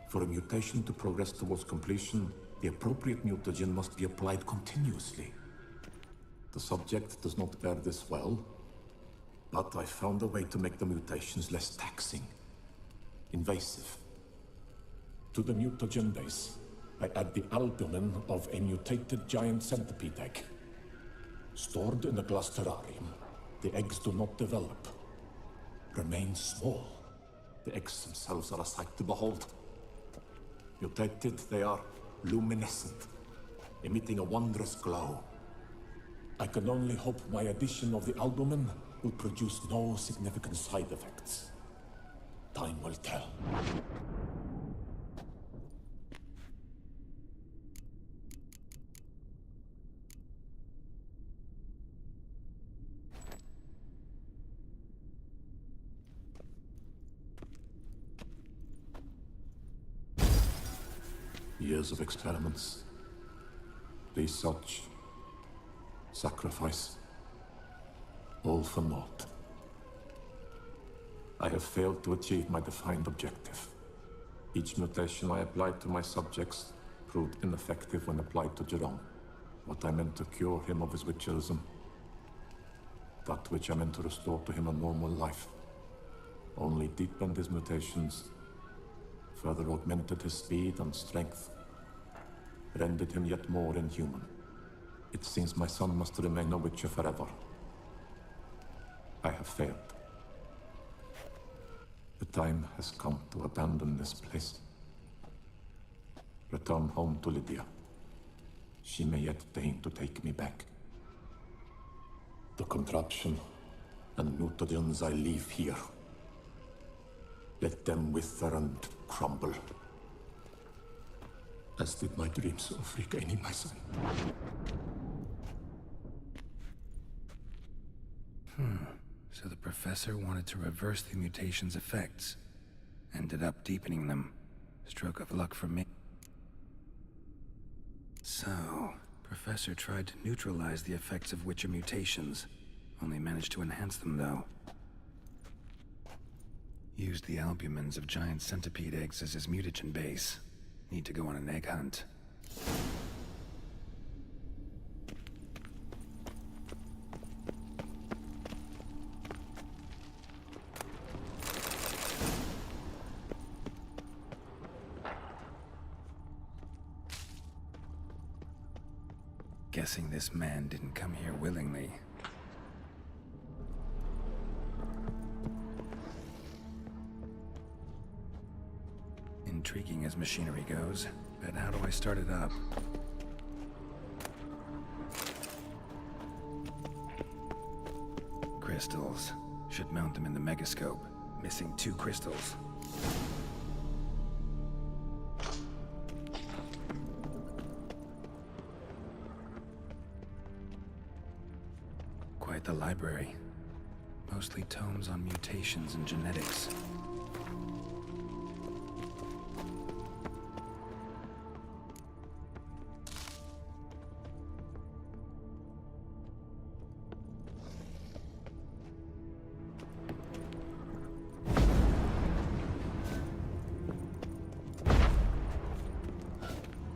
for a mutation to progress towards completion, the appropriate mutagen must be applied continuously. The subject does not bear this well, but I found a way to make the mutations less taxing, invasive. To the mutagen base, I add the albumin of a mutated giant centipede egg. Stored in a glass terrarium, the eggs do not develop, remain small. The eggs themselves are a sight to behold. Mutated, they are luminescent, emitting a wondrous glow. I can only hope my addition of the albumin will produce no significant side effects. Time will tell. Years of experiments, research, sacrifice, all for naught. I have failed to achieve my defined objective. Each mutation I applied to my subjects proved ineffective when applied to Jerome. What I meant to cure him of his witcherism, that which I meant to restore to him a normal life, only deepened his mutations, further augmented his speed and strength, rendered him yet more inhuman. It seems my son must remain a witcher forever. I have failed. The time has come to abandon this place. Return home to Lydia. She may yet deign to take me back. The contraption and mutagens I leave here. Let them wither and crumble. As did my dreams of regaining my son. So the professor wanted to reverse the mutation's effects. Ended up deepening them. Stroke of luck for me. So, Professor tried to neutralize the effects of Witcher mutations. Only managed to enhance them, though. Used the albumins of giant centipede eggs as his mutagen base. Need to go on an egg hunt. Guessing this man didn't come here willingly. Intriguing as machinery goes, but how do I start it up? Crystals. Should mount them in the megascope. Missing 2 crystals. Quite the library. Mostly tomes on mutations and genetics.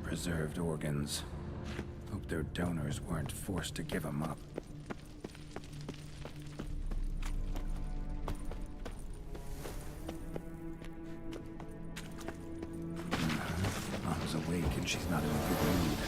Preserved organs. Hope their donors weren't forced to give them up. Mom's awake and she's not in a good mood.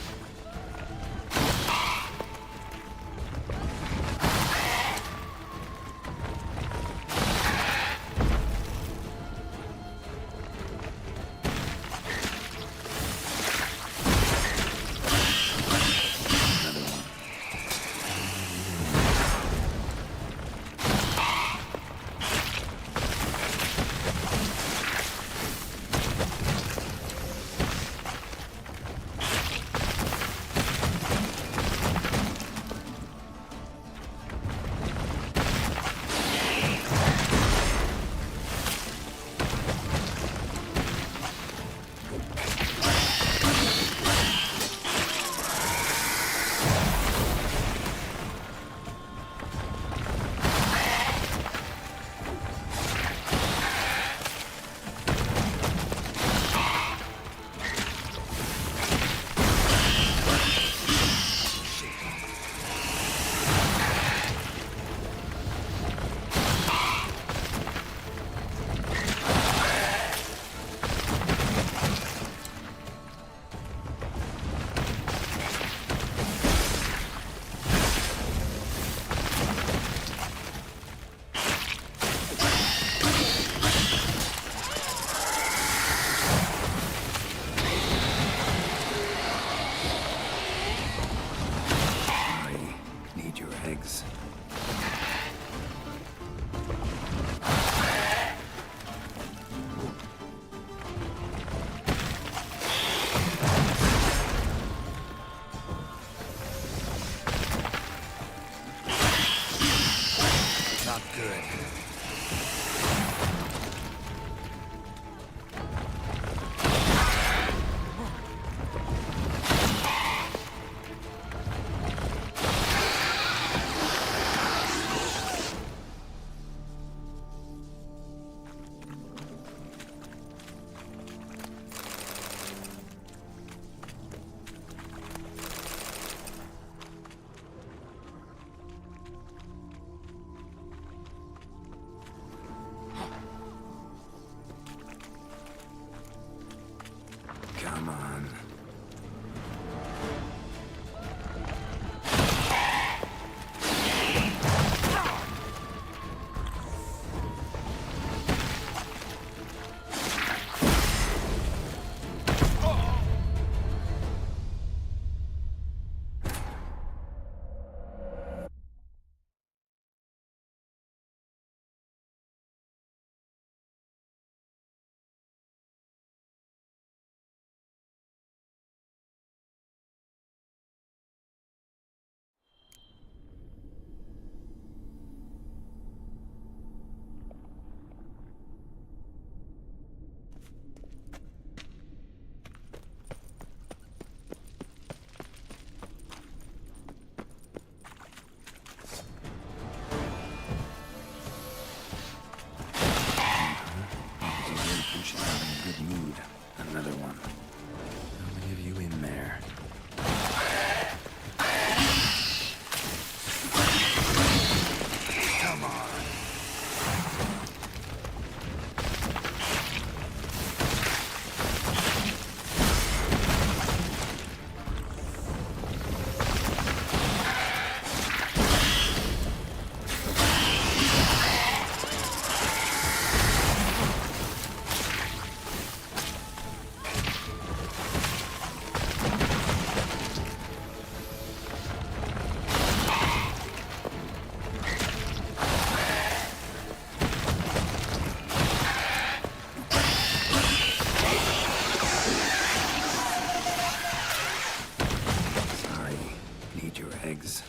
Another one. How many of you in there? Come on. Eggs.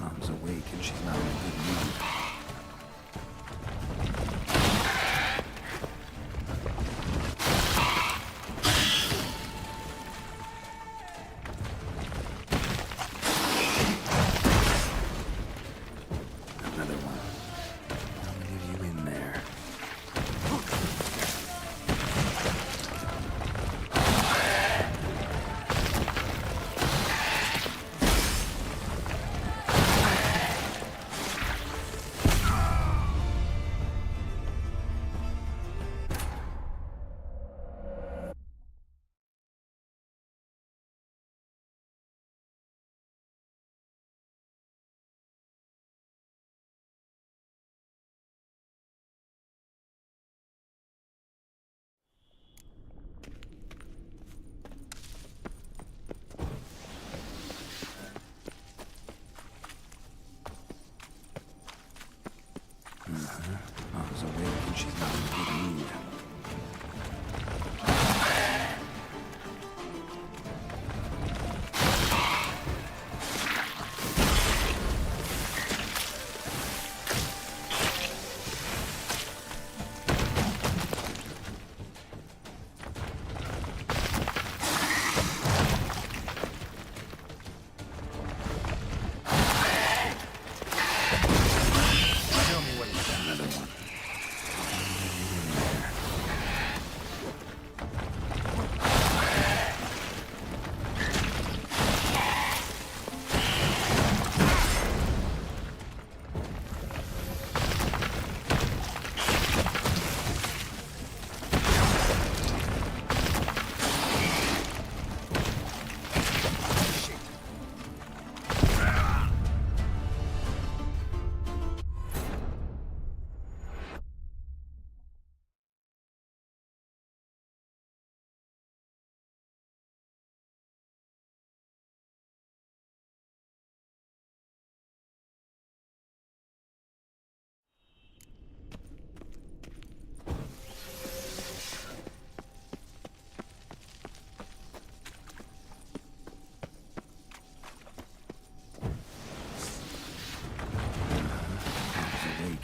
Mom's awake and she's not in a good mood. Another one. How many of you in there? Mom's awake and she's not in a good mood.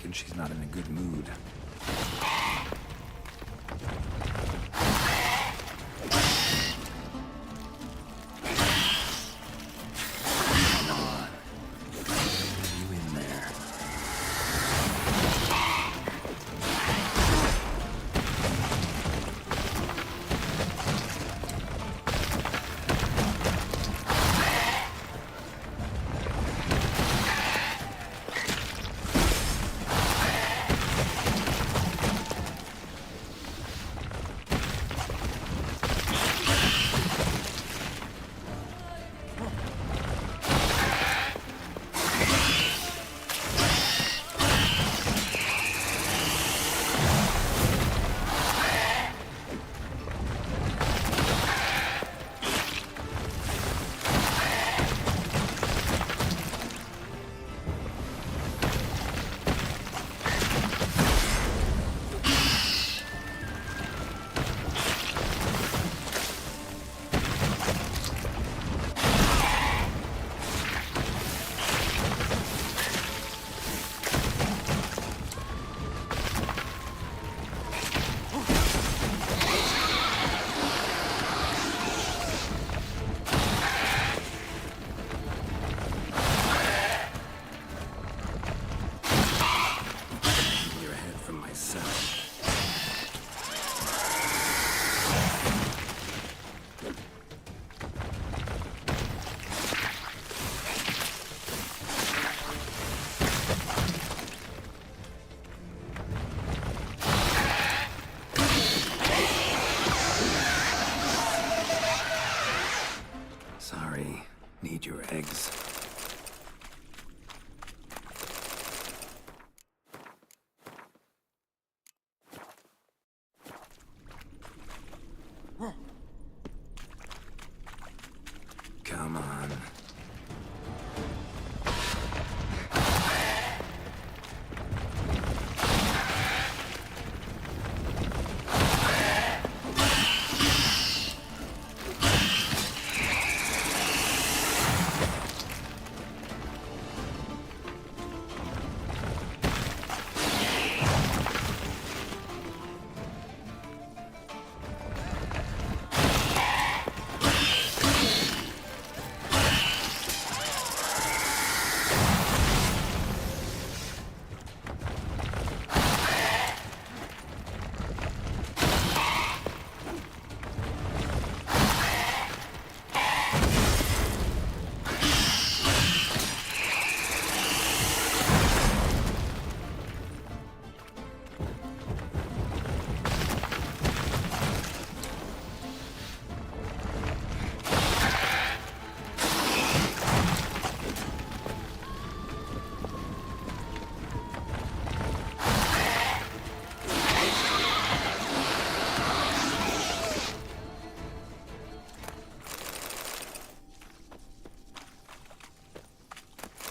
And she's not in a good mood. Need your eggs. Come on.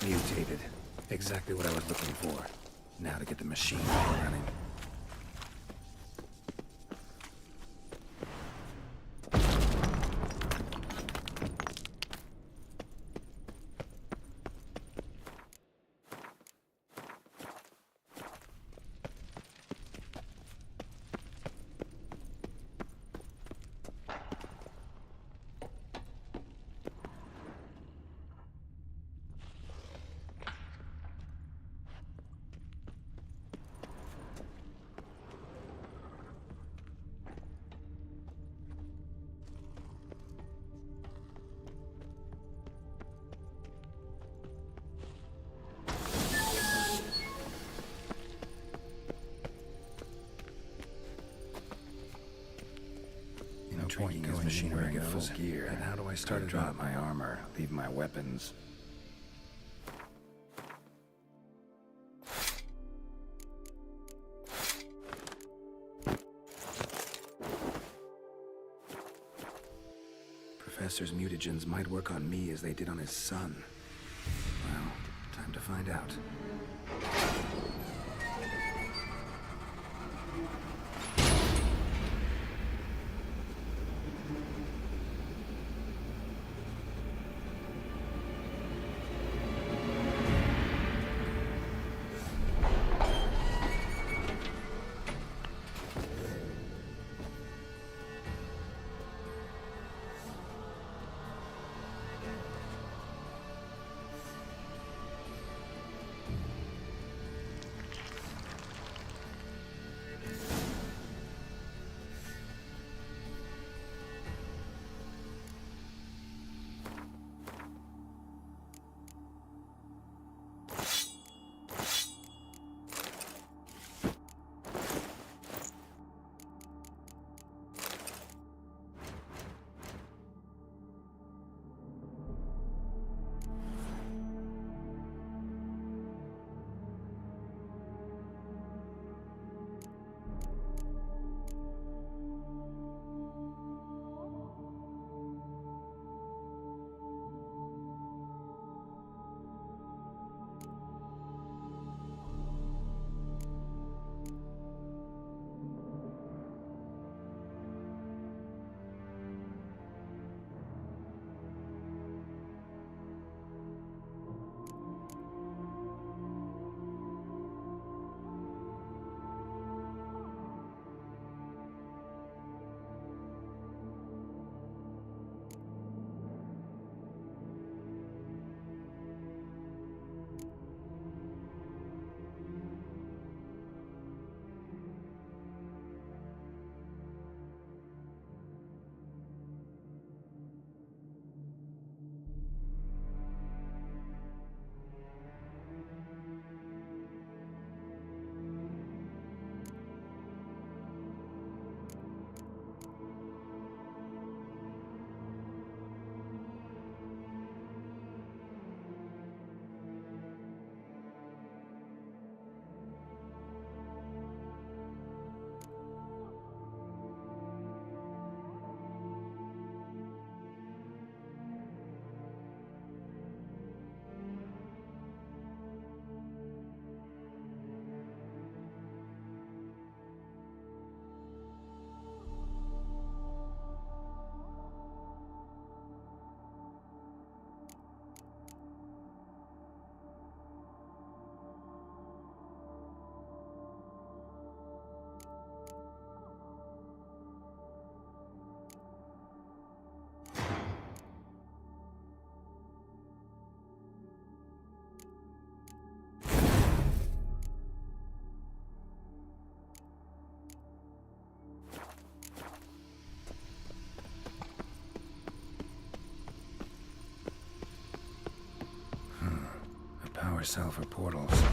Mutated. Exactly what I was looking for. Now to get the machine up and running. Intriguing as machinery goes. Full gear. And how do I start to drop my armor, leave my weapons? Professor's mutagens might work on me as they did on his son. Well, time to find out. cell for portals.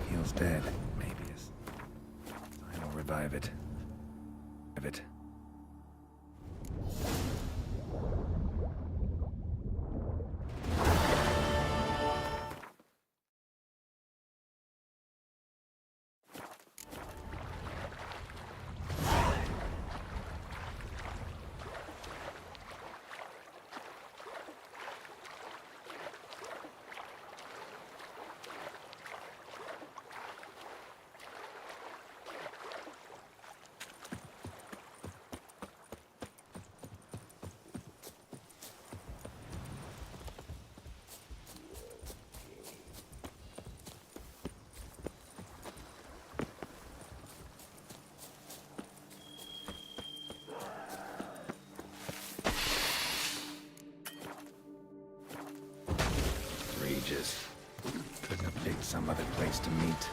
Feels dead. Maybe I will revive it. Couldn't have picked some other place to meet.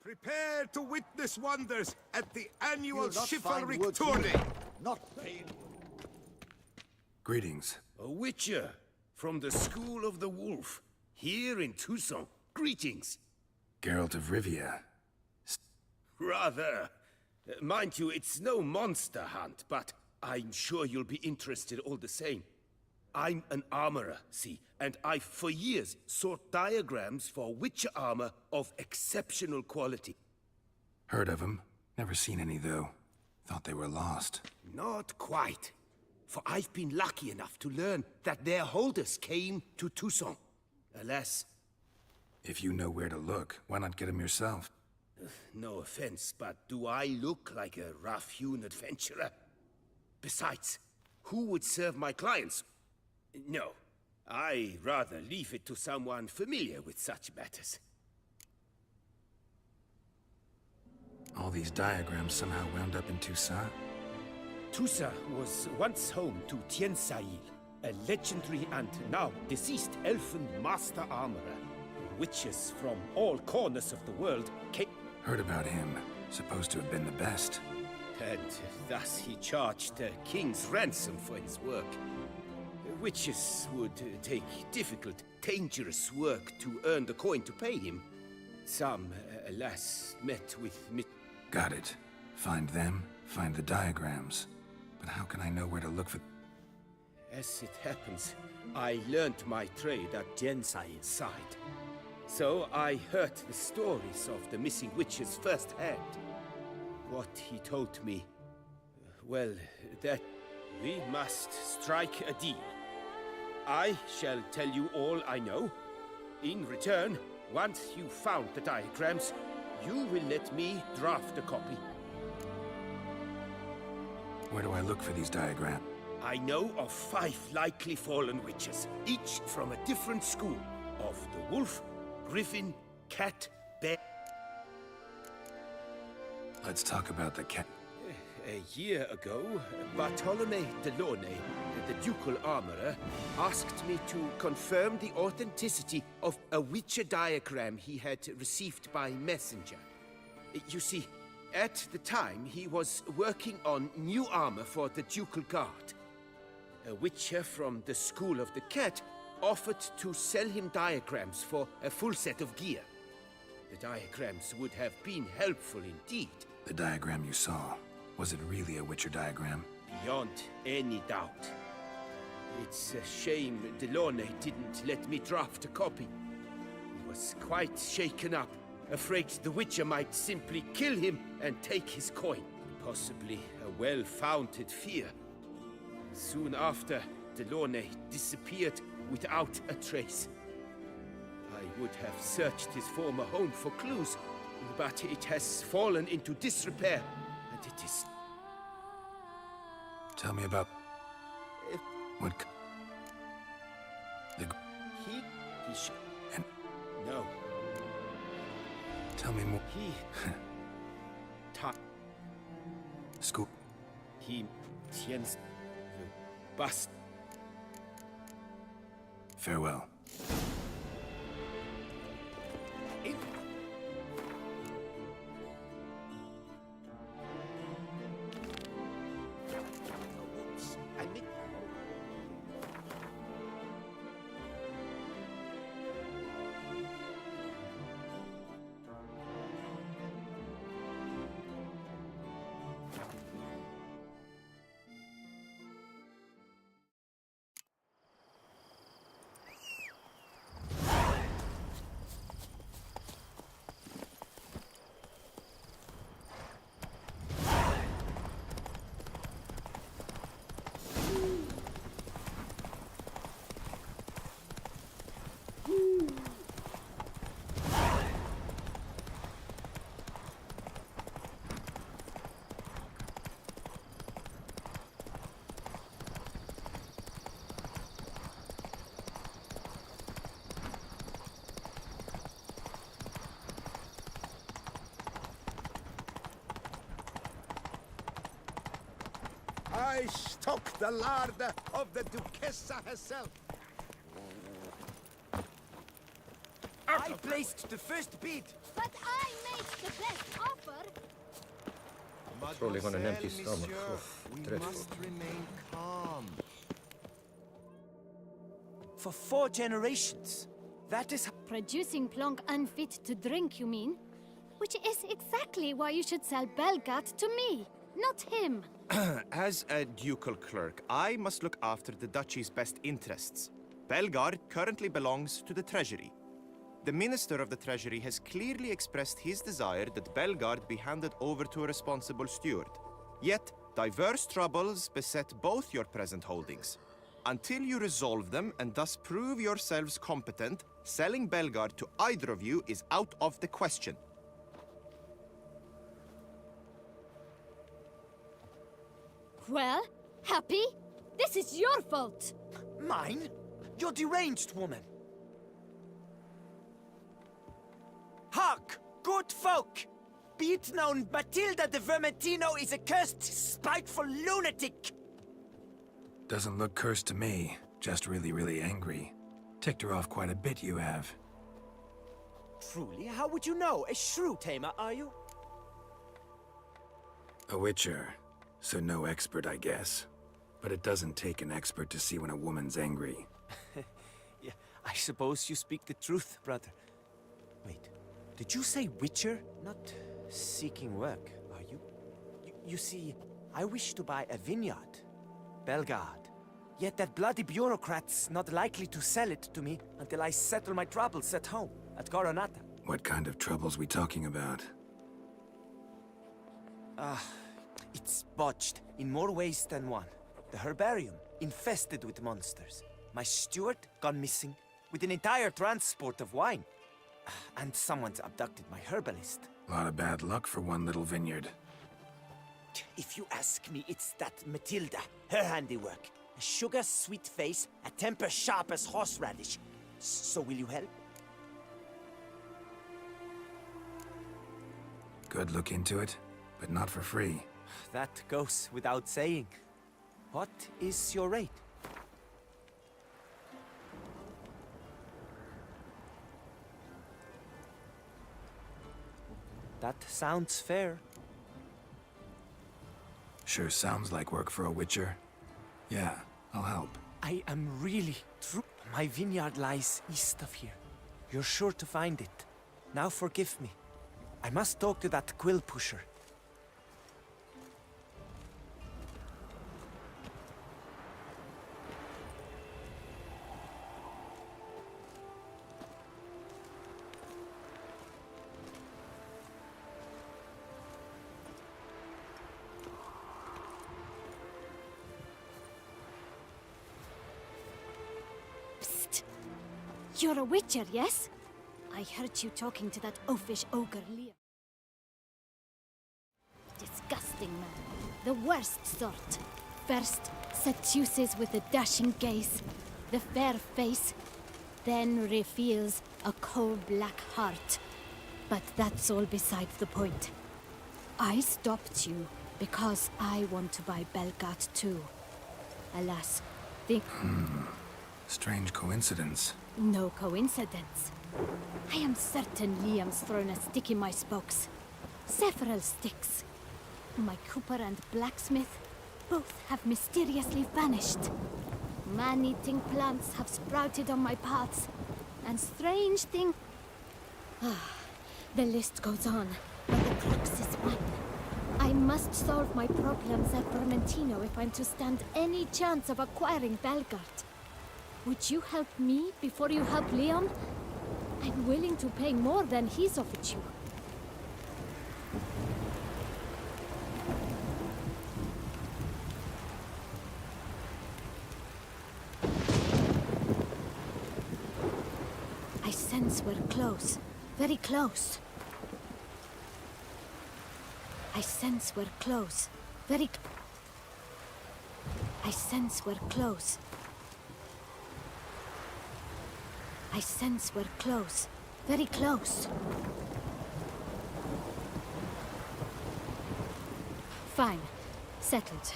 Prepare to witness wonders at the annual chivalric tourney. Not pain. Greetings. A witcher from the School of the Wolf, here in Toussaint. Greetings. Geralt of Rivia. Rather. Mind you, it's no monster hunt, but I'm sure you'll be interested all the same. I'm an armorer, see, and I've for years sought diagrams for witcher armor of exceptional quality. Heard of them. Never seen any, though. Thought they were lost. Not quite. For I've been lucky enough to learn that their holders came to Toussaint. Alas... If you know where to look, why not get them yourself? No offense, but do I look like a rough-hewn adventurer? Besides, who would serve my clients? No, I rather leave it to someone familiar with such matters. All All these diagrams somehow wound up in Toussaint? Toussaint was once home to Tiensail, a legendary and now deceased elfin master armorer. Witches from all corners of the world came... Heard about him. Supposed to have been the best. And thus he charged a king's ransom for his work. Witches would take difficult, dangerous work to earn the coin to pay him. Some, alas, met with... Got it. Find them, find the diagrams. But how can I know where to look for... As it happens, I learned my trade at Tiensail's side. So I heard the stories of the missing witches firsthand. What he told me... well, that we must strike a deal. I shall tell you all I know. In return, once you found the diagrams, you will let me draft a copy. Where do I look for these diagrams? I know of 5 likely fallen witches, each from a different school. Of the wolf, griffin, cat, bear... Let's talk about the cat. A year ago, Bartolome de Launay, the ducal armorer, asked me to confirm the authenticity of a Witcher diagram he had received by messenger. You see, at the time he was working on new armor for the ducal guard. A Witcher from the School of the Cat offered to sell him diagrams for a full set of gear. The diagrams would have been helpful indeed. The diagram you saw, was it really a Witcher diagram? Beyond any doubt. It's a shame Delaunay didn't let me draft a copy. He was quite shaken up, afraid the Witcher might simply kill him and take his coin. Possibly a well-founded fear. Soon after, Delaunay disappeared without a trace. I would have searched his former home for clues, but it has fallen into disrepair, and it is... Tell me about... what... the... He should... And... No. Tell me more. He... School... He... Tiens... the bust... Farewell. I stock the larder of the Duchessa herself. I placed the first bid. But I made the best offer. Rolling on an empty stomach. Monsieur, we Dreadful. must remain calm. For 4 generations. That is... Producing plonk unfit to drink, you mean? Which is exactly why you should sell Belgard to me, not him. As a ducal clerk, I must look after the duchy's best interests. Belgard currently belongs to the treasury. The Minister of the Treasury has clearly expressed his desire that Belgard be handed over to a responsible steward. Yet, diverse troubles beset both your present holdings. Until you resolve them and thus prove yourselves competent, selling Belgard to either of you is out of the question. Well, Happy? This is your fault. Mine? You're deranged, woman. Hark, good folk! be it known, Matilda de Vermentino is a cursed, spiteful lunatic! Doesn't look cursed to me. Just really, really angry. Ticked her off quite a bit, you have. Truly? How would you know? A shrew tamer, are you? A witcher. So no expert, I guess. But it doesn't take an expert to see when a woman's angry. Yeah, I suppose you speak the truth, brother. Wait, did you say witcher? Not seeking work, are you? You see, I wish to buy a vineyard. Belgard. Yet that bloody bureaucrat's not likely to sell it to me until I settle my troubles at home, at Coronata. What kind of troubles we talking about? It's botched in more ways than one. The herbarium, infested with monsters. My steward, gone missing, with an entire transport of wine. And someone's abducted my herbalist. A lot of bad luck for one little vineyard. If you ask me, it's that Matilda, her handiwork. A sugar-sweet face, a temper sharp as horseradish. So will you help? Good look into it, but not for free. That goes without saying. What is your rate? That sounds fair. Sure sounds like work for a witcher. Yeah, I'll help. I am really true. My vineyard lies east of here. You're sure to find it. Now forgive me. I must talk to that quill pusher. You're a witcher, yes? I heard you talking to that oafish ogre, Liam. Disgusting man. The worst sort. First, seduces with a dashing gaze, the fair face, then reveals a coal-black heart. But that's all beside the point. I stopped you because I want to buy Belgard too. Alas, Strange coincidence. No coincidence. I am certain Liam's thrown a stick in my spokes. Several sticks. My cooper and blacksmith both have mysteriously vanished. Man-eating plants have sprouted on my paths, and strange thing... the list goes on, but the crux is one. I must solve my problems at Vermentino if I'm to stand any chance of acquiring Belgard. Would you help me before you help Leon? I'm willing to pay more than he's offered you. I sense we're close. Very close. I sense we're close. Very... I sense we're close. I sense we're close. Very close. Fine. Settled.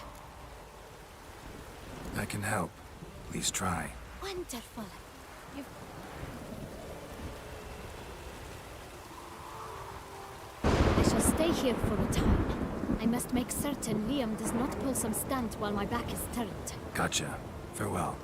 I can help. At least try. Wonderful. I shall stay here for a time. I must make certain Liam does not pull some stunt while my back is turned. Gotcha. Farewell.